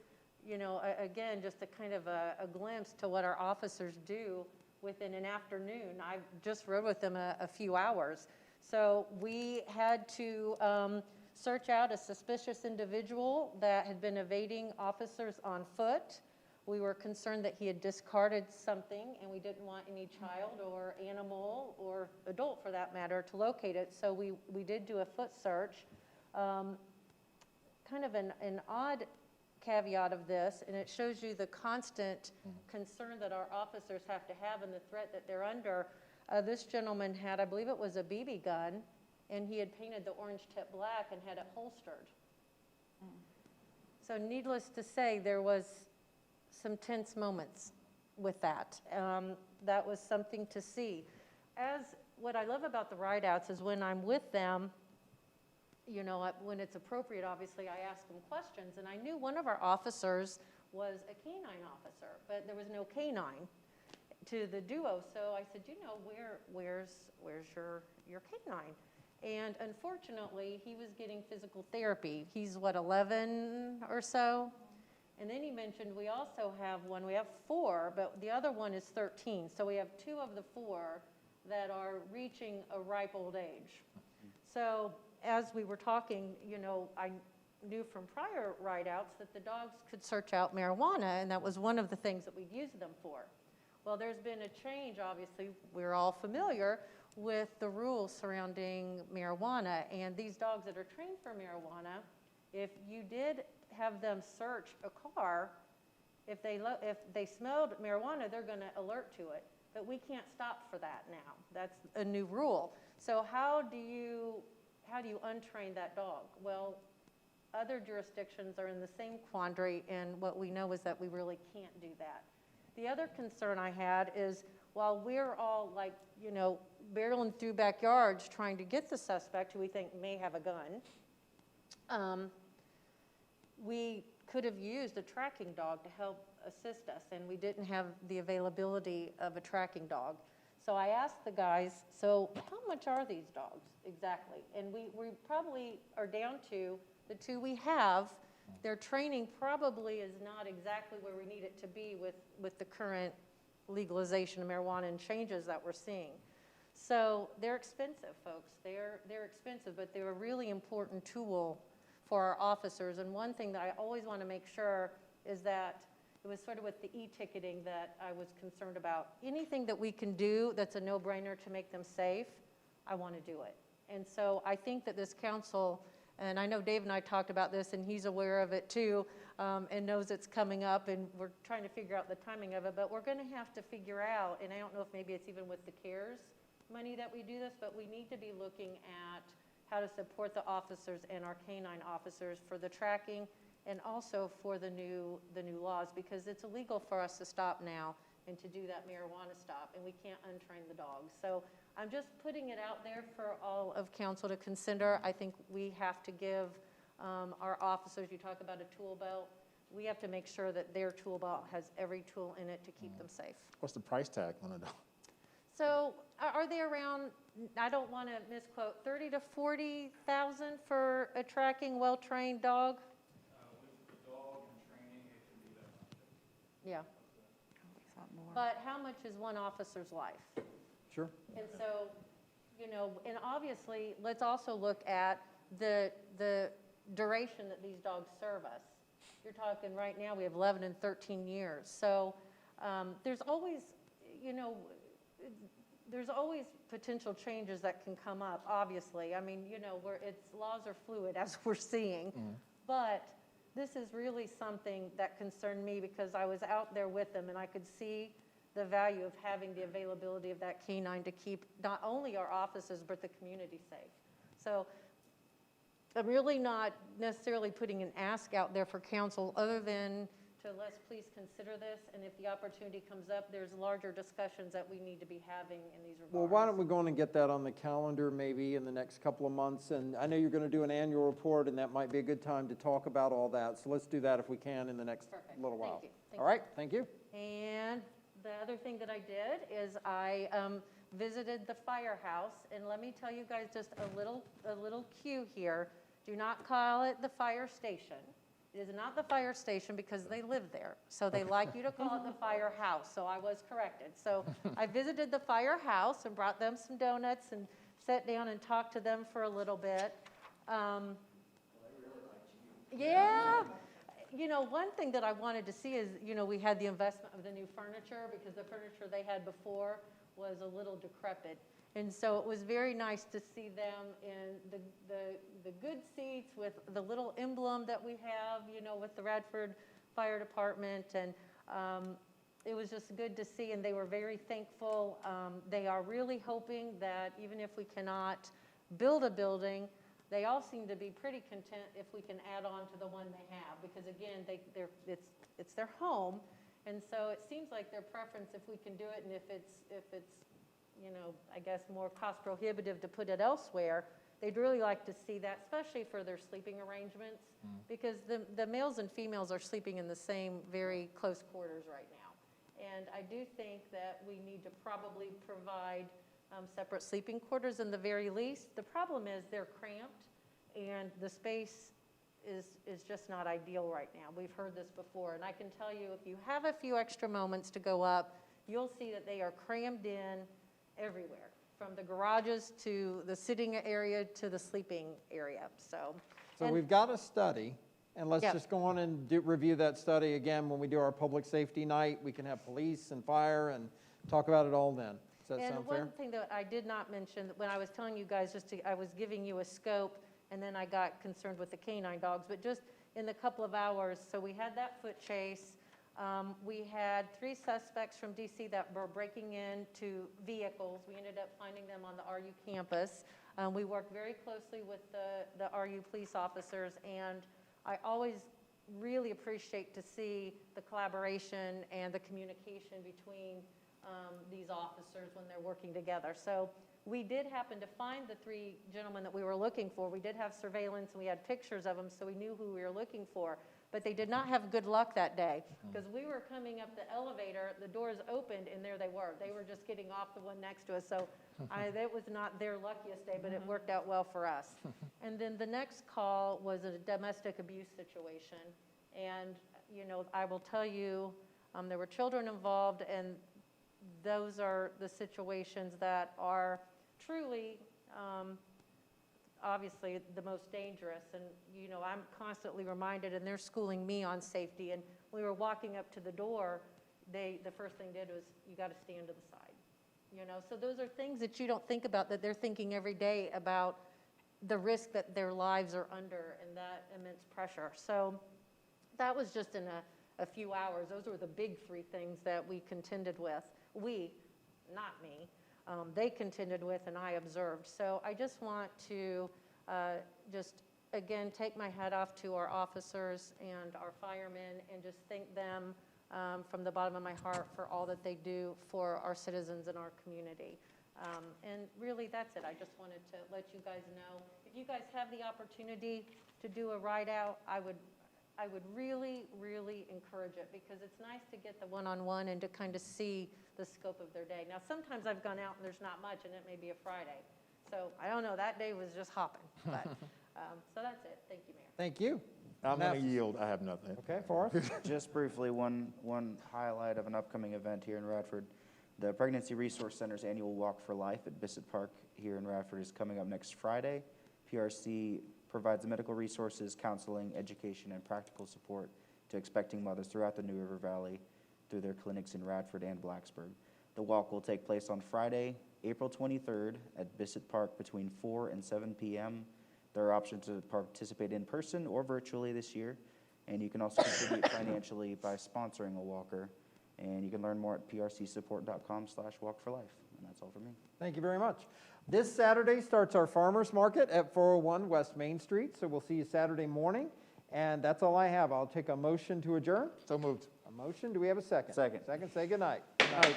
again, just a kind of a glimpse to what our officers do within an afternoon. I just rode with them a few hours. So we had to search out a suspicious individual that had been evading officers on foot. We were concerned that he had discarded something, and we didn't want any child or animal or adult, for that matter, to locate it. So we did do a foot search. Kind of an odd caveat of this, and it shows you the constant concern that our officers have to have and the threat that they're under. This gentleman had, I believe it was a BB gun, and he had painted the orange tip black and had it holstered. So needless to say, there was some tense moments with that. That was something to see. What I love about the ride-outs is when I'm with them, when it's appropriate, obviously, I ask them questions. And I knew one of our officers was a canine officer, but there was no canine to the duo. So I said, where's your canine? And unfortunately, he was getting physical therapy. He's, 11 or so? And then he mentioned we also have one, we have 4, but the other one is 13. So we have 2 of the 4 that are reaching a ripe old age. So as we were talking, I knew from prior ride-outs that the dogs could search out marijuana, and that was one of the things that we'd use them for. Well, there's been a change, obviously, we're all familiar with the rules surrounding marijuana, and these dogs that are trained for marijuana, if you did have them search a car, if they smelled marijuana, they're going to alert to it. But we can't stop for that now. That's a new rule. So how do you untrain that dog? Well, other jurisdictions are in the same quandary, and what we know is that we really can't do that. The other concern I had is while we're all like, you know, barreling through backyards trying to get the suspect who we think may have a gun, we could have used a tracking dog to help assist us, and we didn't have the availability of a tracking dog. So I asked the guys, so how much are these dogs exactly? And we probably are down to the 2 we have. Their training probably is not exactly where we need it to be with the current legalization of marijuana and changes that we're seeing. So they're expensive, folks. They're expensive, but they're a really important tool for our officers. And one thing that I always want to make sure is that it was sort of with the e-ticketing that I was concerned about. Anything that we can do that's a no-brainer to make them safe, I want to do it. And so I think that this council, and I know Dave and I talked about this, and he's aware of it too, and knows it's coming up, and we're trying to figure out the timing of it, but we're going to have to figure out, and I don't know if maybe it's even with the CARES money that we do this, but we need to be looking at how to support the officers and our canine officers for the tracking and also for the new laws, because it's illegal for us to stop now and to do that marijuana stop, and we can't untrain the dogs. So I'm just putting it out there for all of council to consider. I think we have to give our officers, you talk about a tool belt, we have to make sure that their tool belt has every tool in it to keep them safe. What's the price tag on a dog? So are they around, I don't want to misquote, 30 to 40,000 for a tracking, well-trained dog? With the dog and training, it can be that much. Yeah. It's not more. But how much is one officer's life? Sure. And so, you know, and obviously, let's also look at the duration that these dogs serve us. You're talking right now, we have 11 and 13 years. So there's always, you know, there's always potential changes that can come up, obviously. I mean, you know, laws are fluid, as we're seeing. But this is really something that concerned me because I was out there with them and I could see the value of having the availability of that canine to keep not only our officers, but the community safe. So I'm really not necessarily putting an ask out there for council other than to let's please consider this, and if the opportunity comes up, there's larger discussions that we need to be having in these regards. Well, why don't we go on and get that on the calendar maybe in the next couple of months? And I know you're going to do an annual report, and that might be a good time to talk about all that. So let's do that if we can in the next Perfect. little while. Thank you. All right, thank you. And the other thing that I did is I visited the firehouse, and let me tell you guys just a little cue here. Do not call it the fire station. It is not the fire station because they live there. So they like you to call it the firehouse. So I was corrected. So I visited the firehouse and brought them some donuts and sat down and talked to them for a little bit. Yeah. You know, one thing that I wanted to see is, you know, we had the investment of the new furniture because the furniture they had before was a little decrepit. And so it was very nice to see them in the good seats with the little emblem that we have, you know, with the Radford Fire Department. And it was just good to see, and they were very thankful. They are really hoping that even if we cannot build a building, they all seem to be pretty content if we can add on to the one they have. Because again, it's their home. And so it seems like their preference if we can do it, and if it's you know, I guess more cost prohibitive to put it elsewhere, they'd really like to see that, especially for their sleeping arrangements, because the males and females are sleeping in the same very close quarters right now. And I do think that we need to probably provide separate sleeping quarters in the very least. The problem is they're cramped, and the space is just not ideal right now. We've heard this before, and I can tell you if you have a few extra moments to go up, you'll see that they are crammed in everywhere, from the garages to the sitting area to the sleeping area. So we've got a study, and let's Yep. just go on and review that study again when we do our public safety night. We can have police and fire and talk about it all then. Does that And sound fair? one thing that I did not mention, when I was telling you guys, I was giving you a scope, and then I got concerned with the canine dogs, but just in the couple of hours, so we had that foot chase. We had 3 suspects from DC that were breaking into vehicles. We ended up finding them on the RU campus. We worked very closely with the RU police officers, and I always really appreciate to see the collaboration and the communication between these officers when they're working together. So we did happen to find the 3 gentlemen that we were looking for. We did have surveillance and we had pictures of them, so we knew who we were looking for. But they did not have good luck that day, because we were coming up the elevator, the doors opened, and there they were. They were just getting off the one next to us. So that was not their luckiest day, but it worked out well for us. And then the next call was a domestic abuse situation. And, you know, I will tell you, there were children involved, and those are the situations that are truly, obviously, the most dangerous. And, you know, I'm constantly reminded, and they're schooling me on safety. And we were walking up to the door, the first thing they did was, you got to stand to the side. You know, so those are things that you don't think about, that they're thinking every day about the risk that their lives are under and that immense pressure. So that was just in a few hours. Those were the big 3 things that we contended with. We, not me, they contended with and I observed. So I just want to just, again, take my hat off to our officers and our firemen and just thank them from the bottom of my heart for all that they do for our citizens and our community. And really, that's it. I just wanted to let you guys know. If you guys have the opportunity to do a ride out, I would really, really encourage it, because it's nice to get the one-on-one and to kind of see the scope of their day. Now, sometimes I've gone out and there's not much, and it may be a Friday. So I don't know, that day was just hopping. But, so that's it. Thank you, Mayor. Thank you. I'm going to yield. I have nothing. Okay, Forrest? Just briefly, one highlight of an upcoming event here in Radford. The Pregnancy Resource Center's annual Walk for Life at Bissett Park here in Radford is coming up next Friday. PRC provides medical resources, counseling, education, and practical support to expecting mothers throughout the New River Valley through their clinics in Radford and Blacksburg. The walk will take place on Friday, April 23rd at Bissett Park between 4 and 7 p.m. There are options to participate in person or virtually this year, and you can also contribute financially by sponsoring a walker. And you can learn more at prcsupport.com/walkforlife. And that's all for me. Thank you very much. This Saturday starts our farmers market at 401 West Main Street, so we'll see you Saturday morning. And that's all I have. I'll take a motion to adjourn. So moved. A motion. Do we have a second? Second. Second. Say good night. I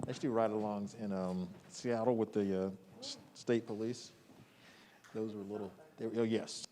used to do ride-alongs in Seattle with the state police. Those were little, yes.